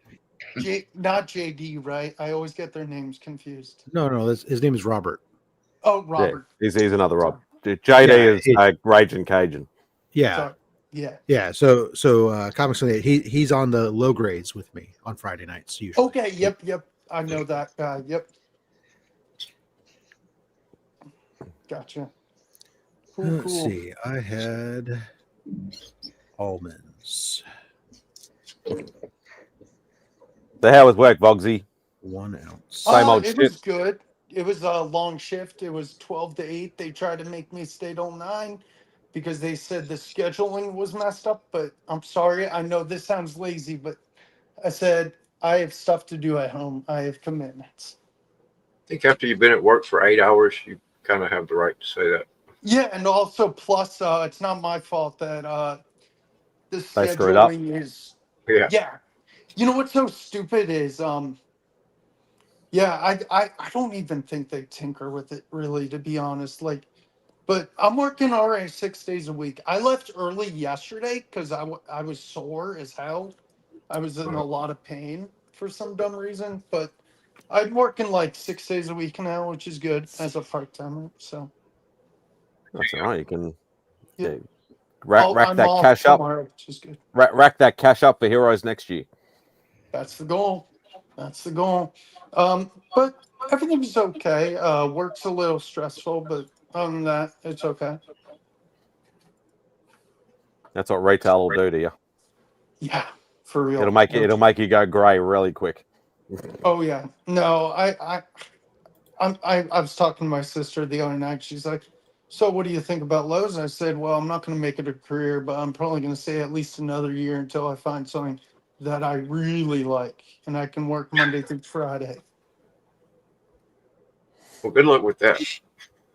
[SPEAKER 12] Not JD, right? I always get their names confused.
[SPEAKER 9] No, his name is Robert.
[SPEAKER 12] Oh, Robert.
[SPEAKER 1] Yeah, he's another Rob. JD is Raging Cajun.
[SPEAKER 9] Yeah.
[SPEAKER 12] Sorry.
[SPEAKER 9] Yeah. So Comics on the Edge, he's on the low grades with me on Friday nights usually.
[SPEAKER 12] Okay. Yep. I know that guy. Yep. Gotcha.
[SPEAKER 9] Let's see. I had almonds.
[SPEAKER 1] So how was work, Vogsy?
[SPEAKER 9] 1 ounce.
[SPEAKER 1] Same old shit.
[SPEAKER 12] It was good. It was a long shift. It was 12 to 8. They tried to make me stay till 9 because they said the scheduling was messed up. But I'm sorry. I know this sounds lazy, but I said I have stuff to do at home. I have commitments.
[SPEAKER 11] I think after you've been at work for 8 hours, you kind of have the right to say that.
[SPEAKER 12] Yeah, and also plus, it's not my fault that the
[SPEAKER 1] they screwed up.
[SPEAKER 12] is.
[SPEAKER 11] Yeah.
[SPEAKER 12] You know what's so stupid is I don't even think they tinker with it really, to be honest. But I'm working already 6 days a week. I left early yesterday because I was sore as hell. I was in a lot of pain for some dumb reason, but I'm working 6 days a week now, which is good as a part-timer. So
[SPEAKER 1] that's all right. You can
[SPEAKER 12] rack
[SPEAKER 1] that cash up.
[SPEAKER 12] Which is good.
[SPEAKER 1] Rack that cash up for Heroes next year.
[SPEAKER 12] That's the goal. But everything's okay. Work's a little stressful, but other than that, it's okay.
[SPEAKER 1] That's what retail will do to you.
[SPEAKER 12] Yeah. For real.
[SPEAKER 1] It'll make you go grey really quick.
[SPEAKER 12] Oh yeah. No, I was talking to my sister the other night. She's like, "So what do you think about Lowe's?" And I said, "Well, I'm not going to make it a career, but I'm probably going to stay at least another year until I find something that I really like and I can work Monday through Friday."
[SPEAKER 11] Well, good luck with that.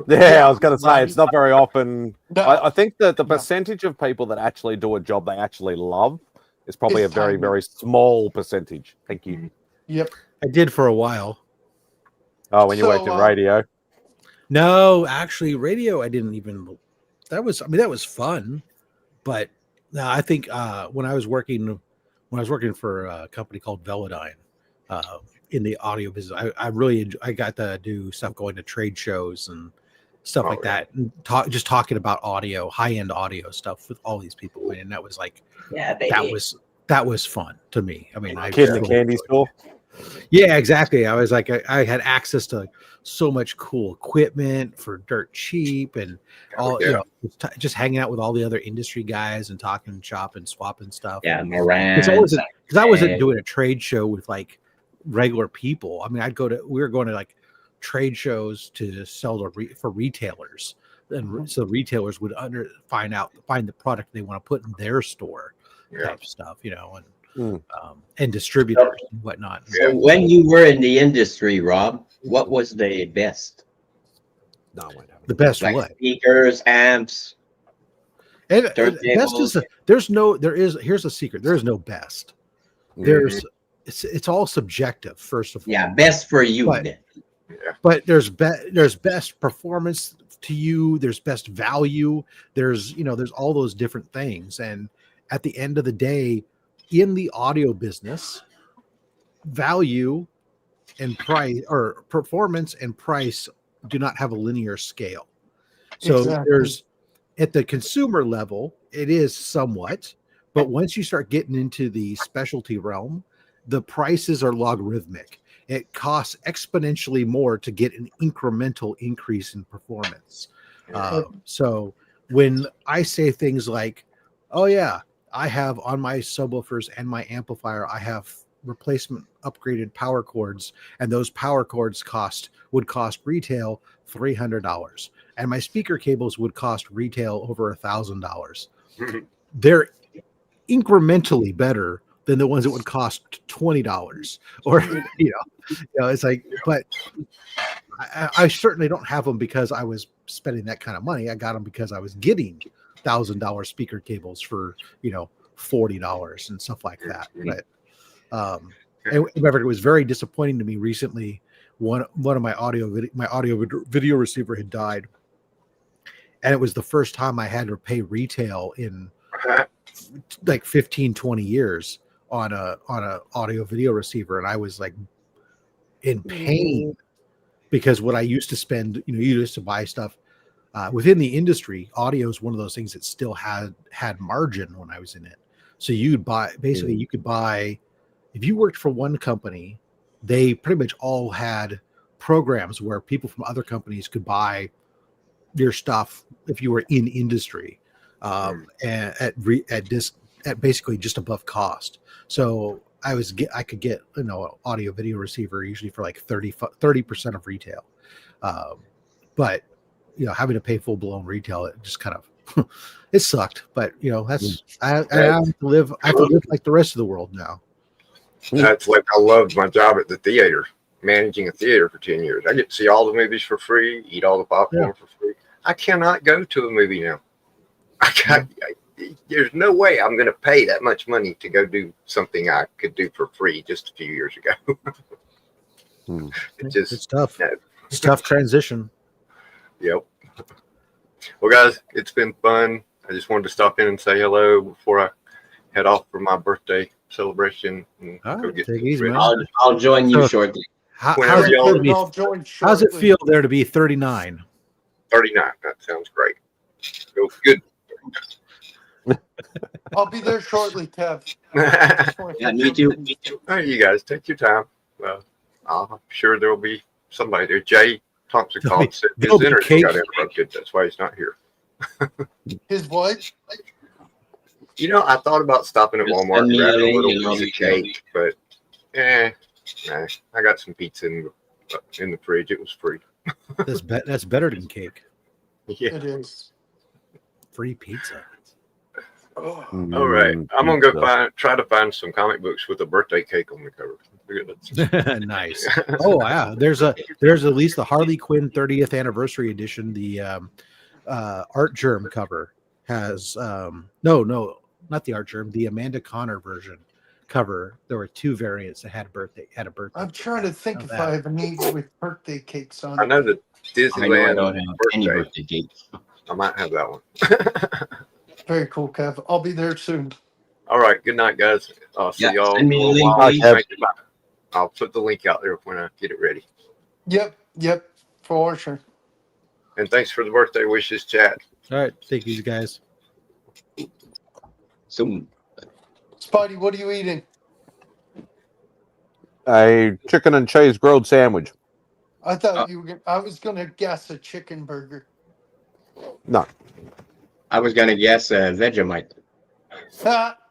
[SPEAKER 1] Yeah, I was going to say, it's not very often.
[SPEAKER 12] No.
[SPEAKER 1] I think that the percentage of people that actually do a job they actually love is probably
[SPEAKER 12] It's
[SPEAKER 1] a very,
[SPEAKER 12] tiny.
[SPEAKER 1] very small percentage. Thank you.
[SPEAKER 12] Yep.
[SPEAKER 9] I did for a while.
[SPEAKER 1] Oh, when you worked in radio?
[SPEAKER 9] No, actually, radio. I didn't even. That was fun, but no, I think when I was working for a company called Velodyne, in the audio business, I got to do stuff, going to trade shows and stuff like that, and talking about audio, high end audio stuff with all these people, and that was like, that was fun to me. I mean,
[SPEAKER 1] Kid in the candy store.
[SPEAKER 9] Yeah, exactly. I was like, I had access to so much cool equipment for dirt cheap, and all just hanging out with all the other industry guys and talking shop and swapping stuff.
[SPEAKER 6] Yeah, Moran.
[SPEAKER 9] Because I wasn't doing a trade show with like regular people. I mean, we were going to like trade shows to sell for retailers, and so retailers would find the product they want to put in their store, type stuff, and distributors and whatnot.
[SPEAKER 6] So when you were in the industry, Rob, what was the best?
[SPEAKER 9] The best
[SPEAKER 6] like
[SPEAKER 9] what?
[SPEAKER 6] Speakers, amps.
[SPEAKER 9] And best is here's a secret. There is no best. It's all subjective, first of all.
[SPEAKER 6] Yeah, best for you.
[SPEAKER 9] But there's best performance to you. There's best value. There's all those different things. And at the end of the day, in the audio business, value and price, or performance and price, do not have a linear scale. So there's, at the consumer level, it is somewhat, but once you start getting into the specialty realm, the prices are logarithmic. It costs exponentially more to get an incremental increase in performance. So when I say things like, "Oh yeah, I have on my subwoofers and my amplifier, I have replacement upgraded power cords, and those power cords would cost retail $300, and my speaker cables would cost retail over $1,000. They're incrementally better than the ones that would cost $20, or it's like, but I certainly don't have them because I was spending that kind of money. I got them because I was getting $1,000 speaker cables for $40 and stuff like that. But however, it was very disappointing to me recently. One of my audio video receiver had died, and it was the first time I had to pay retail in like 15-20 years on a audio video receiver, and I was like in pain because what I used to spend, you used to buy stuff within the industry. Audio is one of those things that still had margin when I was in it. So you could buy, if you worked for one company, they pretty much all had programs where people from other companies could buy your stuff if you were in industry, and at basically just above cost. So I could get an audio video receiver usually for like 30% of retail, but having to pay full blown retail, it just kind of it sucked. But that's I have to live like the rest of the world now.
[SPEAKER 11] That's like, I loved my job at the theater, managing a theater for 10 years. I get to see all the movies for free, eat all the popcorn for free. I cannot go to a movie now. There's no way I'm going to pay that much money to go do something I could do for free just a few years ago. It's tough.
[SPEAKER 9] It's tough transition.
[SPEAKER 11] Yep. Well, guys, it's been fun. I just wanted to stop in and say hello before I head off for my birthday celebration. And go get
[SPEAKER 9] take it easy, man.
[SPEAKER 6] I'll join you shortly.
[SPEAKER 9] How's it feel there to be 39?
[SPEAKER 11] 39. That sounds great. Feels good.
[SPEAKER 12] I'll be there shortly, Kev.
[SPEAKER 6] Yeah, me too.
[SPEAKER 11] All right, you guys take your time. Well, I'm sure there will be somebody there. Jay Thompson called, said his internet got interrupted. That's why he's not here.
[SPEAKER 12] His what?
[SPEAKER 11] You know, I thought about stopping at
[SPEAKER 6] Just
[SPEAKER 11] Walmart
[SPEAKER 6] send
[SPEAKER 11] and
[SPEAKER 6] me a
[SPEAKER 11] grabbing a
[SPEAKER 6] link
[SPEAKER 11] little
[SPEAKER 6] and I'll
[SPEAKER 11] piece of
[SPEAKER 6] be there.
[SPEAKER 11] cake, but nah, I got some pizza in the fridge. It was free.
[SPEAKER 9] That's better than cake.
[SPEAKER 11] Yeah.
[SPEAKER 12] It is.
[SPEAKER 9] Free pizza.
[SPEAKER 12] Oh,
[SPEAKER 11] All right, I'm gonna go try to find some comic books with a birthday cake on the cover.
[SPEAKER 9] Nice. Oh yeah, there's at least the Harley Quinn 30th anniversary edition. The Art Germ cover has no, not the Art Germ, the Amanda Connor version cover. There were two variants that had a birthday.
[SPEAKER 12] I'm trying to think if I have any with birthday cakes on
[SPEAKER 11] I
[SPEAKER 12] it.
[SPEAKER 11] know the
[SPEAKER 6] I know I don't
[SPEAKER 11] Disneyland
[SPEAKER 6] have any birthday cake.
[SPEAKER 11] I might have that one.
[SPEAKER 12] Very cool, Kev. I'll be there soon.
[SPEAKER 11] All right, good night, guys. I'll see y'all
[SPEAKER 6] send me
[SPEAKER 11] in
[SPEAKER 6] a
[SPEAKER 11] a
[SPEAKER 6] link,
[SPEAKER 11] while.
[SPEAKER 6] please.
[SPEAKER 11] Thank you. Bye. I'll put the link out there when I get it ready.
[SPEAKER 12] Yep, for sure.
[SPEAKER 11] And thanks for the birthday wishes, chat.
[SPEAKER 9] All right, thank you guys.
[SPEAKER 6] Soon.
[SPEAKER 12] Spidey, what are you eating?
[SPEAKER 1] A chicken and cheese grilled sandwich.
[SPEAKER 12] I thought you were gonna, I was gonna guess a chicken burger.
[SPEAKER 1] No.
[SPEAKER 6] I was gonna guess Vegemite.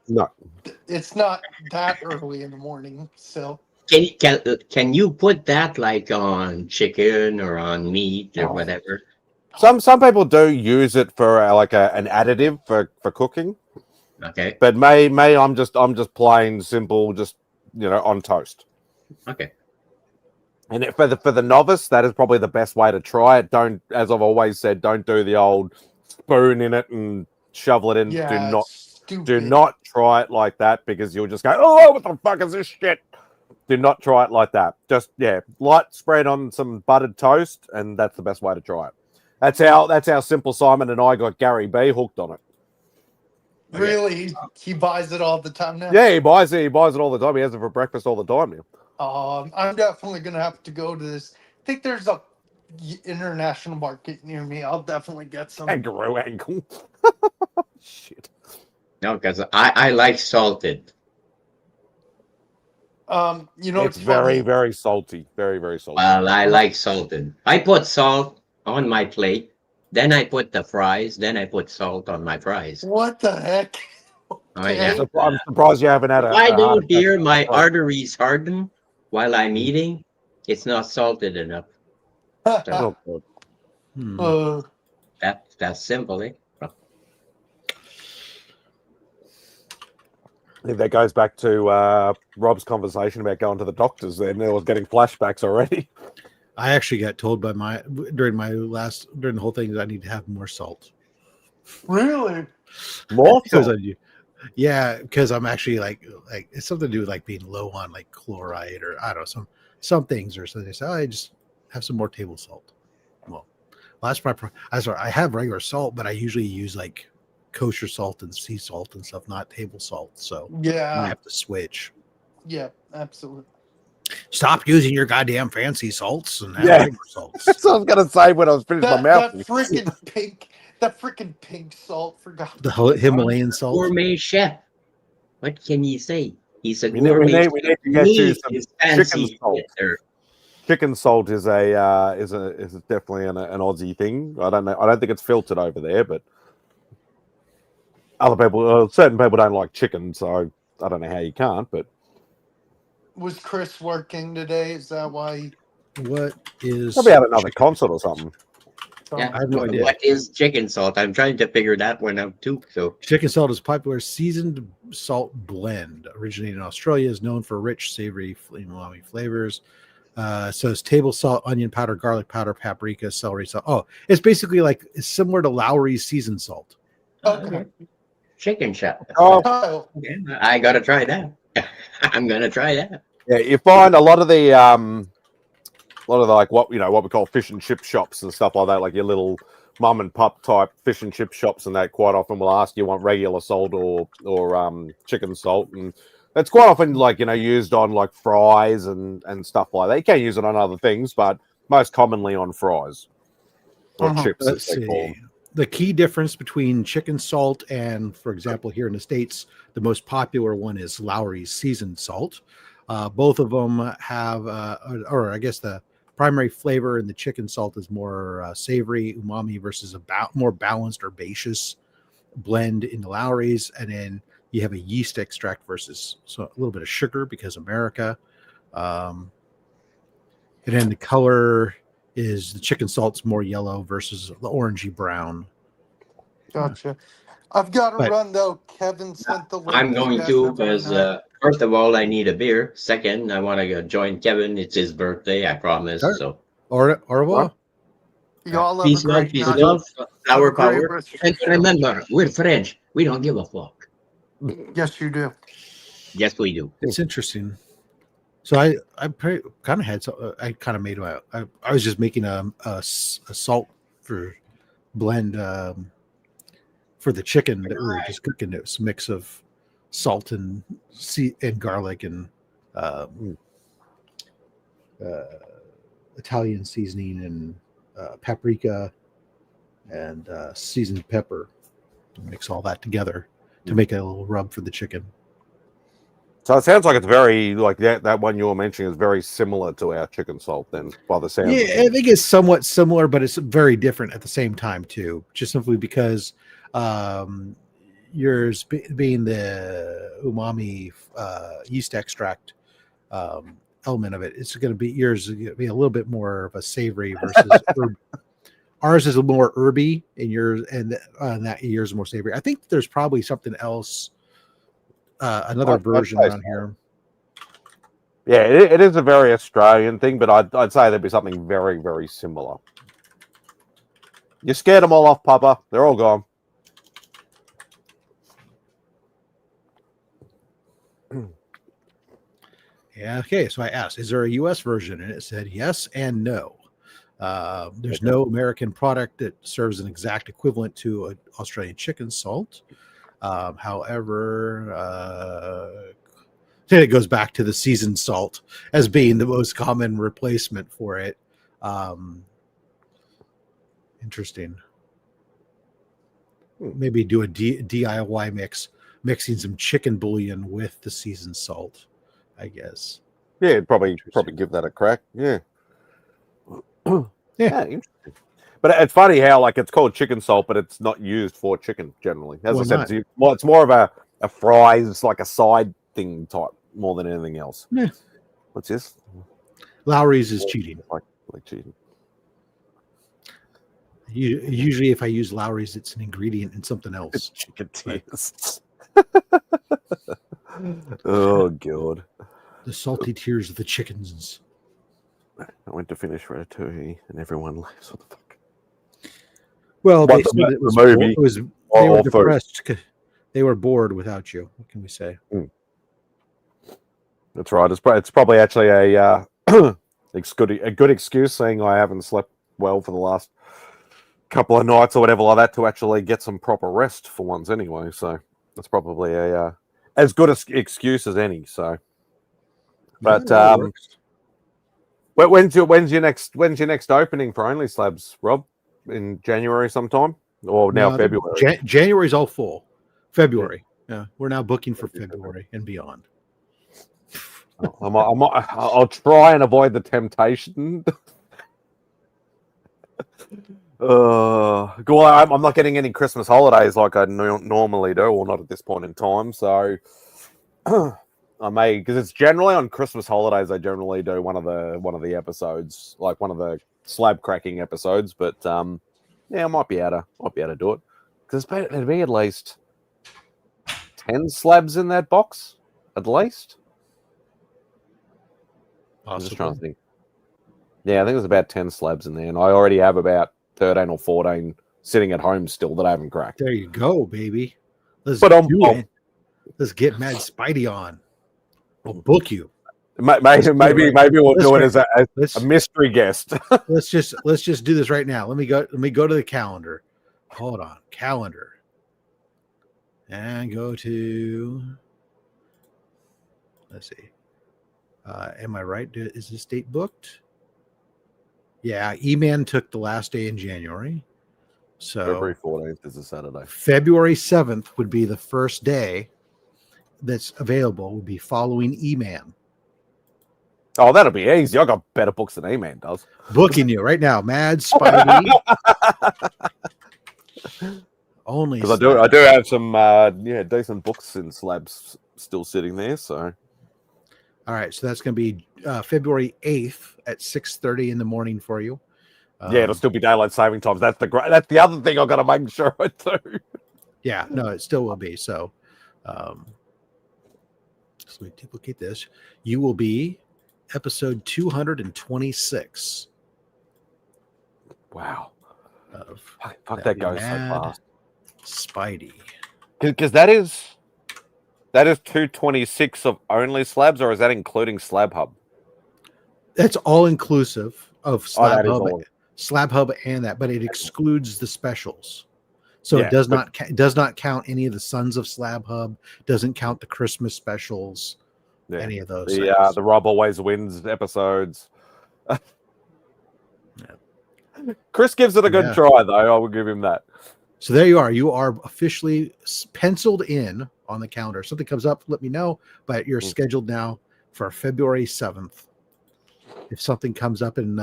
[SPEAKER 1] No.
[SPEAKER 12] It's not that early in the morning, so
[SPEAKER 6] Can you put that like on chicken or on meat or whatever?
[SPEAKER 1] Some people do use it for an additive for cooking.
[SPEAKER 6] Okay.
[SPEAKER 1] But I'm just plain simple, just on toast.
[SPEAKER 6] Okay.
[SPEAKER 1] And for the novice, that is probably the best way to try it. Don't, as I've always said, don't do the old spoon in it and shovel it in.
[SPEAKER 12] yeah,
[SPEAKER 1] Do not try it like that, because you'll just go, oh, what the fuck is this shit? Do not try it like that. Just light spread on some buttered toast, and that's the best way to try it. That's how Simple Simon and I got Gary B hooked on it.
[SPEAKER 12] Really, he buys it all the time now.
[SPEAKER 1] Yeah, he buys it all the time. He has it for breakfast all the time now.
[SPEAKER 12] I'm definitely gonna have to go to this. I think there's a international market near me. I'll definitely get some.
[SPEAKER 1] Kangaroo ankle. Shit.
[SPEAKER 6] No, because I like salted.
[SPEAKER 1] It's very, very salty. Very, very salty.
[SPEAKER 6] Well, I like salted. I put salt on my plate, then I put the fries, then I put salt on my fries.
[SPEAKER 12] What the heck?
[SPEAKER 6] Okay.
[SPEAKER 1] I'm surprised you haven't had
[SPEAKER 6] If I don't hear my arteries harden while I'm eating, it's not salted enough. So, that's simple, eh?
[SPEAKER 1] I think that goes back to Rob's conversation about going to the doctors. Then I was getting flashbacks already.
[SPEAKER 9] I actually got told by during the whole thing that I need to have more salt.
[SPEAKER 12] Really?
[SPEAKER 1] More
[SPEAKER 9] because
[SPEAKER 1] salt?
[SPEAKER 9] because I'm actually like it's something to do with like being low on like chloride or I don't know some things or something. So I just have some more table salt. Well, that's my. I have regular salt, but I usually use like kosher salt and sea salt and stuff, not table salt. So
[SPEAKER 12] yeah,
[SPEAKER 9] I have to switch.
[SPEAKER 12] Yeah, absolutely.
[SPEAKER 9] Stop using your goddamn fancy salts and have regular salts.
[SPEAKER 1] That's what I was gonna say when I was finished my mouth.
[SPEAKER 12] That freaking pink salt. Forgot
[SPEAKER 9] the Himalayan salt.
[SPEAKER 6] Gourmet chef. What can you say? He's a
[SPEAKER 1] We
[SPEAKER 6] gourmet.
[SPEAKER 1] need to get you some chicken
[SPEAKER 6] fancy
[SPEAKER 1] salt. Chicken salt is definitely an Aussie thing. I don't know. I don't think it's filtered over there, but certain people don't like chicken, so I don't know how you can't. But
[SPEAKER 12] was Chris working today? Is that why?
[SPEAKER 9] What is?
[SPEAKER 1] Probably had another concert or something.
[SPEAKER 6] Yeah,
[SPEAKER 9] I have no idea.
[SPEAKER 6] What is chicken salt? I'm trying to figure that one out too. So
[SPEAKER 9] chicken salt is a popular seasoned salt blend originated in Australia. Is known for rich, savory, umami flavors. So it's table salt, onion powder, garlic powder, paprika, celery salt. Oh, it's basically it's similar to Lowry's seasoned salt.
[SPEAKER 12] Okay.
[SPEAKER 6] Chicken shop.
[SPEAKER 12] Oh,
[SPEAKER 6] yeah, I gotta try that. I'm gonna try that.
[SPEAKER 1] Yeah, you find a lot of the like what we call fish and chip shops and stuff like that, like your little mum and pop type fish and chip shops, and that quite often will ask you want regular salt or chicken salt, and it's quite often used on like fries and stuff like that. You can use it on other things, but most commonly on fries or chips.
[SPEAKER 9] Let's see. The key difference between chicken salt and, for example, here in the States, the most popular one is Lowry's seasoned salt. Both of them have, or I guess the primary flavor in the chicken salt is more savory, umami versus more balanced, herbaceous blend in the Lowry's, and then you have a yeast extract versus a little bit of sugar because America. And then the color is the chicken salt's more yellow versus the orangey brown.
[SPEAKER 12] Gotcha. I've got to run though. Kevin sent the link.
[SPEAKER 6] I'm going to because first of all, I need a beer. Second, I want to go join Kevin. It's his birthday, I promise.
[SPEAKER 9] Sure.
[SPEAKER 6] So,
[SPEAKER 9] au revoir.
[SPEAKER 12] Y'all have
[SPEAKER 6] peace,
[SPEAKER 12] a great
[SPEAKER 6] peace,
[SPEAKER 12] night.
[SPEAKER 6] love, power,
[SPEAKER 12] Have a great
[SPEAKER 6] power.
[SPEAKER 12] rest of
[SPEAKER 6] And
[SPEAKER 12] your show.
[SPEAKER 6] remember, we're French. We don't give a fuck.
[SPEAKER 12] Yes, you do.
[SPEAKER 6] Yes, we do.
[SPEAKER 9] It's interesting. So I kind of had I kind of made I was just making a salt for blend for the chicken that we were just cooking. It was a mix of salt and garlic and Italian seasoning and paprika and seasoned pepper. Mix all that together to make a little rub for the chicken.
[SPEAKER 1] So it sounds like it's very like that one you were mentioning is very similar to our chicken salt. Then, by the sound,
[SPEAKER 9] I think it's somewhat similar, but it's very different at the same time too. Just simply because yours being the umami yeast extract element of it, it's going to be yours is going to be a little bit more of a savory versus ours is a little more herby, and yours and that yours is more savory. I think there's probably something else. Another version around here.
[SPEAKER 1] Yeah, it is a very Australian thing, but I'd say there'd be something very, very similar. You scared them all off, Papa. They're all gone.
[SPEAKER 9] Yeah. Okay. So I asked, is there a U.S. version? And it said yes and no. There's no American product that serves an exact equivalent to an Australian chicken salt. However, then it goes back to the seasoned salt as being the most common replacement for it. Interesting. Maybe do a DIY mix, mixing some chicken bouillon with the seasoned salt, I guess.
[SPEAKER 1] Yeah, it'd probably give that a crack. Yeah. Yeah, interesting. But it's funny how like it's called chicken salt, but it's not used for chicken generally. As I said, it's more of a fries, like a side thing type more than anything else.
[SPEAKER 9] Yeah.
[SPEAKER 1] What's this?
[SPEAKER 9] Lowry's is cheating.
[SPEAKER 1] Like cheating.
[SPEAKER 9] Usually, if I use Lowry's, it's an ingredient in something else.
[SPEAKER 1] It's chicken tears. Oh God!
[SPEAKER 9] The salty tears of the chickens.
[SPEAKER 1] I went to finish Ratatouille, and everyone laughs. What the fuck?
[SPEAKER 9] Well, they were
[SPEAKER 1] food?
[SPEAKER 9] depressed. They were bored without you. What can we say?
[SPEAKER 1] That's right. It's probably actually a good excuse, saying I haven't slept well for the last couple of nights or whatever like that to actually get some proper rest for once anyway. So that's probably a as good an excuse as any. So, but when's your next opening for Only Slabs, Rob? In January sometime, or now February?
[SPEAKER 9] January's all full. February, yeah, we're now booking for February and beyond.
[SPEAKER 1] I'll try and avoid the temptation. I'm not getting any Christmas holidays like I normally do, or not at this point in time. So I may, because it's generally on Christmas holidays. I generally do one of the episodes, like one of the slab cracking episodes. But yeah, I might be able to do it because there'd be at least 10 slabs in that box, at least. I'm just trying to think. Yeah, I think there's about 10 slabs in there, and I already have about 13 or 14 sitting at home still that I haven't cracked.
[SPEAKER 9] There you go, baby. Let's get MadSpidey on. We'll book you.
[SPEAKER 1] Maybe we'll do it as a mystery guest.
[SPEAKER 9] let's just do this right now. Let me go to the calendar. Hold on, calendar, and go to. Let's see. Am I right? Is this date booked? Yeah, E-Man took the last day in January. So
[SPEAKER 1] February 14th is a Saturday.
[SPEAKER 9] February 7th would be the first day that's available. Would be following E-Man.
[SPEAKER 1] Oh, that'll be easy. I got better books than E-Man does.
[SPEAKER 9] Booking you right now, MadSpidey. Only
[SPEAKER 1] because I do have some decent books in slabs still sitting there. So
[SPEAKER 9] all right, so that's going to be February 8th at 6:30 in the morning for you.
[SPEAKER 1] Yeah, it'll still be daylight saving times. That's the other thing I've got to make sure I do.
[SPEAKER 9] Yeah, no, it still will be. So, so let me duplicate this. You will be episode 226.
[SPEAKER 1] Wow.
[SPEAKER 9] Fuck,
[SPEAKER 1] that goes so fast.
[SPEAKER 9] Spidey.
[SPEAKER 1] Because that is 226 of only slabs, or is that including Slab Hub?
[SPEAKER 9] That's all inclusive of Slab Hub,
[SPEAKER 1] all.
[SPEAKER 9] Slab Hub, and that, but it excludes the specials. So
[SPEAKER 1] Yeah,
[SPEAKER 9] it does not count any of the Sons of Slab Hub. Doesn't count the Christmas specials.
[SPEAKER 1] Yeah.
[SPEAKER 9] Any of those.
[SPEAKER 1] The Rob Always Wins episodes. Chris gives it a good try, though. I will give him that.
[SPEAKER 9] So there you are. You are officially penciled in on the calendar. Something comes up, let me know. But you're scheduled now for February 7th. If something comes up and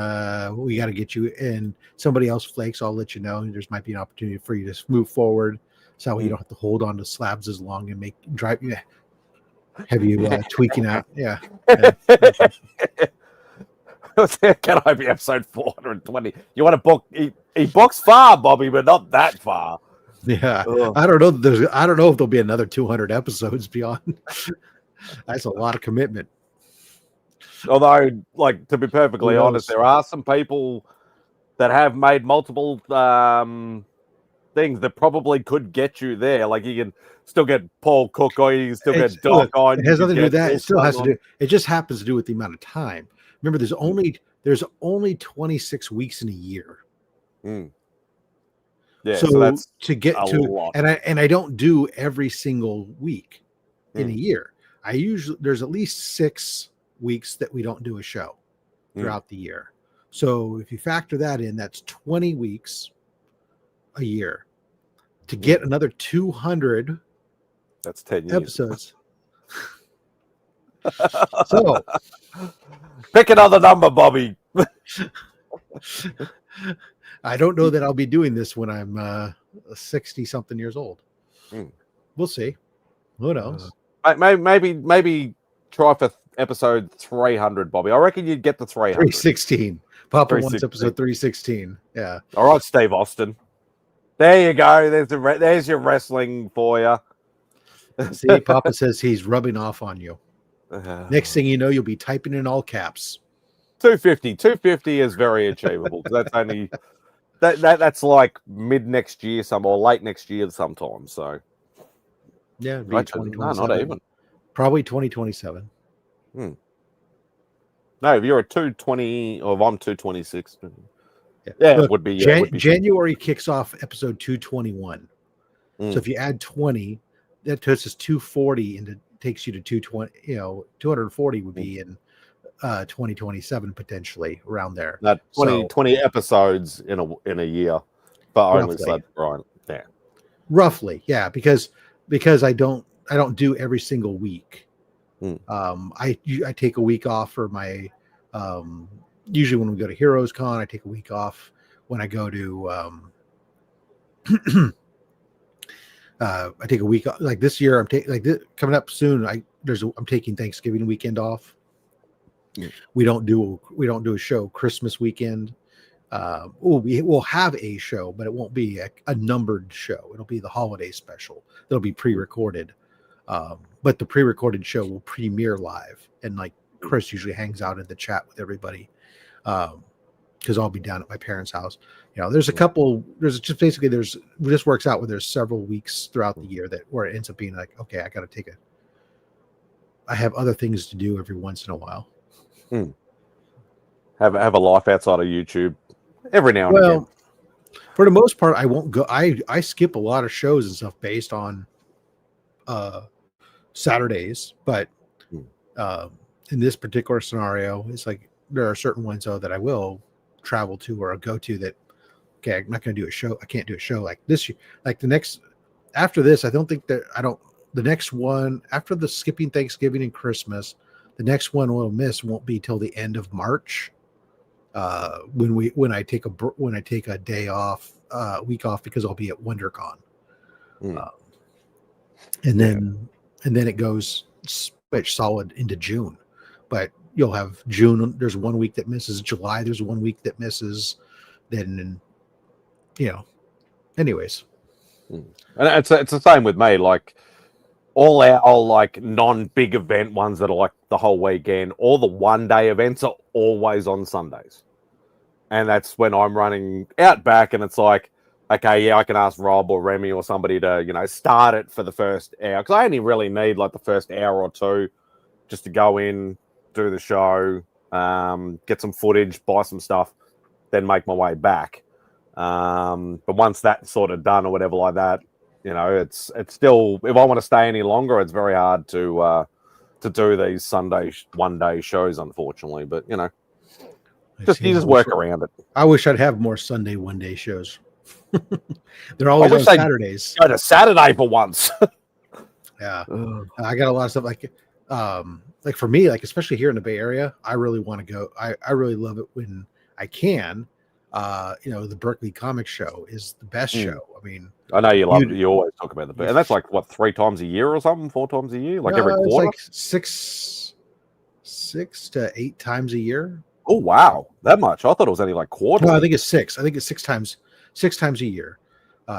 [SPEAKER 9] we got to get you in, somebody else flakes, I'll let you know. There's might be an opportunity for you to move forward, so you don't have to hold on to slabs as long and have you tweaking out. Yeah.
[SPEAKER 1] Can I be episode 420? You want to book? He books far, Bobby, but not that far.
[SPEAKER 9] Yeah, I don't know. I don't know if there'll be another 200 episodes beyond. That's a lot of commitment.
[SPEAKER 1] Although, like, to be perfectly honest, there are some people that have made multiple things that probably could get you there. Like, you can still get Paul Cook, or you can still get Doc on.
[SPEAKER 9] It has nothing to do with that. It still has to do. It just happens to do with the amount of time. Remember, there's only 26 weeks in a year.
[SPEAKER 1] Yeah,
[SPEAKER 9] so
[SPEAKER 1] that's
[SPEAKER 9] to get to
[SPEAKER 1] lot.
[SPEAKER 9] and I don't do every single week in a year. There's at least 6 weeks that we don't do a show throughout the year. So if you factor that in, that's 20 weeks a year. To get another 200,
[SPEAKER 1] that's 10 years.
[SPEAKER 9] Episodes. So
[SPEAKER 1] pick another number, Bobby.
[SPEAKER 9] I don't know that I'll be doing this when I'm 60 something years old. We'll see. Who knows?
[SPEAKER 1] Maybe try for episode 300, Bobby. I reckon you'd get the 300.
[SPEAKER 9] 316. Papa wants episode 316. Yeah.
[SPEAKER 1] All right, Steve Austin. There you go. There's your wrestling for you.
[SPEAKER 9] See, Papa says he's rubbing off on you. Next thing you know, you'll be typing in all caps.
[SPEAKER 1] 250. 250 is very achievable. That's only that's like mid next year, or late next year sometime. So
[SPEAKER 9] yeah,
[SPEAKER 1] not even.
[SPEAKER 9] Probably 2027.
[SPEAKER 1] No, if you're a 220, or if I'm 226, yeah, it would be.
[SPEAKER 9] January kicks off episode 221. So if you add 20, that puts us 240, and it takes you to 220. 240 would be in 2027 potentially around there.
[SPEAKER 1] 20 episodes in a year, but only Slab Brian. Yeah,
[SPEAKER 9] roughly, yeah, because I don't do every single week. I take a week off for my usually when we go to Heroes Con, I take a week off. When I go to I take a week off. Like this year, I'm taking coming up soon. I'm taking Thanksgiving weekend off. We don't do a show Christmas weekend. We will have a show, but it won't be a numbered show. It'll be the holiday special. It'll be pre-recorded. But the pre-recorded show will premiere live, and like Chris usually hangs out in the chat with everybody, because I'll be down at my parents' house. There's a couple. This works out where there's several weeks throughout the year where it ends up being like, okay, I got to I have other things to do every once in a while.
[SPEAKER 1] Have a life outside of YouTube every now and again.
[SPEAKER 9] For the most part, I won't go. I skip a lot of shows and stuff based on Saturdays, but in this particular scenario, it's like there are certain ones though that I will travel to or go to that. Okay, I'm not going to do a show. I can't do a show like this year. Like the next after this, I don't think that the next one after the skipping Thanksgiving and Christmas, the next one we'll miss won't be till the end of March. When I take a day off, week off, because I'll be at WonderCon. And then it goes solid into June. But you'll have June. There's 1 week that misses. July. There's 1 week that misses. Then, anyways.
[SPEAKER 1] And it's the same with me. Like all our like non-big event ones that are like the whole weekend, all the 1 day events are always on Sundays. And that's when I'm running Outback, and it's like, okay, yeah, I can ask Rob or Remy or somebody to, start it for the first hour. Because I only really need like the first hour or two just to go in, do the show, get some footage, buy some stuff, then make my way back. But once that's sort of done or whatever like that, it's still, if I want to stay any longer, it's very hard to do these Sunday 1 day shows, unfortunately. But you just work around it.
[SPEAKER 9] I wish I'd have more Sunday 1 day shows. They're always on Saturdays.
[SPEAKER 1] Go to Saturday for once.
[SPEAKER 9] Yeah, I got a lot of stuff like for me, like especially here in the Bay Area, I really want to go. I really love it when I can. The Berkeley Comic Show is the best show. I mean,
[SPEAKER 1] I know you love it. You always talk about and that's like what, 3 times a year or something, 4 times a year, like every quarter.
[SPEAKER 9] It's like 6 to 8 times a year.
[SPEAKER 1] Oh wow, that much? I thought it was only like quarterly.
[SPEAKER 9] No, I think it's 6. I think it's 6 times a year,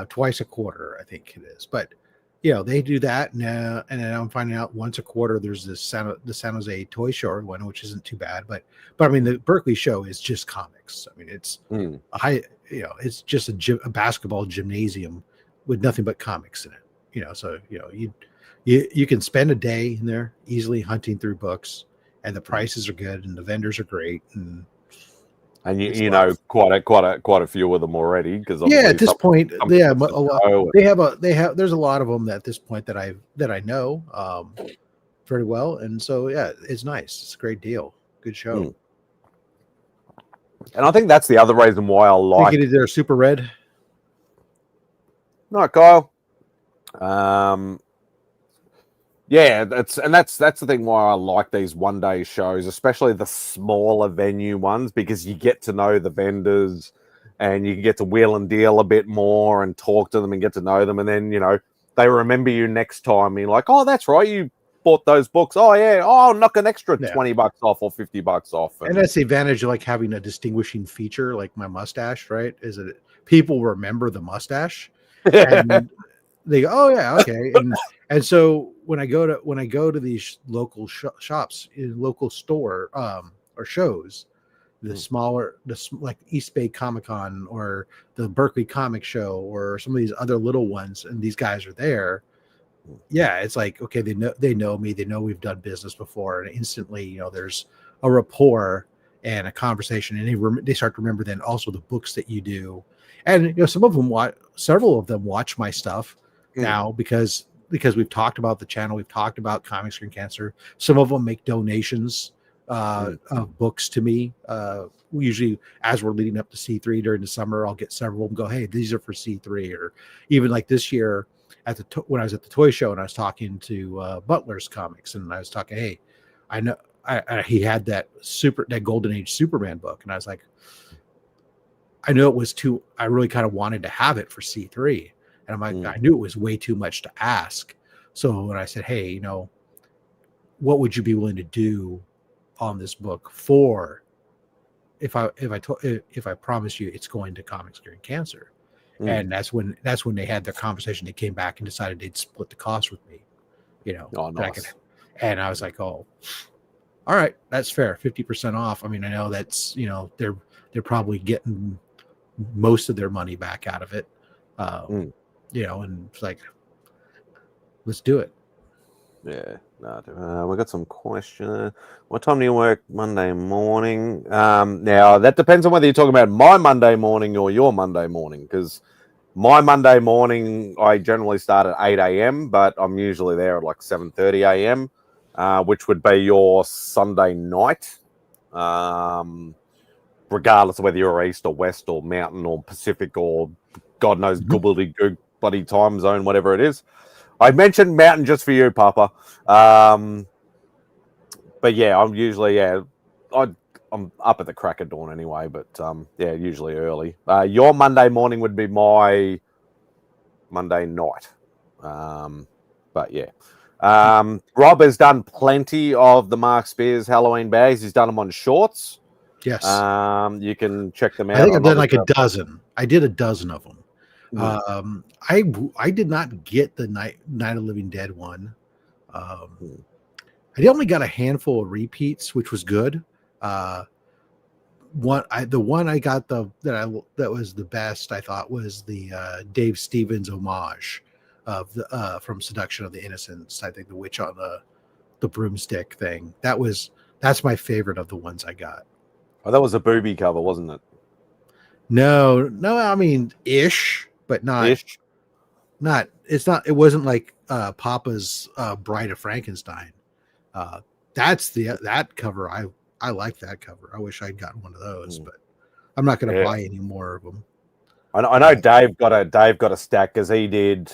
[SPEAKER 9] twice a quarter. I think it is. But they do that now, and then I'm finding out once a quarter there's the San Jose Toy Show one, which isn't too bad. But I mean, the Berkeley show is just comics. I mean, it's it's just a basketball gymnasium with nothing but comics in it. So you can spend a day in there easily hunting through books, and the prices are good, and the vendors are great, and
[SPEAKER 1] you know quite a few of them already, because
[SPEAKER 9] at this point, they have there's a lot of them at this point that I know very well, and so it's nice. It's a great deal, good show.
[SPEAKER 1] And I think that's the other reason why I like
[SPEAKER 9] it. They're super red.
[SPEAKER 1] No, Kyle. That's the thing why I like these 1 day shows, especially the smaller venue ones, because you get to know the vendors and you get to wheel and deal a bit more and talk to them and get to know them, and then they remember you next time. You're like, oh, that's right, you bought those books. Oh yeah, I'll knock an extra $20 off or $50 off.
[SPEAKER 9] And that's the advantage of like having a distinguishing feature like my mustache, right? Is that people remember the mustache and they go, oh yeah, okay. And so when I go to these local shops, in local store or shows, the smaller, like East Bay Comic Con or the Berkeley Comic Show or some of these other little ones, and these guys are there. Yeah, it's like, okay, they know me, they know we've done business before, and instantly, there's a rapport and a conversation, and they start to remember then also the books that you do, and several of them watch my stuff now because we've talked about the channel, we've talked about Comic Screen Cancer. Some of them make donations of books to me. Usually, as we're leading up to C3 during the summer, I'll get several of them go, hey, these are for C3, or even like this year. When I was at the toy show and I was talking to Butler's Comics, and I was talking, hey, I know he had that Golden Age Superman book, and I was like, I know it was I really kind of wanted to have it for C3, and I'm like, I knew it was way too much to ask. So when I said, hey, what would you be willing to do on this book for? If I promise you it's going to Comic Screen Cancer. And that's when they had their conversation. They came back and decided they'd split the cost with me,
[SPEAKER 1] Oh, nice.
[SPEAKER 9] And I was like, oh, all right, that's fair, 50% off. I mean, I know that's they're probably getting most of their money back out of it, and it's like, let's do it.
[SPEAKER 1] Yeah, we got some questions. What time do you work Monday morning? Now that depends on whether you're talking about my Monday morning or your Monday morning, because my Monday morning I generally start at 8 a.m., but I'm usually there at like 7:30 a.m., which would be your Sunday night, regardless of whether you're east or west or mountain or Pacific or God knows gobbledygook bloody time zone, whatever it is. I mentioned mountain just for you, Papa. But yeah, I'm usually I'm up at the crack of dawn anyway. But usually early. Your Monday morning would be my Monday night. But yeah. Rob has done plenty of the Mark Spears Halloween bags. He's done them on shorts.
[SPEAKER 9] Yes.
[SPEAKER 1] You can check them out.
[SPEAKER 9] I think I've done like a dozen. I did a dozen of them. I did not get the Night of the Living Dead one. I only got a handful of repeats, which was good. The one I got that was the best, I thought, was the Dave Stevens homage of the from Seduction of the Innocents. I think the witch on the broomstick thing. That's my favorite of the ones I got.
[SPEAKER 1] Oh, that was a booby cover, wasn't it?
[SPEAKER 9] No, I mean ish, but not
[SPEAKER 1] Ish.
[SPEAKER 9] Not it's not. It wasn't like Papa's Bride of Frankenstein. That's that cover. I like that cover. I wish I'd gotten one of those, but I'm not going to buy any more of them.
[SPEAKER 1] I know Dave got a stack because he did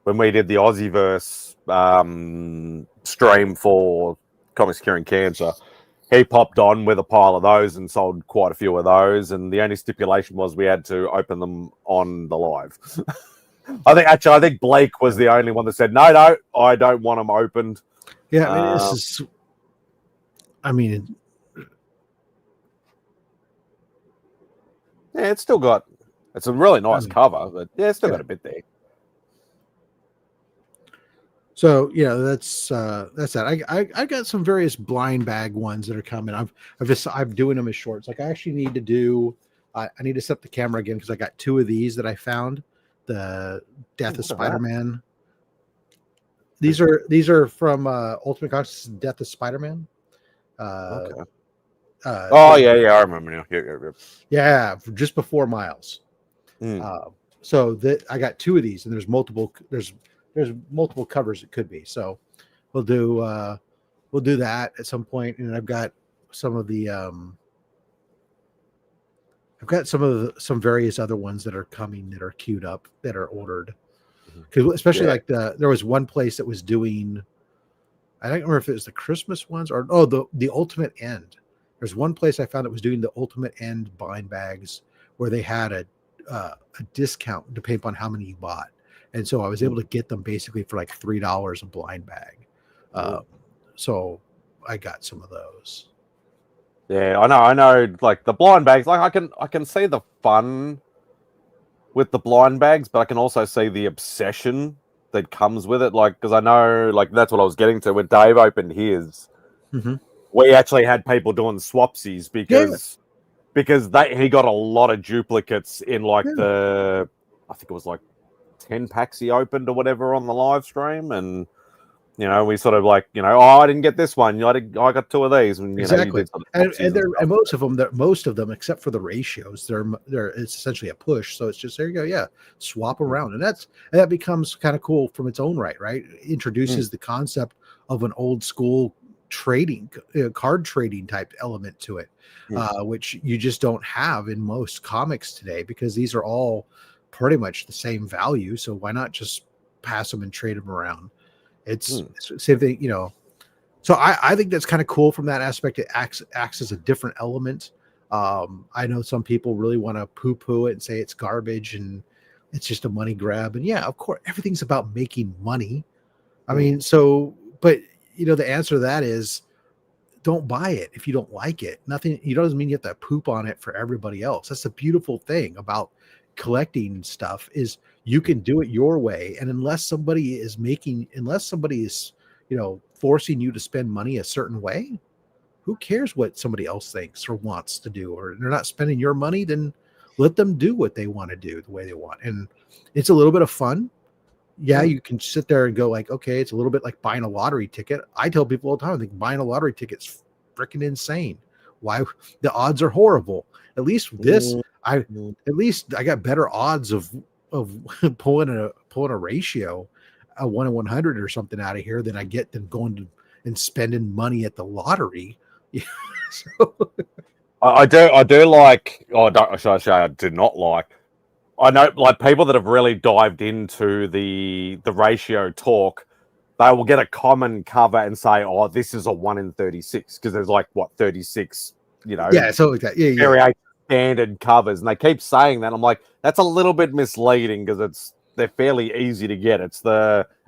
[SPEAKER 1] when we did the Aussieverse stream for Comics Curing Cancer. He popped on with a pile of those and sold quite a few of those. And the only stipulation was we had to open them on the live. I think Blake was the only one that said, no, I don't want them opened.
[SPEAKER 9] Yeah, I mean, this is. I mean,
[SPEAKER 1] yeah, it's a really nice cover, but yeah, it's still got a bit there.
[SPEAKER 9] So yeah, that's that. I got some various blind bag ones that are coming. I'm doing them as shorts. Like I actually need to do. I need to set up the camera again because I got two of these that I found. The Death of Spider-Man. These are from Ultimate Comics Death of Spider-Man.
[SPEAKER 1] Okay. Yeah, I remember now.
[SPEAKER 9] Yeah, just before Miles. So that I got two of these, and there's multiple covers it could be. So we'll do that at some point, and I've got some of the some various other ones that are coming that are queued up that are ordered. Because especially like there was one place that was doing, I don't remember if it was the Christmas ones or the Ultimate End. There's one place I found that was doing the Ultimate End bind bags where they had a discount depending upon how many you bought, and so I was able to get them basically for like $3 a blind bag. So I got some of those.
[SPEAKER 1] Yeah, I know. Like the blind bags, like I can see the fun with the blind bags, but I can also see the obsession that comes with it. Like, because I know, like that's what I was getting to when Dave opened his.
[SPEAKER 9] Mm-hmm.
[SPEAKER 1] We actually had people doing swapsies because he got a lot of duplicates in like I think it was like 10 packs he opened or whatever on the live stream, and we sort of like I didn't get this one. I got two of these, and
[SPEAKER 9] exactly. And most of them, except for the ratios, it's essentially a push. So it's just there you go, swap around, and that becomes kind of cool from its own right. It introduces the concept of an old school trading, card trading type element to it, which you just don't have in most comics today because these are all pretty much the same value. So why not just pass them and trade them around? It's same thing, So I think that's kind of cool from that aspect. It acts as a different element. I know some people really want to poo-poo it and say it's garbage and it's just a money grab. And yeah, of course, everything's about making money. I mean, but the answer to that is don't buy it if you don't like it. Nothing, doesn't mean you have to poop on it for everybody else. That's the beautiful thing about collecting stuff is you can do it your way. And unless somebody is forcing you to spend money a certain way, who cares what somebody else thinks or wants to do, or they're not spending your money, then let them do what they want to do the way they want. And it's a little bit of fun. Yeah, you can sit there and go like, okay, it's a little bit like buying a lottery ticket. I tell people all the time, I think buying a lottery ticket's freaking insane. Why? The odds are horrible. At least I got better odds of pulling a ratio, a 1 in 100 or something out of here than I get than going to and spending money at the lottery.
[SPEAKER 1] I do like. I do not like. I know, like people that have really dived into the ratio talk, they will get a common cover and say, "Oh, this is a 1 in 36," because there's like 36,
[SPEAKER 9] so like that,
[SPEAKER 1] very standard covers, and they keep saying that. I'm like, that's a little bit misleading because it's they're fairly easy to get. It's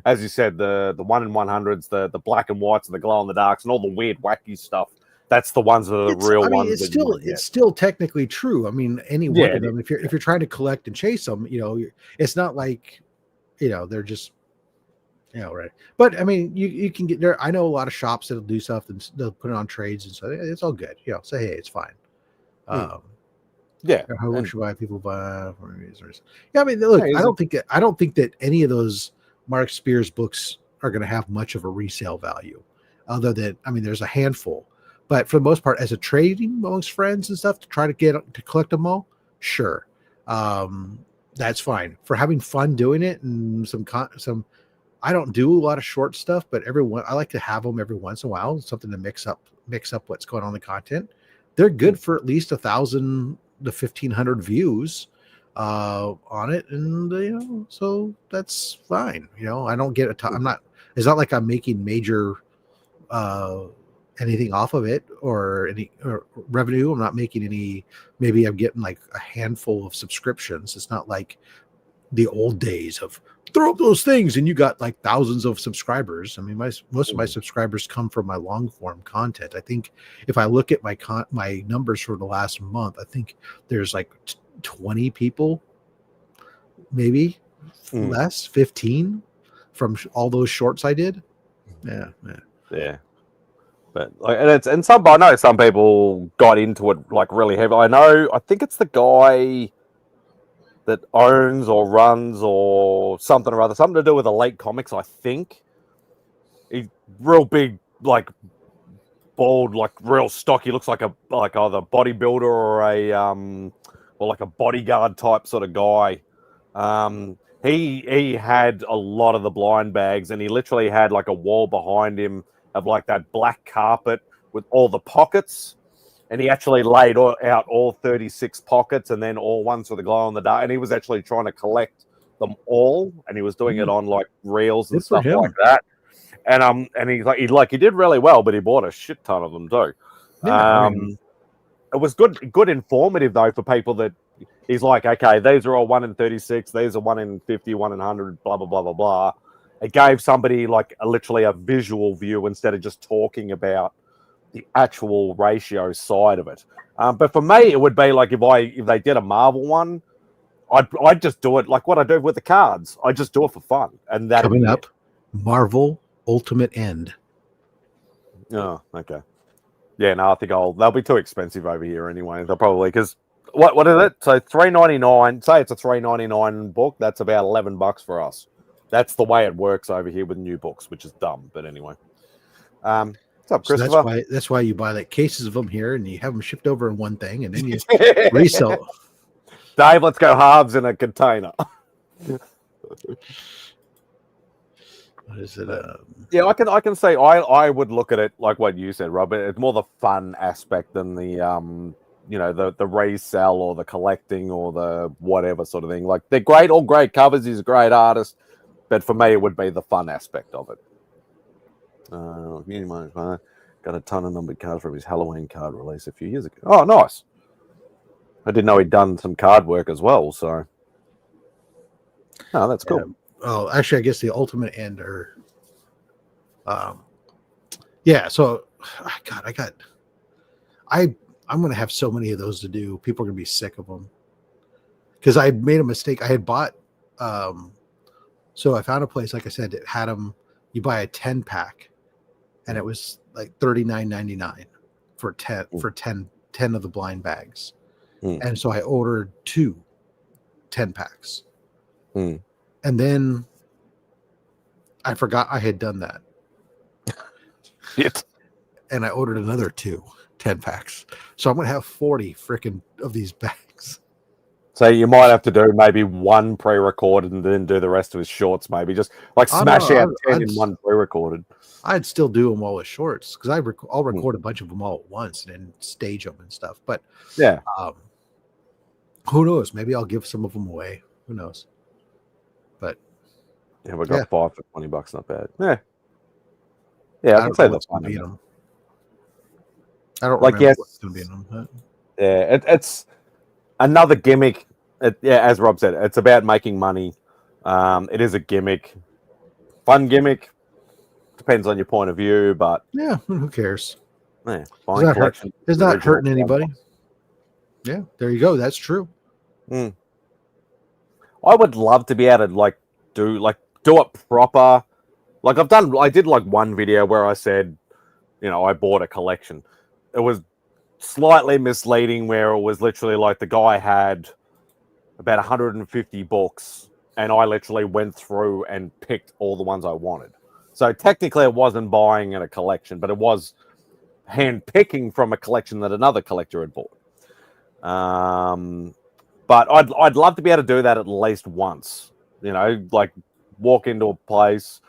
[SPEAKER 1] as you said, the 1 in 100s, the black and whites, and the glow in the darks, and all the weird wacky stuff. That's the ones that are the real ones.
[SPEAKER 9] It's still technically true. I mean, any one of them. If you're trying to collect and chase them, it's not like, they're just, right. But I mean, you can get there. I know a lot of shops that'll do stuff and they'll put it on trades, and so it's all good. Say, hey, it's fine. How much should people buy? Yeah, I mean, look, I don't think that any of those Mark Spears books are going to have much of a resale value, other than, I mean, there's a handful. But for the most part, as a trading amongst friends and stuff to try to collect them all, sure, that's fine. For having fun doing it and some. I don't do a lot of short stuff, but I like to have them every once in a while, something to mix up what's going on in the content. They're good for at least 1,000 to 1,500 views on it, and so that's fine. I don't get I'm not. It's not like I'm making major anything off of it or any revenue. I'm not making any. Maybe I'm getting like a handful of subscriptions. It's not like the old days of throw up those things and you got like thousands of subscribers. I mean, most of my subscribers come from my long form content. I think if I look at my numbers for the last month, I think there's like 20 people, maybe less, 15 from all those shorts I did. Yeah.
[SPEAKER 1] But I know some people got into it like really heavy. I think it's the guy that owns or runs or something or other, something to do with Elite Comics, I think. He's real big, like bald, like real stocky. Looks like either bodybuilder or like a bodyguard type sort of guy. He had a lot of the blind bags, and he literally had like a wall behind him of like that black carpet with all the pockets. And he actually laid out all 36 pockets and then all ones for the glow in the dark. And he was actually trying to collect them all. And he was doing it on like reels and stuff like that. And he did really well, but he bought a shit ton of them too. Yeah, it was good informative though for people that he's like, okay, these are all 1 in 36. These are 1 in 50, 1 in 100, blah, blah, blah, blah, blah. It gave somebody like literally a visual view instead of just talking about the actual ratio side of it. But for me, it would be like if they did a Marvel one, I'd just do it like what I do with the cards. I just do it for fun. And that
[SPEAKER 9] coming up, Marvel Ultimate End.
[SPEAKER 1] Oh, okay. Yeah, no, I think they'll be too expensive over here anyway. They'll probably, because what is it? So $3.99. Say it's a $3.99 book. That's about $11 for us. That's the way it works over here with new books, which is dumb. But anyway. What's up, Christopher?
[SPEAKER 9] So that's why you buy like cases of them here and you have them shipped over in one thing and then you resell.
[SPEAKER 1] Dave, let's go halves in a container.
[SPEAKER 9] What is it?
[SPEAKER 1] Yeah, I can say I would look at it like what you said, Rob. It's more the fun aspect than the the resell or the collecting or the whatever sort of thing. Like they're great, all great covers. He's a great artist, but for me, it would be the fun aspect of it. Got a ton of numbered cards from his Halloween card release a few years ago. Oh, nice. I didn't know he'd done some card work as well, so that's cool.
[SPEAKER 9] Oh, actually, I guess the Ultimate End or so I'm gonna have so many of those to do. People are gonna be sick of them because I made a mistake. I had bought so I found a place, like I said, that had them. You buy a 10-pack, and it was like $39.99 for 10 of the blind bags. And so I ordered 2 10-packs. And then I forgot I had done that. And I ordered another 2 10-packs. So I'm going to have 40 freaking of these bags.
[SPEAKER 1] So you might have to do maybe one pre-recorded and then do the rest of his shorts, maybe just like smash out 10 in one pre-recorded.
[SPEAKER 9] I'd still do them all as shorts because I'll record a bunch of them all at once and then stage them and stuff. But
[SPEAKER 1] yeah,
[SPEAKER 9] who knows? Maybe I'll give some of them away. Who knows? But
[SPEAKER 1] yeah, we got 5 for $20. Not bad. Yeah. I can say that's funny.
[SPEAKER 9] I don't remember what's going to be in them. But...
[SPEAKER 1] Yeah, it's another gimmick. As Rob said, it's about making money. It is a gimmick, fun gimmick. Depends on your point of view, but
[SPEAKER 9] yeah, who cares?
[SPEAKER 1] Yeah, buying collection.
[SPEAKER 9] It's not hurting anybody. Yeah, there you go. That's true.
[SPEAKER 1] I would love to be able to do it proper. Like I did like one video where I said, I bought a collection. It was slightly misleading where it was literally like the guy had about 150 books and I literally went through and picked all the ones I wanted. So technically it wasn't buying in a collection, but it was hand picking from a collection that another collector had bought. But I'd love to be able to do that at least once, like walk into a place,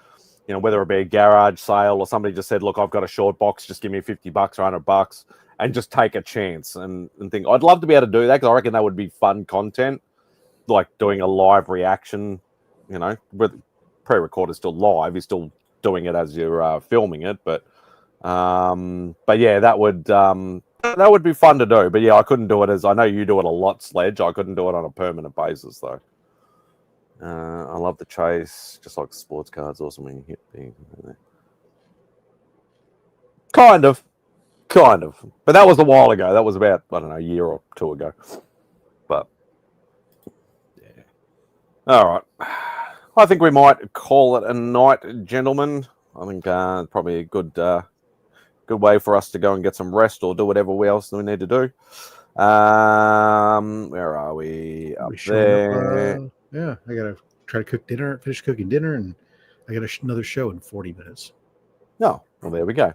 [SPEAKER 1] whether it be a garage sale or somebody just said, look, I've got a short box, just give me $50 or $100 and just take a chance and think. I'd love to be able to do that because I reckon that would be fun content, like doing a live reaction, with pre-recorded still live. You're still doing it as you're filming it, but yeah, that would be fun to do. But yeah, I couldn't do it I know you do it a lot, Sledge. I couldn't do it on a permanent basis though. I love the chase, just like sports cards. Also, when you hit the kind of, but that was a while ago. That was about a year or two ago. But yeah, all right. I think we might call it a night, gentlemen. I think probably a good way for us to go and get some rest or do whatever else we need to do. Where are we? Up there.
[SPEAKER 9] Yeah, I gotta try to finish cooking dinner, and I got another show in 40 minutes.
[SPEAKER 1] Oh, well, there we go.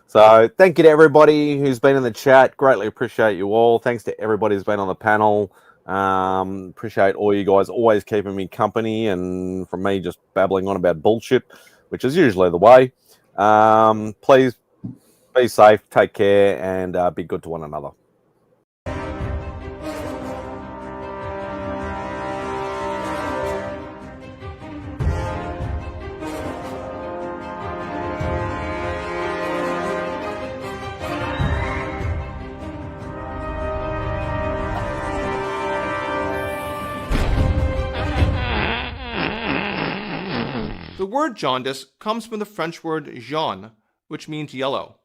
[SPEAKER 1] So thank you to everybody who's been in the chat. Greatly appreciate you all. Thanks to everybody who's been on the panel. Appreciate all you guys always keeping me company, and from me just babbling on about bullshit, which is usually the way. Please be safe, take care, and be good to one another.
[SPEAKER 13] The word jaundice comes from the French word jaune, which means yellow.